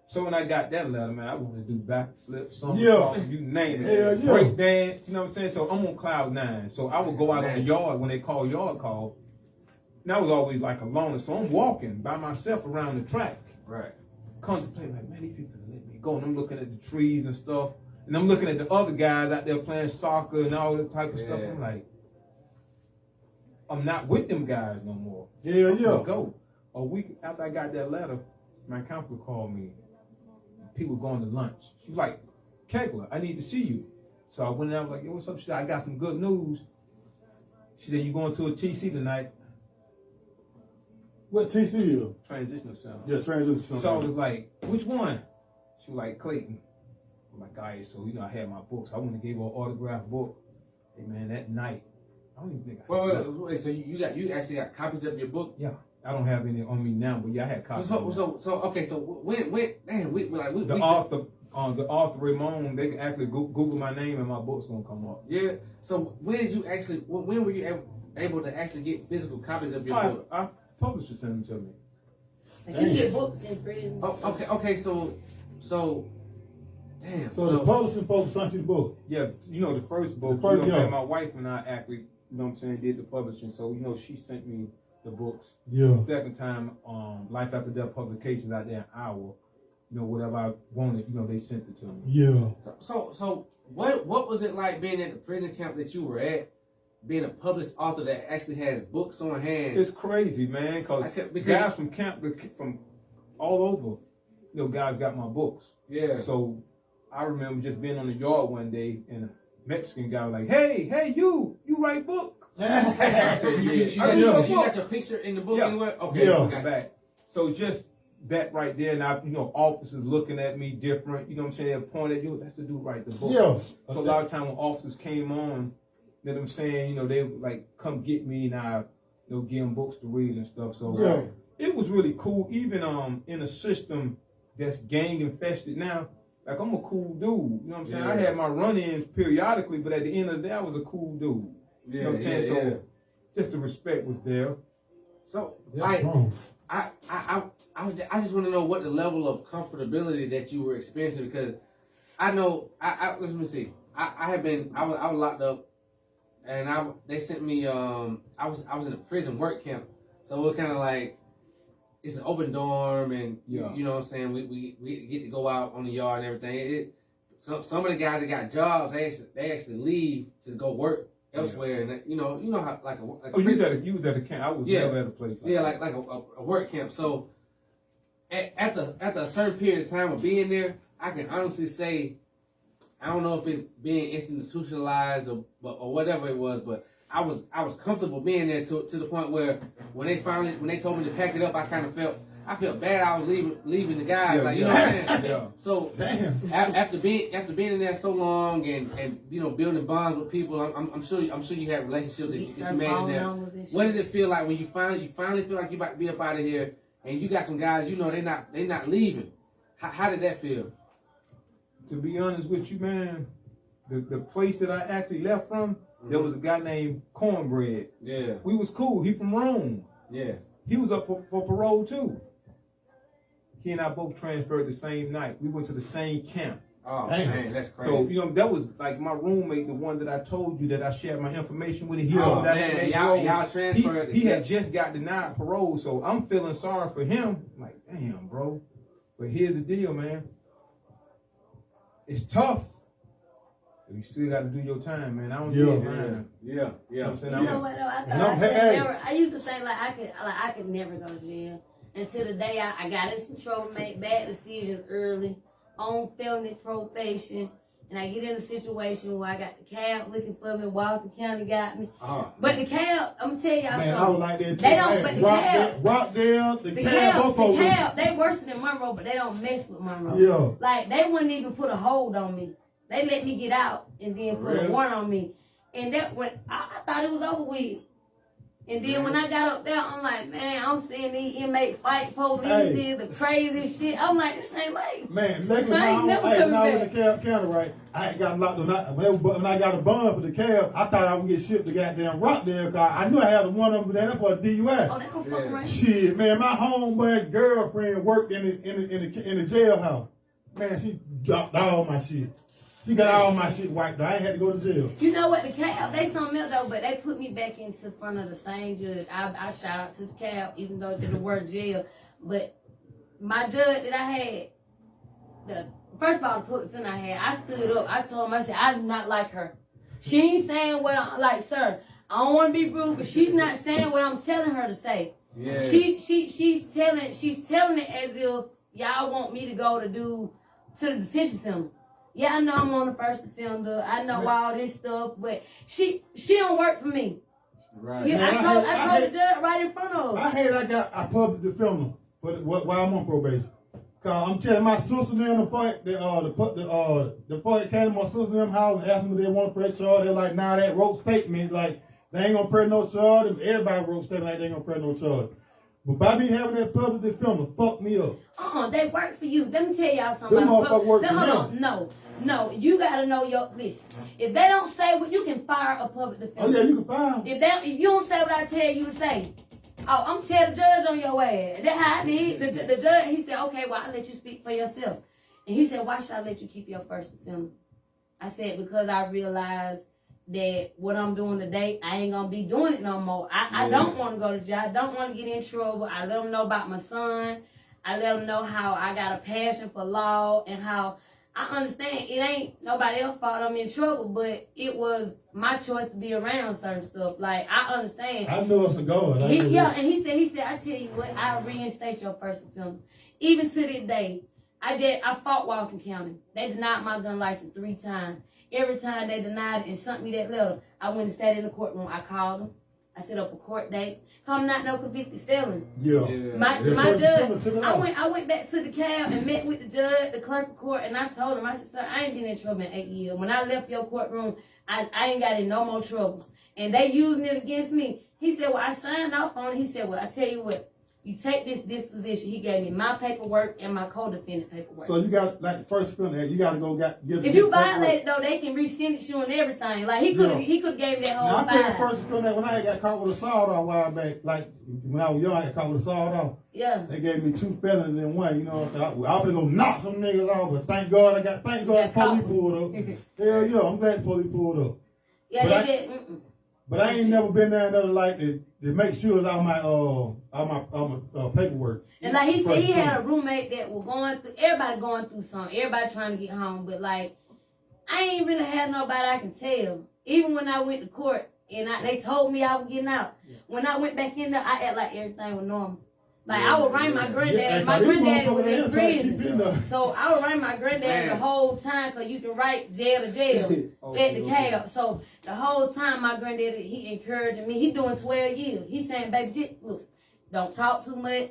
So when I got that letter, man, I wanted to do backflips, something, you name it, break dance, you know what I'm saying? So I'm on cloud 9. So I would go out on the yard when they call yard call. And I was always like alone, so I'm walking by myself around the track. Right. Contemplating like, man, these people let me go. And I'm looking at the trees and stuff, and I'm looking at the other guys out there playing soccer and all that type of stuff. I'm like, I'm not with them guys no more. Yeah. Go. A week after I got that letter, my counselor called me. People going to lunch. She was like, Kegler, I need to see you. So I went and I was like, yo, what's up? She said, I got some good news. She said, you going to a TC tonight? What TC is? Transitional center. Yeah, transitional center. So I was like, which one? She was like, Clayton. I'm like, all right, so you know I had my books. I went and gave her an autographed book. Hey man, that night, I don't even think Wait, so you actually got copies of your book? Yeah. I don't have any on me now, but yeah, I had copies. So when the the author Raymone, they can actually Google my name and my book's gonna come up. Yeah. So when did you actually? When were you able to actually get physical copies of your book? I published it, sent them to me. You get books in prison. Oh, okay. So, damn. So the publishing folks sent you the book. Yeah, you know, the first book, The first, you know what I'm yeah. saying, my wife and I actually, you know what I'm saying, did the publishing. So, you know, she sent me the books. Yeah. The second time, Life After Death Publications out there in Iowa, you know, whatever I wanted, you know, they sent it to me. Yeah. So what was it like being at the prison camp that you were at, being a published author that actually has books on hand? It's crazy, man, because guys from camp, from all over, you know, guys got my books. Yeah. So I remember just being on the yard one day and a Mexican guy was like, hey, you write books? I said, yeah. You got your picture in the book anywhere? Okay. Yeah. Back. So just that right there, and I, you know, officers looking at me different, you know what I'm saying, they pointed, yo, that's the dude write the book. Yeah. So a lot of time when officers came on, you know what I'm saying, you know, they would like come get me and I, you know, give them books to read and stuff. So it was really cool, even in a system that's gang infested now. Like, I'm a cool dude, you know what I'm saying? I had my run-ins periodically, but at the end of the day, I was a cool dude. You know what I'm saying? So just the respect was there. So, like, I just want to know what the level of comfortability that you were experiencing, because I know, let me see. I was locked up, and they sent me, I was in a prison work camp, so it was kind of like, it's an open dorm, and you know what I'm saying, we get to go out on the yard and everything. Some of the guys that got jobs, they actually leave to go work elsewhere, and you know how like a you was at a camp. I was never at a place like like a work camp. So after a certain period of time of being there, I can honestly say, I don't know if it's being institutionalized or whatever it was, but I was comfortable being there to the point where when they told me to pack it up, I felt bad. I was leaving the guys, like, you know what I'm saying? So after being in there so long and you know, building bonds with people, I'm sure you had relationships that you made in there. What did it feel like when you finally feel like you about to be up out of here and you got some guys, you know, they not leaving? How did that feel? To be honest with you, man, the place that I actually left from, there was a guy named Cornbread. Yeah. We was cool. He from Rome. Yeah. He was up for parole too. He and I both transferred the same night. We went to the same camp. Oh, man, that's crazy. So, you know, that was like my roommate, the one that I told you that I shared my information with. Y'all transferred. He had just got denied parole, so I'm feeling sorry for him. Like, damn, bro. But here's the deal, man. It's tough. You still got to do your time, man. I don't do it, man. Yeah. You know what though? I used to think like I could never go to jail until the day I got in some trouble, made bad decisions early, on felony probation, and I get in a situation where I got the cab looking for me. Walton County got me, but the cab, I'm gonna tell y'all something. I was like that too. They don't, but the cab, they worse than Monroe, but they don't mess with Monroe. Yeah. Like, they wouldn't even put a hold on me. They let me get out and then put a warrant on me. And that when I thought it was over with. And then when I got up there, I'm like, man, I'm seeing these inmates fight police, the crazy shit. I'm like, this ain't like. Man, luckily when I was in the county, right, I ain't got locked on. When I got a bond for the cab, I thought I would get shipped to goddamn Rockdale, because I knew I had one of them there for a DUI. Oh, they gonna fuck around. Shit, man, my homeboy girlfriend worked in the jailhouse. Man, she dropped all my shit. She got all my shit wiped out. I ain't had to go to jail. You know what? The cab, they something else though, but they put me back into front of the same judge. I shout out to the cab, even though it didn't work jail. But my judge that I had, first of all, the defendant I had, I stood up. I told him, I said, I do not like her. She ain't saying what I'm like, sir. I don't want to be rude, but she's not saying what I'm telling her to say. Yeah. She's telling it as if y'all want me to go to the detention center. Yeah, I know I'm on the first offender. I know all this stuff, but she don't work for me. Right. Yeah, I told the judge right in front of her. I hate I got a public defender while I'm on probation. Cause I'm telling my sister them the fight came to my sister them house and asked them if they want to press charge. They're like, nah, that wrote statement like they ain't gonna press no charge. Everybody wrote statement like they ain't gonna press no charge. But by me having that public defender fucked me up. They work for you. Let me tell y'all something. Them about motherfuckers work for hold them. on. No. You gotta know your listen. If they don't say what, you can fire a public defender. Oh yeah, you can fire them. If you don't say what I tell you to say, I'm tell the judge on your ass. That's how I did. The judge, he said, okay, well, I'll let you speak for yourself. And he said, why should I let you keep your first defender? I said, because I realized that what I'm doing today, I ain't gonna be doing it no more. I don't want to go to jail. I don't want to get in trouble. I let them know about my son. I let them know how I got a passion for law and how I understand it ain't nobody else's fault I'm in trouble, but it was my choice to be around certain stuff. Like, I understand. I know it's a goal. And he said, I tell you what, I reinstate your first offender. Even to this day, I fought Walton County. They denied my gun license 3 times. Every time they denied it and sent me that letter, I went and sat in the courtroom. I called them. I set up a court date. I'm not no convicted felon. Yeah. My judge, I went back to the cab and met with the judge, the clerk of court, and I told him, I said, sir, I ain't been in trouble in 8 years. When I left your courtroom, I ain't got in no more trouble. And they using it against me. He said, well, I signed off on it. He said, well, I tell you what, you take this disposition. He gave me my paperwork and my co-defendant paperwork. So you got, like, the first felony, you got to go get if you violate it, though, they can re-sentence you and everything. Like, he could have gave me that whole I paid first felony when I got caught with a sawed-off a while back. Like, when I was young, I got caught with a sawed-off. Yeah. They gave me 2 felonies in one, you know what I'm saying? I was going to go knock some niggas off, but thank God the police pulled up. Hell yeah, I'm glad the police pulled up. Yeah, but they did. But I ain't never been there another like to make sure that all my paperwork. And like he said, he had a roommate that was everybody going through something. Everybody trying to get home. But like, I ain't really had nobody I can tell. Even when I went to court and they told me I was getting out. Yeah. When I went back in there, I act like everything was normal. Like I would write my granddad. Yeah, my granddad was in prison. So I would write my granddad the whole time because you can write jail to jail at the cab. So the whole time my granddad, he encouraging me. He doing 12 years. He's saying, baby, look, don't talk too much.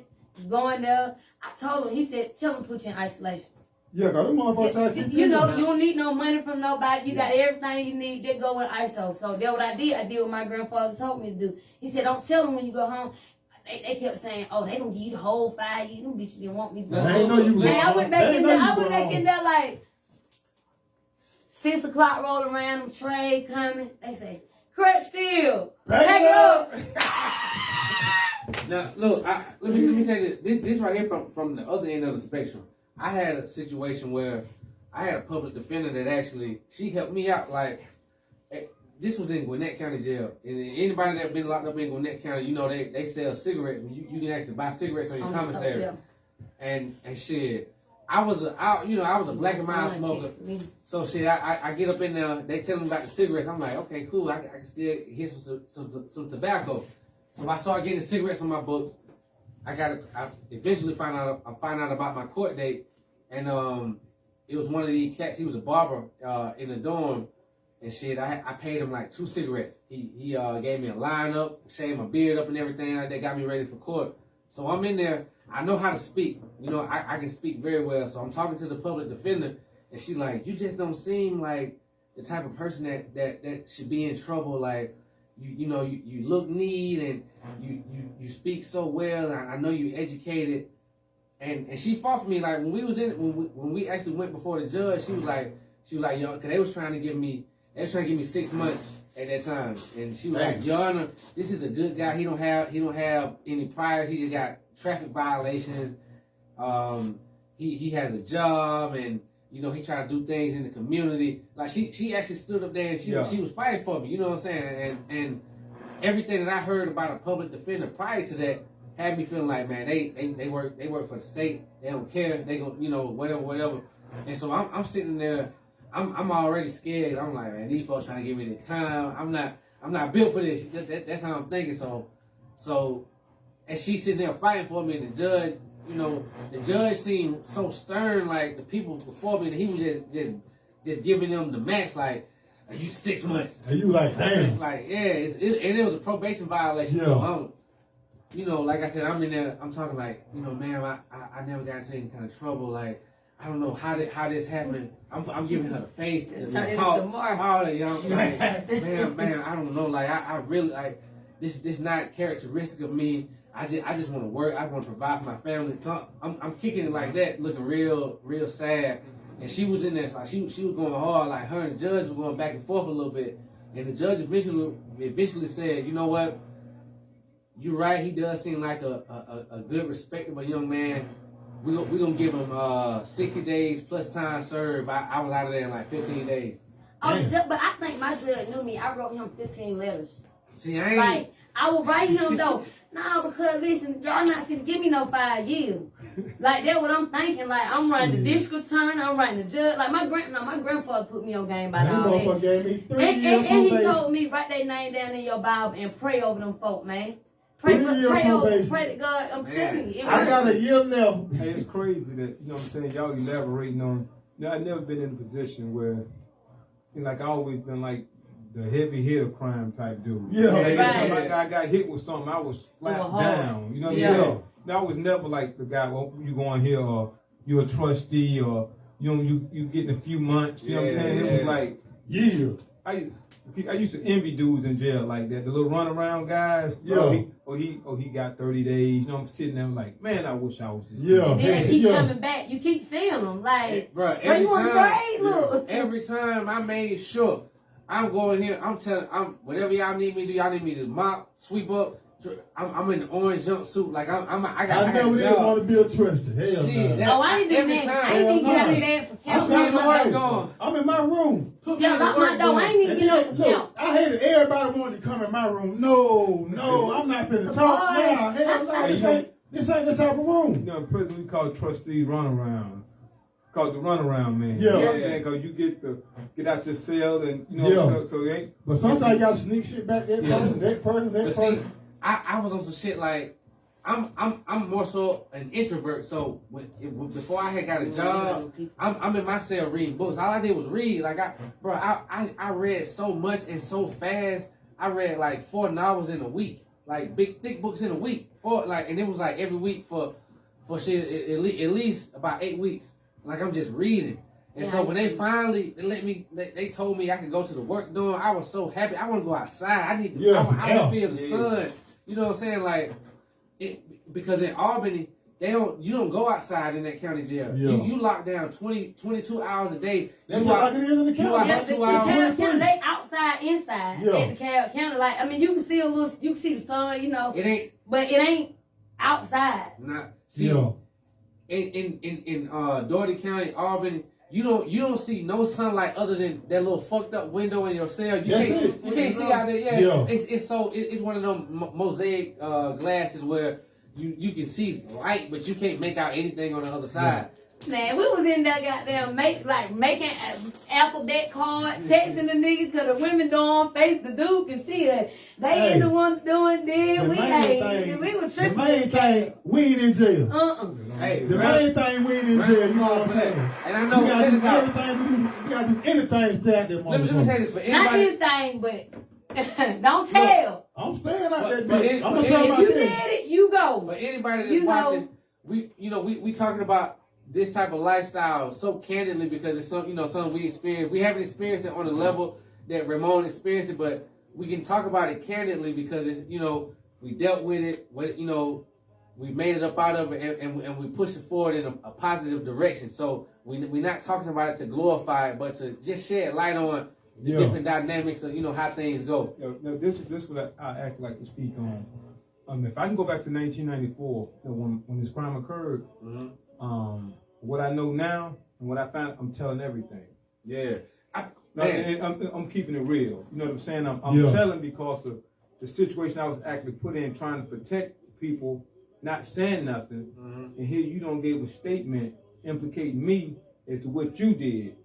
Going there. I told him, he said, tell him to put you in isolation. Yeah, because them motherfuckers you know, you don't need no money from nobody. You got everything you need. Just go in ISO. So that's what I did. I did what my grandfather told me to do. He said, don't tell them when you go home. They kept saying, oh, they gonna give you the whole 5 years. Them bitches didn't want me to go home. I went back in there like 6 o'clock roll around, them tray coming. They say, Crutchfield, pack it up. Now, look, let me say this right here from the other end of the spectrum. I had a situation where I had a public defender that actually, she helped me out. Like, this was in Gwinnett County Jail. And anybody that been locked up in Gwinnett County, you know they sell cigarettes. You can actually buy cigarettes on your commissary. Yeah. And shit, I was a black and mild smoker. So shit, I get up in there, they tell me about the cigarettes. I'm like, okay, cool, I can still hit some tobacco. So I started getting cigarettes on my books. I eventually find out about my court date, and it was one of the cats. He was a barber in the dorm, and shit. I paid him like 2 cigarettes. He gave me a lineup, shaved my beard up and everything. That got me ready for court. So I'm in there. I know how to speak. You know, I can speak very well. So I'm talking to the public defender, and she's like, "You just don't seem like the type of person that should be in trouble. Like, you look neat and you speak so well. And I know you educated." And she fought for me. Like when we actually went before the judge, she was like, yo, because they was trying to give me 6 months at that time. And she was like, Your Honor, this is a good guy. He don't have any priors. He just got traffic violations. He has a job, and he tried to do things in the community. Like she actually stood up there and she was fighting for me. You know what I'm saying? And everything that I heard about a public defender prior to that had me feeling like, man, they work for the state. They don't care. They go, whatever. And so I'm sitting there. I'm already scared. I'm like, man, these folks trying to give me the time. I'm not built for this. That's how I'm thinking. So, and she's sitting there fighting for me, and the judge seemed so stern. Like the people before me, that he was just giving them the max. Like, you 6 months. And you like, damn. Like, yeah, and it was a probation violation. Yeah. So like I said, I'm in there. I'm talking like, ma'am, I never got into any kind of trouble. Like, I don't know how this happened. I'm giving her the face and talk all that, like, man, I don't know. Like, I really like this not characteristic of me. I just want to work. I want to provide for my family. So I'm kicking it like that, looking real sad. And she was in there, like she was going hard. Like her and the judge was going back and forth a little bit. And the judge eventually said, you know what? You're right. He does seem like a good, respectable young man. We're gonna give him 60 days plus time served. I was out of there in like 15 days. Oh, but I think my judge knew me. I wrote him 15 letters. See, I ain't Like, I would write him though. No, because listen, y'all not finna give me no 5 years. Like, that's what I'm thinking. Like, I'm writing the district attorney, I'm writing the judge. Like, my grandfather put me on game about all that. Gave me 3 years And he probation. told me, write their name down in your Bible and pray over them folk, man. Pray 3 years probation. pray to God. I'm telling you. I got a year left. Hey, it's crazy that, you know what I'm saying, y'all elaborating on, I've never been in a position where, like, I always been like the heavy hitter crime type dude. Yeah. Every time Right. I got hit with something, I was slapped down. You know what I'm Yeah. saying? No, I was never like the guy, well, you going here, or you're a trustee, or you getting a few months. You know what I'm saying? It was like, Years. I used to envy dudes in jail like that, the little runaround guys. Yeah. He got 30 days. You know, I'm sitting there like, man, I wish I was this. Yeah. And then they keep Yeah. coming back. You keep seeing them. Like, bro, bro, you want to trade? Look. Every time I made sure I'm going here, I'm whatever y'all need me to do, y'all need me to mop, sweep up. I'm in the orange jumpsuit, like I never did want to be a trustee. Hell Shit, no. Oh, I ain't doing that. I ain't even get out of that for I'm count. in my Gone. room. I'm in my room. Put me Yeah, in the lock my work door. I room. ain't even And get out then, for count. look, I hated everybody wanted to come in my room. No, I'm not finna talk. Boy. Nah, hell no. Hey, This ain't the type of You room. know, in prison we call trustee runarounds. Called the runaround man. Yeah. You know what I'm saying? Because you get out your cell and, you know, Yeah. so it ain't. But sometimes you gotta sneak shit back that person, But see, I was on some shit like I'm more so an introvert. So before I had got a job, I'm in my cell reading books. All I did was read. Like I read so much and so fast. I read like 4 novels in a week, like big thick books in a week. And it was like every week for shit at least about 8 weeks. Like I'm just reading. And so when they finally they told me I could go to the work dorm, I was so happy. I want to go outside. I need to. I want to feel the sun. You know what I'm saying? Like, because in Albany, you don't go outside in that county jail. Yeah. You lock down 22 hours a day. That's like it is in the you lock county. out 2 The hours. county, they outside, inside. Yeah. At the county, like, I mean, you can see you can see the sun, you know, It ain't but it ain't outside. not. See, Yeah. in Daugherty County, Albany, you don't see no sunlight other than that little fucked up window in your cell. You can't see out there. Yeah. It's one of them mosaic glasses where you can see light, but you can't make out anything on the other side. Man, we was in there goddamn making alphabet cards, texting the niggas cause the women don't face the dude can see it. They ain't the one doing this. We were The tripping. main thing, we ain't in jail. Hey, The main thing, we ain't in jail. You know what I'm saying? And I know We gotta do let everything. We gotta do anything to stay out there, me say this for Not anybody. anything, but don't tell. I'm staying out that But bitch. I'm but gonna tell If about you this. did it, you go. For anybody that's You know- watching, we talking about this type of lifestyle so candidly because it's something we experience. We haven't experienced it on the level that Raymone experienced it, but we can talk about it candidly because it's we dealt with it. We made it up out of it and we pushed it forward in a positive direction. So we're not talking about it to glorify it, but to just shed light on the different dynamics of how things go. This is what I actually like to speak on. If I can go back to 1994, when this crime occurred, what I know now and what I found, I'm telling everything. Yeah. I'm keeping it real. You know what I'm saying? I'm telling because of the situation I was actually put in trying to protect people, not saying nothing, and here you don't give a statement implicating me as to what you did.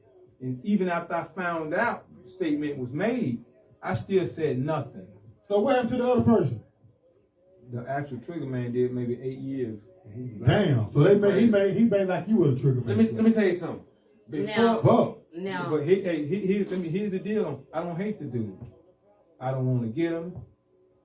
And even after I found out the statement was made, I still said nothing. So what happened to the other person? The actual trigger man did maybe 8 years. Damn. So he made like you were the trigger man. Let me tell you something. Fuck. No. But here's the deal. I don't hate the dude. I don't want to get him.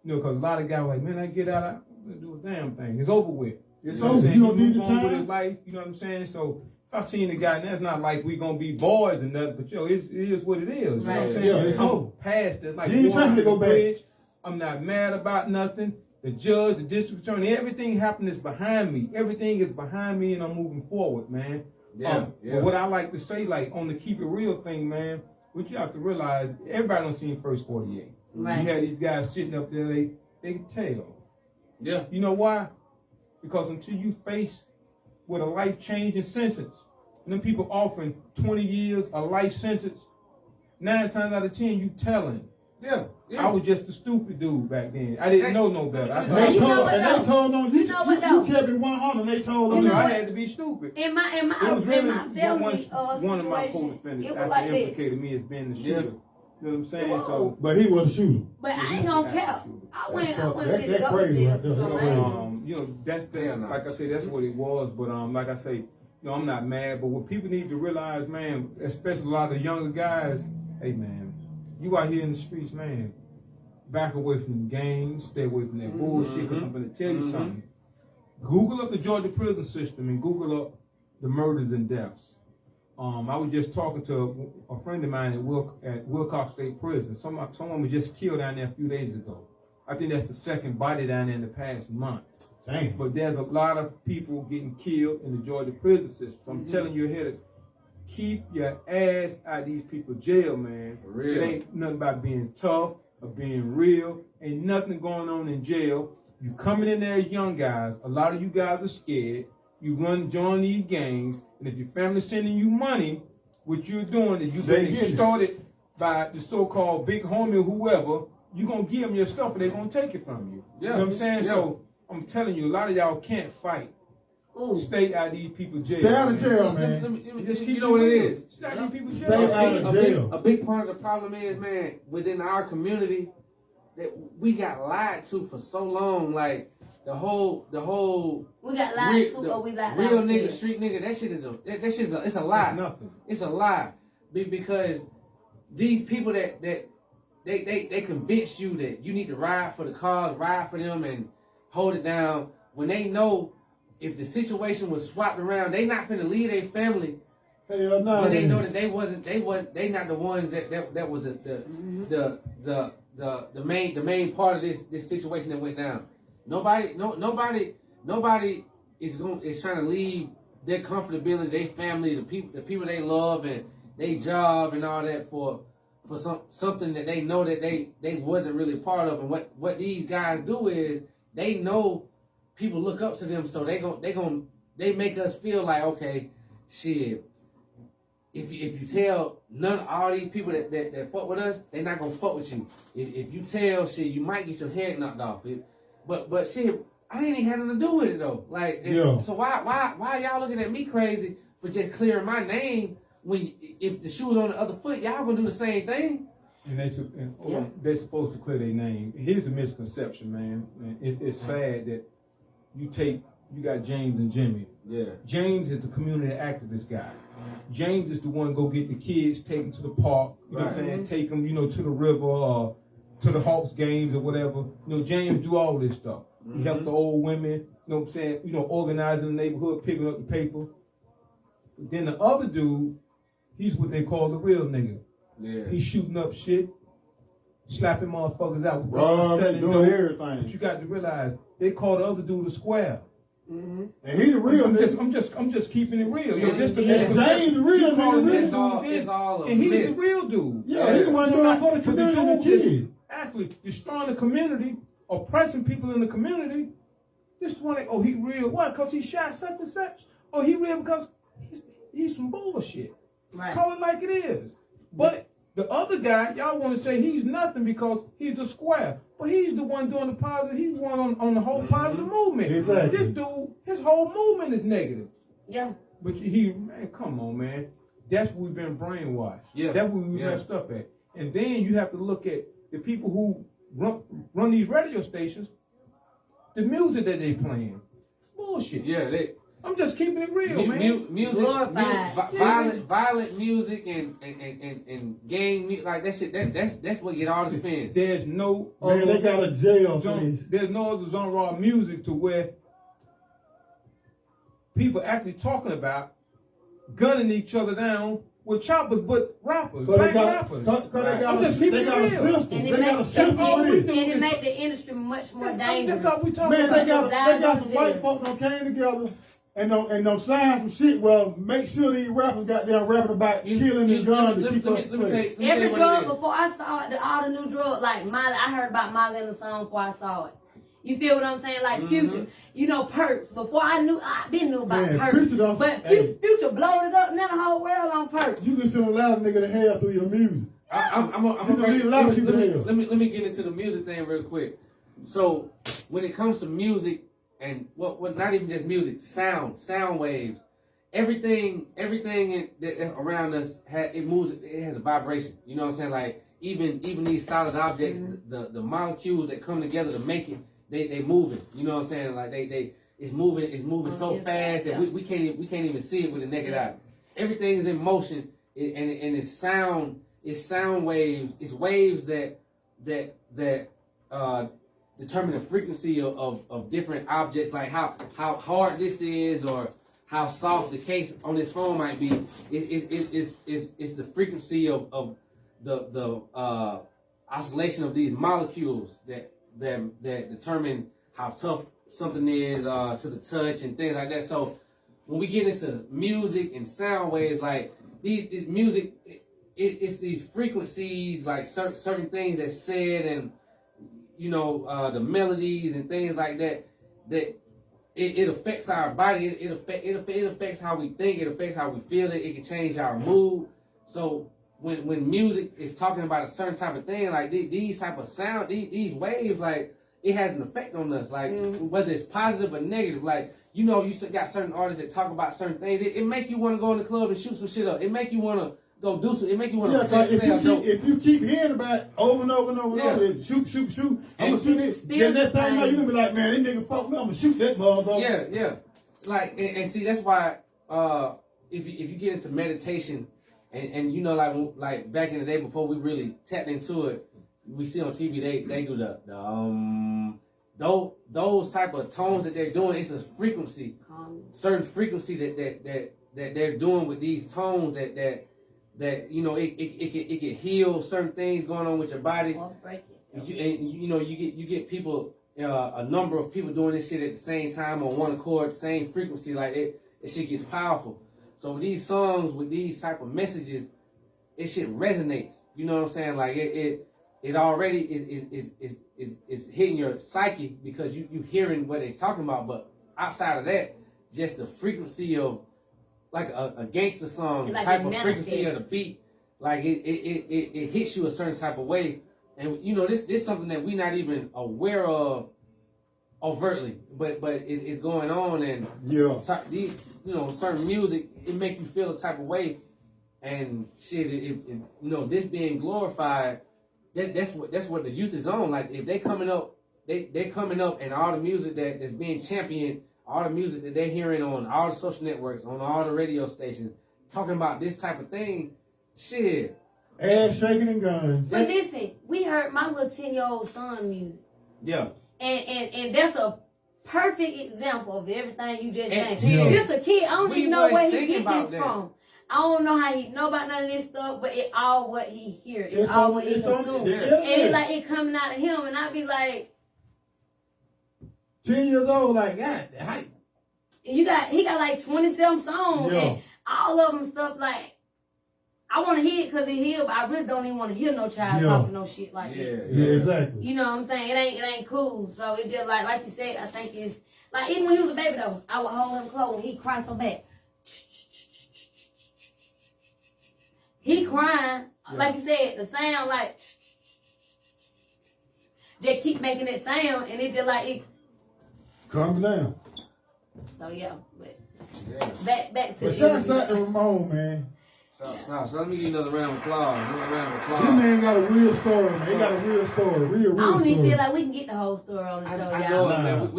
Because a lot of guys are like, man, I get out, I'm going to do a damn thing. It's over with. It's what I'm over. saying? You don't He need the move on with time. his life. You know what I'm saying? So if I seen the guy, that's not like we going to be boys and nothing, but it is what it is. You know what I'm saying? Yeah, it's I'm over. past that. Like You ain't water trying to under go the back. bridge. I'm not mad about nothing. the judge, the district attorney, everything happened is behind me. Everything is behind me, and I'm moving forward, man. But what I like to say, like on the keep it real thing, man, what you have to realize, everybody don't see First 48. Right. You had these guys sitting up there, they can tell. Yeah. You know why? Because until you face with a life-changing sentence, and them people offering 20 years, a life sentence, 9 times out of 10, you telling. Yeah. I was just a stupid dude back then. I didn't know no better. They told on you. You know what though? You kept it 100. They told on You you. know I what? had to be stupid. In my It was really family one of my situation, co-defendants it was actually like this. implicated me as being the shooter. You know what I'm saying? Whoa. So, But he was a shooter. But I ain't gonna care. I went to That's go crazy jail. right there. So, That's man. you know, that's Yeah, no. like I say, that's what it was. But like I say, you know, I'm not mad. But what people need to realize, man, especially a lot of the younger guys, hey, man, you out here in the streets, man. Back away from the gangs, stay away from that bullshit, because I'm going to tell you something. Google up the Georgia prison system and Google up the murders and deaths. I was just talking to a friend of mine at Wilcox State Prison. Someone was just killed down there a few days ago. I think that's the second body down there in the past month. Dang. But there's a lot of people getting killed in the Georgia prison system. So I'm telling you here to keep your ass out of these people's jail, man. For real. It ain't nothing about being tough or being real. Ain't nothing going on in jail. You coming in there young guys. A lot of you guys are scared. You join these gangs, and if your family's sending you money, what you're doing is you're getting extorted by the so-called big homie or whoever. You're going to give them your stuff, and they're going to take it from you. Yeah. You know what I'm saying? Yeah. So I'm telling you, a lot of y'all can't fight. Ooh. Stay out of these people's jail. Stay out of jail, Let man. me just you know what it is. Stay out of these people's Stay jail. out of jail. A big part of the problem is, man, within our community, that we got lied to for so long. Like the whole We got lied to, or we got real lied nigga, to. street nigga. That shit is it's a lie. That's nothing. It's a lie because these people that they convince you that you need to ride for the cause, ride for them, and hold it down when they know if the situation was swapped around, they not finna leave their family. Hell no. But they know that they not the ones that was the main part of this situation that went down. Nobody is trying to leave their comfortability, their family, the people they love, and their job and all that for something that they know that they wasn't really part of. And what these guys do is they know people look up to them, so they make us feel like, okay, shit. If you tell all these people that fuck with us, they're not gonna fuck with you. If you tell shit, you might get your head knocked off. But shit, I ain't even had nothing to do with it though. Like, so why y'all looking at me crazy for just clearing my name when if the shoe was on the other foot, y'all gonna do the same thing? And they're supposed to clear their name. Here's a misconception, man. It's sad that you got James and Jimmy. Yeah. James is the community activist guy. James is the one go get the kids, take them to the park, you know what I'm saying? Take them, to the river or to the Hawks games or whatever. James do all this stuff. He help the old women, you know what I'm saying? Organizing the neighborhood, picking up the paper. But then the other dude, he's what they call the real nigga. Yeah. He's shooting up shit, slapping motherfuckers out with Robbing, doing everything. But you got to realize they call the other dude a square. And he the real nigga. I'm just keeping it real. Yeah, Just And James the real nigga. It's all a and he's myth. the real dude. Yeah, he the one doing for the community and the kids. Actually destroying the community, oppressing people in the community. This one, he real. Why? Because he shot such and such. Or he real because he's some bullshit. Right. Call it like it is. But the other guy, y'all want to say he's nothing because he's a square. But he's the one doing the positive. He's the one on the whole positive movement. Exactly. This dude, his whole movement is negative. Yeah. But man, come on, man. That's what we've been brainwashed. Yeah. That's what we messed up at. And then you have to look at the people who run these radio stations, the music that they playing. It's bullshit. Yeah, I'm just keeping it real, man. Glorified. Violent music and gang music, like that shit. That's what get all the spins. There's no Man, they got a jail genre, place. there's no other genre of music to where people actually talking about gunning each other down with choppers, but rappers, Cause they black got, rappers. cause they got I'm a just keeping system. it real. They got a system for this. And it make the industry much more That's dangerous. all we talking about. Man, they got some white folks that came together and don't sign some shit. Well, make sure these rappers got them rapping about killing and guns to keep us straight. Every drug before I saw it, all the new drugs, like Molly, I heard about Molly in the song before I saw it. You feel what I'm saying? Like Future, you know, Perks. Before I knew about Perks. But Future blowed it up, now the whole world on Perks. You can send a lot of niggas to hell through your music. Let me get into the music thing real quick. So when it comes to music and what not even just music, sound waves, everything that around us moves. It has a vibration. You know what I'm saying? Like even these solid objects, the molecules that come together to make it, they moving. You know what I'm saying? Like it's moving so fast that we can't even see it with the naked eye. Everything is in motion, and it's sound. It's sound waves. It's waves that determine the frequency of different objects, like how hard this is or how soft the case on this phone might be. It's the frequency of the oscillation of these molecules that determine how tough something is to the touch and things like that. So when we get into music and sound waves, like these music. It's these frequencies, like certain things that's said, and you know the melodies and things like that. That it affects our body. It affects how we think. It affects how we feel. It can change our mood. So when music is talking about a certain type of thing, like these type of sound, these waves, like it has an effect on us. Like whether it's positive or negative. Like you know, you got certain artists that talk about certain things. It make you want to go in the club and shoot some shit up. It make you want to go do something. It make you want to if you keep hearing about it over and over and over and over, shoot, I'm gonna shoot it. Then that thing, you're gonna be like, man, this nigga fuck me, I'm gonna shoot that motherfucker. Yeah. Like, and see, that's why if you get into meditation, and you know, like back in the day before we really tapped into it, we see on TV they do those type of tones that they're doing. It's a frequency, certain frequency that they're doing with these tones that you know it can heal certain things going on with your body. Or break it. And you know you get people, a number of people doing this shit at the same time on one accord, same frequency. Like it shit gets powerful. So with these songs, with these type of messages, it shit resonates. You know what I'm saying? Like it already is hitting your psyche because you hearing what they're talking about. But outside of that, just the frequency of like a gangster song, like type of frequency of the beat, like it hits you a certain type of way, and you know this something that we're not even aware of overtly, but it's going on, and these, you know, certain music it make you feel a type of way, and shit, you know, this being glorified, that's what the youth is on. Like if they coming up, they coming up, and all the music that's being championed. All the music that they're hearing on all the social networks, on all the radio stations, talking about this type of thing, shit. Ass shaking and guns. But listen, we heard my little 10-year-old son music. Yeah. And that's a perfect example of everything you just said. Yeah. This a kid, I don't even know where he get this that. from. I don't know how he know about none of this stuff, but it all what he hear. It's all what he consumes. And it's like it coming out of him, and I be like, 10 years old, like, God, hype. He got like 27 songs, and all of them stuff like, I want to hear it because it hear, but I really don't even want to hear no child talking no shit like that. Yeah, exactly. You know what I'm saying? It ain't cool. So it just like you said, I think it's, like even when he was a baby though, I would hold him close and he'd cry so bad. He crying, like you said, the sound like, just keep making that sound, and it just like, it, calm down. so yeah, but back to But shout out to Raymone, man. So let me give you another round of applause. This man got a real story, man. He got a real story. Real I don't story. even feel like we can get the whole story on the show, I y'all. know it, man.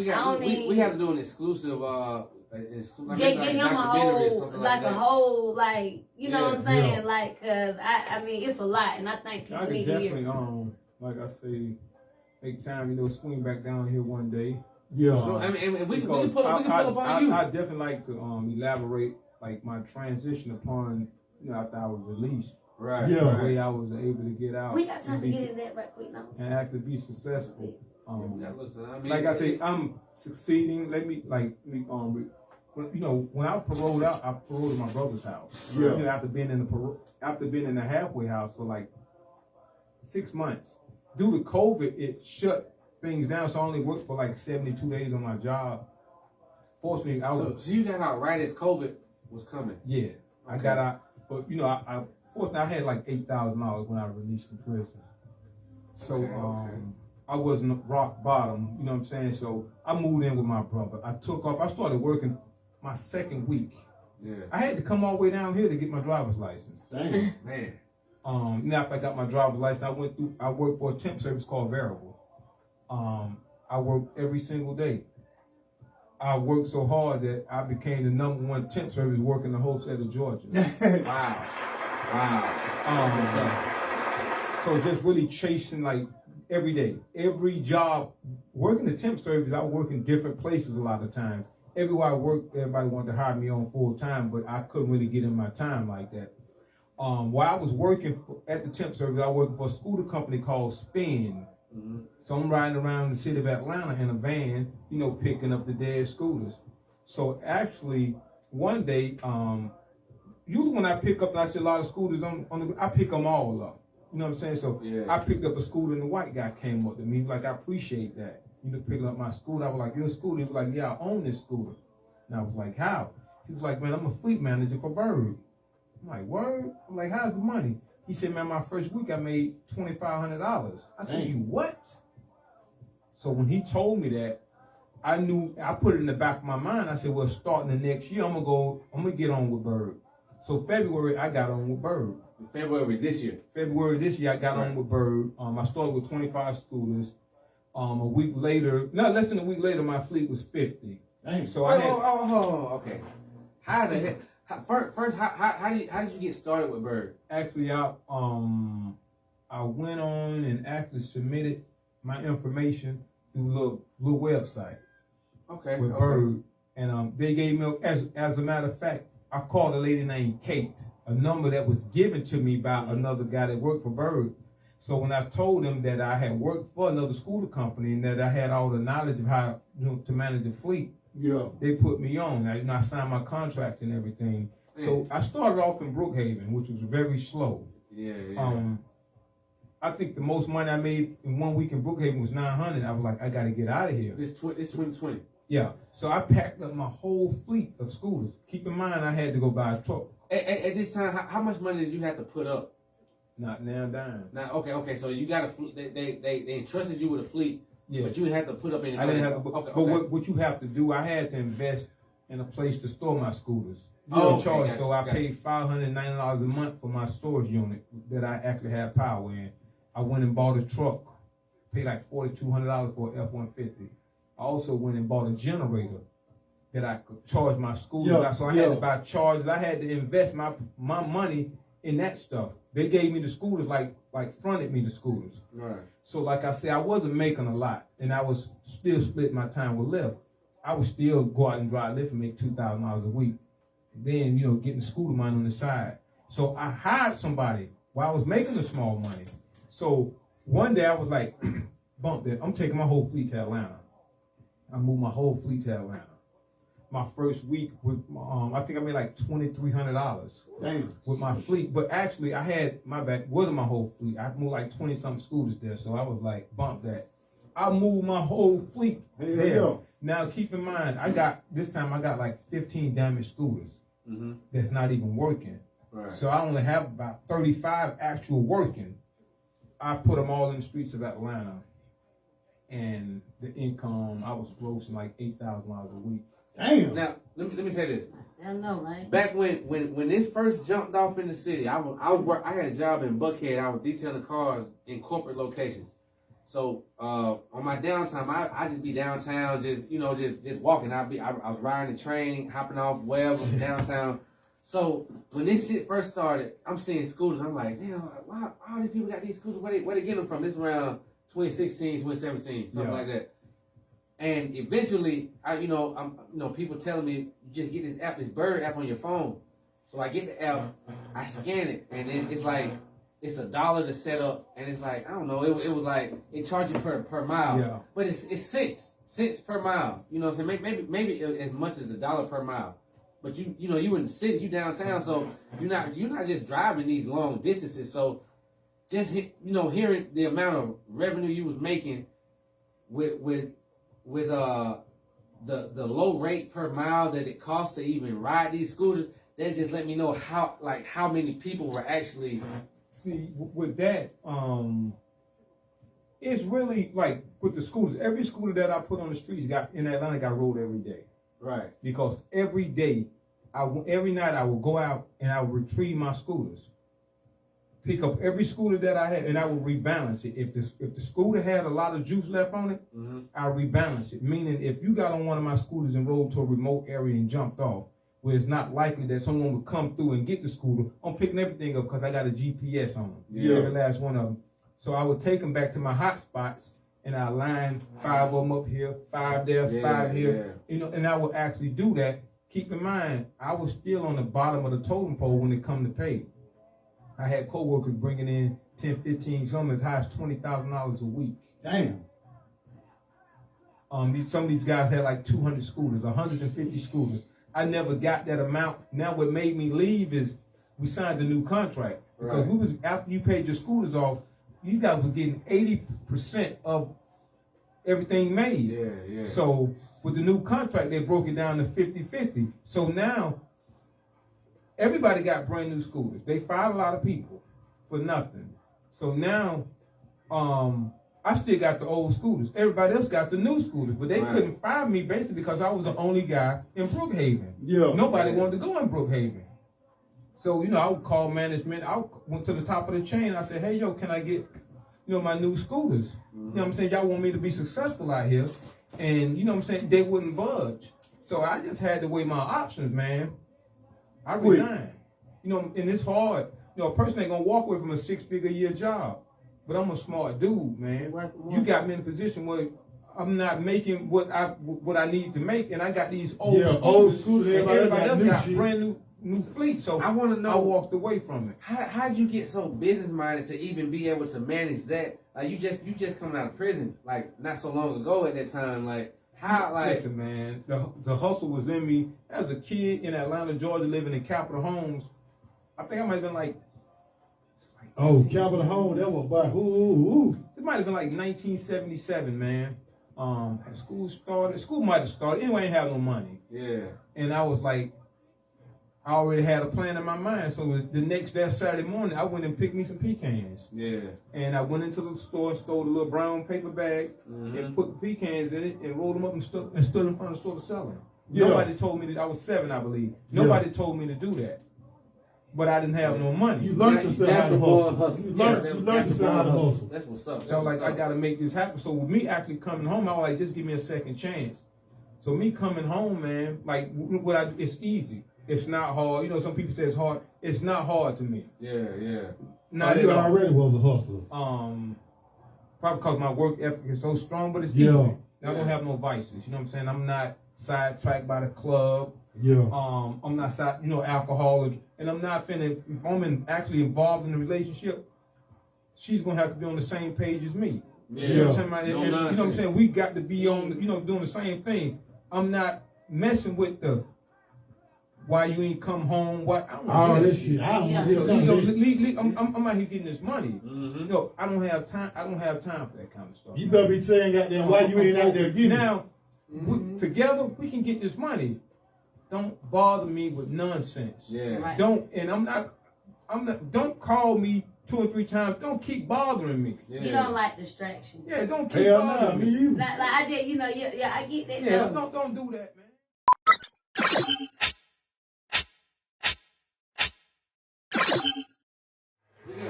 We have to do an exclusive, Just get him a whole, like a whole, like, you know what I'm saying? Like, cause I mean, it's a lot, and I think I people could need to hear. definitely, like I say, make time, you know, swing back down here one day. Yeah. So, I mean, we can pull up on you. I definitely like to elaborate like my transition upon, you know, after I was released. Right. Yeah. The way I was able to get out. We got time to get in that right quick now. And actually be successful. Like I say, I'm succeeding. When I paroled out, I paroled in my brother's house. Yeah. After being in the halfway house for like 6 months. Due to COVID, it shut things down, so I only worked for like 72 days on my job. Fortunately, So you got out right as COVID was coming? Yeah, okay. I got out, but fortunately, I had like $8,000 when I released from prison. So I wasn't rock bottom, you know what I'm saying? So I moved in with my brother. I took off. I started working my second week. Yeah. I had to come all the way down here to get my driver's license. Damn. Man. Now after I got my driver's license, I worked for a temp service called Variable. I worked every single day. I worked so hard that I became the #1 temp service working the whole state of Georgia. Wow. So just really chasing like every day, every job, working the temp service, I work in different places a lot of times. Everywhere I worked, everybody wanted to hire me on full time, but I couldn't really get in my time like that. While I was working at the temp service, I worked for a scooter company called Spin. Mm-hmm. So I'm riding around the city of Atlanta in a van, picking up the dead scooters. So actually, one day, usually when I pick up, and I see a lot of scooters I pick them all up. You know what I'm saying? So yeah. I picked up a scooter, and the white guy came up to me. He was like, I appreciate that. You just picking up my scooter. I was like, your scooter? He was like, yeah, I own this scooter. And I was like, how? He was like, man, I'm a fleet manager for Bird. I'm like, word? I'm like, how's the money? He said, man, my first week I made $2,500. I said, you what? So when he told me that, I knew, I put it in the back of my mind. I said, well, starting the next year, I'm gonna get on with Bird. So February, I got on with Bird. February this year, I got on with Bird. I started with 25 scooters. A week later, not less than a week later, my fleet was 50. Dang. So okay. How the heck? First, how did you get started with Bird? Actually, I went on and actually submitted my information through a little website. Okay. With Bird, and they gave me, as a matter of fact, I called a lady named Kate, a number that was given to me by another guy that worked for Bird. So when I told them that I had worked for another scooter company and that I had all the knowledge of how to manage a fleet, yeah, they put me on. I signed my contracts and everything. So I started off in Brookhaven, which was very slow. Yeah. I think the most money I made in 1 week in Brookhaven was $900. I was like, I got to get out of here. It's 2020. Yeah. So I packed up my whole fleet of scooters. Keep in mind, I had to go buy a truck. At this time, how much money did you have to put up? Not now, dime. Now, okay. So you got a fleet. They entrusted you with a fleet. Yeah. But you didn't have to put up any money. I didn't have to. But what you have to do, I had to invest in a place to store my scooters. Oh, charge. So I paid $590 a month for my storage unit that I actually had power in. I went and bought a truck, paid like $4,200 for an F-150. I also went and bought a generator that I could charge my scooters. So I had to buy chargers. I had to invest my money in that stuff. They gave me the scooters, like fronted me the scooters. Right. So like I said, I wasn't making a lot, and I was still splitting my time with Lyft. I would still go out and drive Lyft and make $2,000 a week. Then, getting scooter money on the side. So I hired somebody while I was making the small money. So one day I was like, bump that, I'm taking my whole fleet to Atlanta. I moved my whole fleet to Atlanta. My first week with, I think I made like $2,300 with my fleet. But actually I had, wasn't my whole fleet. I moved like 20-something scooters there. So I was like, bump that. I moved my whole fleet there. Now keep in mind, this time I got like 15 damaged scooters. Mm-hmm. That's not even working. Right. So I only have about 35 actual working. I put them all in the streets of Atlanta, and the income, I was grossing like $8,000 a week. Damn. Now let me say this. I know, right? Back when this first jumped off in the city, I had a job in Buckhead. I was detailing cars in corporate locations. So on my downtime, I just be downtown, just walking. I was riding the train, hopping off wherever downtown. So when this shit first started, I'm seeing scooters. I'm like, damn, why all these people got these scooters? Where they get them from? This is around 2016, 2017, something like that. And eventually, people telling me, just get this app, this Bird app on your phone. So I get the app, I scan it, and then it's like it's $1 to set up, and it's like, I don't know, it was like it charges you per mile, Yeah. but it's cents per mile. You know what I'm saying? Maybe as much as $1 per mile. But you in the city, you downtown, so you're not just driving these long distances. So just hearing the amount of revenue you was making with the low rate per mile that it costs to even ride these scooters, that just let me know how many people were actually. See, with that, it's really like with the scooters. Every scooter that I put on the streets in Atlanta got rode every day. Right. Because every day, every night I will go out and I will retrieve my scooters. Pick up every scooter that I had and I will rebalance it. If the scooter had a lot of juice left on it, I'll rebalance it. Meaning if you got on one of my scooters and rode to a remote area and jumped off, where it's not likely that someone would come through and get the scooter, I'm picking everything up because I got a GPS on them. Yeah. Every last one of them. So I would take them back to my hot spots and I line 5 of them up here, 5 there, 5 here. And I would actually do that. Keep in mind, I was still on the bottom of the totem pole when it come to pay. I had coworkers bringing in 10, 15, some as high as $20,000 a week. Damn. Some of these guys had like 200 scooters, 150 scooters. I never got that amount. Now what made me leave is we signed a new contract. Because we was, after you paid your scooters off, you guys were getting 80% of everything made. Yeah. So with the new contract, they broke it down to 50-50. So now everybody got brand new scooters. They fired a lot of people for nothing. So now I still got the old scooters. Everybody else got the new scooters, but they couldn't fire me basically because I was the only guy in Brookhaven. Yeah. Nobody wanted to go in Brookhaven. So, I would call management. I went to the top of the chain. I said, hey, yo, can I get, my new scooters? You know what I'm saying? Y'all want me to be successful out here. And, you know what I'm saying? They wouldn't budge. So I just had to weigh my options, man. I resigned. And it's hard. A person ain't going to walk away from a 6-figure-a-year job. But I'm a smart dude, man. You got me in a position where I'm not making what I need to make. And I got these old scooters. And everybody else got brand new fleet. So I want to know. I walked away from it. How did you get so business minded to even be able to manage that? Like you just coming out of prison, like not so long ago at that time. Like how? Like listen, man, the hustle was in me as a kid in Atlanta, Georgia, living in Capitol Homes. I think I might have been like. Oh, Capitol Home, that was by It might have been like 1977, man. School might have started. Anyway, I ain't have no money. Yeah. And I was like, I already had a plan in my mind. So the next day, Saturday morning, I went and picked me some pecans. Yeah. And I went into the store and stole the little brown paper bags and put the pecans in it and rolled them up and stood in front of the store to sell them. Yeah. Nobody told me that. I was 7, I believe. Nobody told me to do that. But I didn't have no money. You learned to sell how to hustle. You learned to sell how to hustle. That's what's up. So I got to make this happen. So with me actually coming home, I was like, just give me a second chance. So me coming home, man, like it's easy. It's not hard. Some people say it's hard. It's not hard to me. Yeah. Not you at all. already was a hustler. Probably because my work ethic is so strong, but it's easy. I don't have no vices. You know what I'm saying? I'm not sidetracked by the club. Yeah. I'm not alcohol, and I'm not finna. If I'm actually involved in the relationship, she's gonna have to be on the same page as me. Yeah. You know what I'm saying? No and you know what I'm saying? We got to be on, doing the same thing. I'm not messing with the why you ain't come home. What I don't all this shit. I don't I'm out here getting this money. I don't have time. I don't have time for that kind of stuff. You better be saying, goddamn, why you ain't out there getting now. Together we can get this money. Don't bother me with nonsense. Yeah. Right. Don't call me 2 or 3 times. Don't keep bothering me. Yeah. You don't like distractions. Yeah, don't keep hell bothering me. me. Like I just, I get that. Yeah, don't do that, man.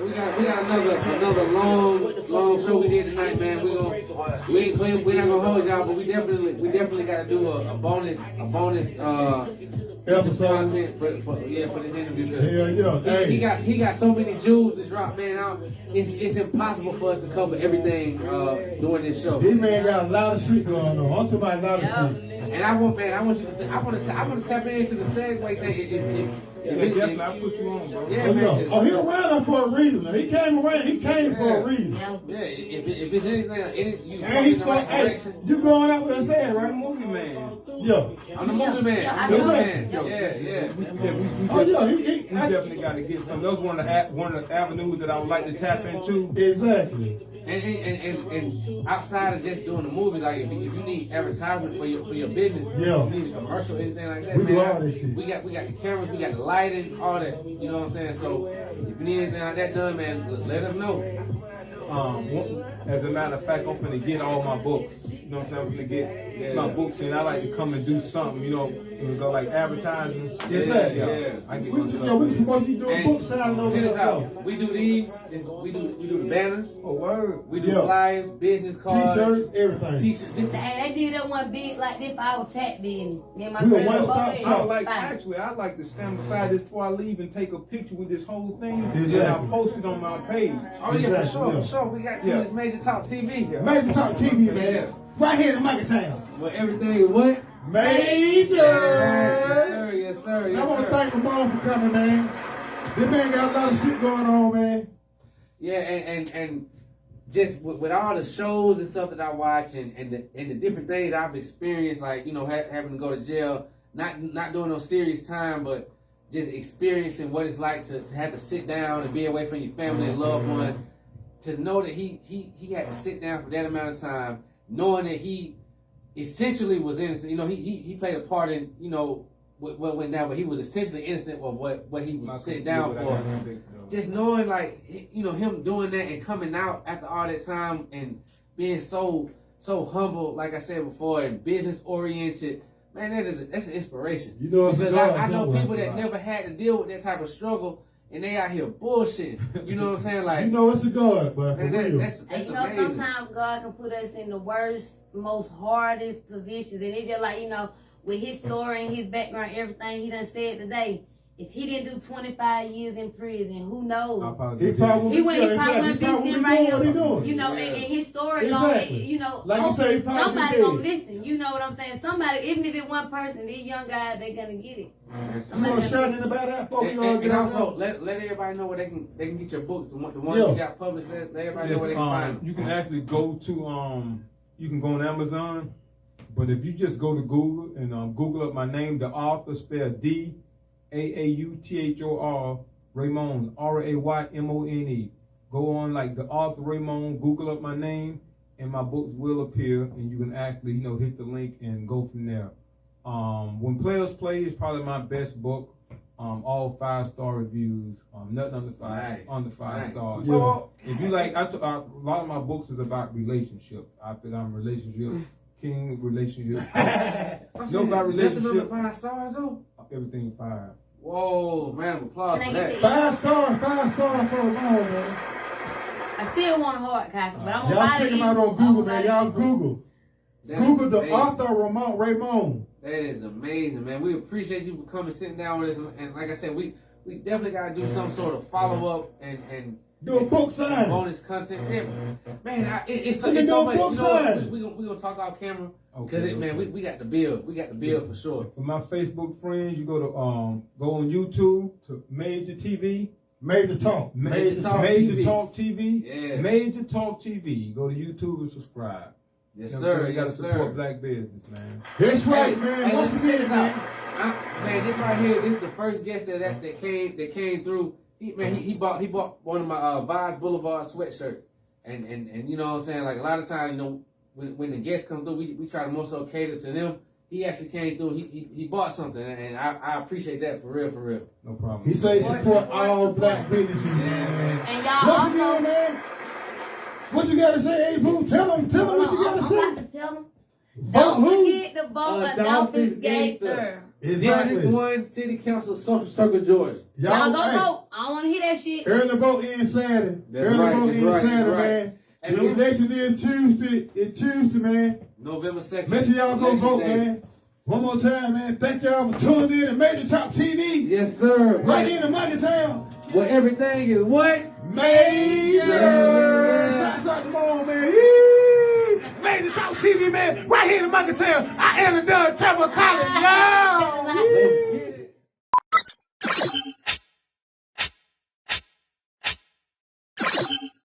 We got another long show we did tonight, man. We're not gonna hold y'all, but we definitely got to do a bonus Episode. for this interview. Hell yeah. He got so many jewels to drop, man. It's impossible for us to cover everything during this show. This man got a lot of shit going on. I'm talking about a lot of shit. And I want to tap into the segue thing. definitely, I'll put you on, bro. Yeah, Oh, man. yeah. Oh, he around for a reason. He came around. He came for a reason. Yeah. Yeah, if it's anything, you And he's in the right hey, direction. you going out with that, I'm a right? movie man. Yeah. I'm the movie man. Yeah, I'm the movie I man. know. Yeah. Oh, yeah. We definitely got to get some. That was one of the avenues that I would like to tap into. Exactly. And outside of just doing the movies, like if you need advertisement for your business, Yeah. you need a commercial, anything like that, We man, do all this shit. we got the cameras, we got the lighting, all that. You know what I'm saying? So if you need anything like that done, man, let us know. As a matter of fact, I'm finna get all my books. You know what I'm saying? I'm finna get my books, and I like to come and do something. You know, and go like advertising. Exactly. I get We my stuff. supposed to be doing book signing over check this there. out. We do these. We do the banners. Oh, word. We do Yeah. flyers, business cards, T-shirts, everything. T-shirts. This Hey, they did that one big like this for our tap business. Me and my We a friend one-stop both did. shop. I like Fine. actually, I like to stand beside this before I leave and take a picture with this whole thing, Exactly. and I post it on my page. Oh yeah, Exactly, for sure. We got Yeah. this Major Talk TV here. Major Talk TV, man. Right here in Town. Well, everything is what? Major! Yes, sir. I want to thank Ramone for coming, man. This man got a lot of shit going on, man. Yeah, and just with all the shows and stuff that I watch and the different things I've experienced, like having to go to jail, not doing no serious time, but just experiencing what it's like to have to sit down and be away from your family and loved one. To know that he had to sit down for that amount of time, knowing that he essentially was innocent. He played a part in what went down, but he was essentially innocent of what he was sitting down for. Just knowing him doing that and coming out after all that time and being so humble, like I said before, and business oriented. Man, that's an inspiration. Because I know people that never had to deal with that type of struggle. And they out here bullshitting. You know what I'm saying? Like, it's a God, but for real. That's And amazing. sometimes God can put us in the worst, most hardest positions. And it's just like, with his story and his background, everything he done said today, if he didn't do 25 years in prison, who knows? He probably wouldn't be sitting right here. Doing. And his story Exactly. Like you say, he probably somebody did. gonna listen. You know what I'm saying? Somebody, even if it's one person, these young guys, they gonna get it. You want to share anything about that, folks? And also, let everybody know where they can get your books. The ones you got published, let everybody know where they can find them. You can actually go to you can go on Amazon, but if you just go to Google and Google up my name, Daauthor, spelled Daauthor Raymone, Raymone. Go on like Daauthor Raymone, Google up my name, and my books will appear, and you can actually hit the link and go from there. When Players Play is probably my best book. All 5-star reviews. Nothing under five stars. Yeah. If you like, a lot of my books is about relationship. I think I'm a relationship king. Relationship. No about relationship. Nothing under 5 stars though. Everything 5. Whoa, round of applause for that. 5 stars for Ramone, man. I still want a hard copy, but I'm gonna Y'all buy check it. him out on Google, man. Y'all Google. Google the amazing. author Raymone. That is amazing, man. We appreciate you for coming, sitting down with us, and like I said, we definitely gotta do some sort of follow up and Do a book signing. bonus content. Yeah, man, it's We can so do a much. book signing. We gonna talk off camera Okay, because man, we got the build. We got the build for sure. For my Facebook friends, you go to go on YouTube to Major TV. Major Talk. Major Talk TV. Yeah. Major Talk TV. Go to YouTube and subscribe. Yes, You know what I'm sir. saying? You gotta Yes, support sir. black business, man. That's right, Hey, man. Once listen, check again, this man. out. Man, this right here, this is the first guest that came through. He bought one of my Vise Boulevard sweatshirts, and you know what I'm saying. Like a lot of times, when the guests come through, we try to more so cater to them. He actually came through. He bought something, and I appreciate that for real. No problem. He say support all black businesses, man. And y'all Once also, again, man. What you gotta say, A-Boo? Tell him what you gotta I'm say. about to tell them. Vote Don't who? forget to vote Adolphus Gaither. Exactly. District 1 City Council, Social Circle, Georgia. Y'all go hey, vote. I don't want to hear that shit. Early vote in Saturday. That's Early right, vote that's in right, Saturday, that's right. man. And The election is Tuesday. It's Tuesday, man. November 2nd. Make sure y'all go Election vote, day. man. One more time, man. Thank y'all for tuning in to Major Talk TV. Yes, sir. Right here in Town. Where everything is what? Major! Yeah. Shots out the mall, man. Yee! Major Talk TV, man. Right here in Town. I am the Daauthor Raymone. Y'all. Like,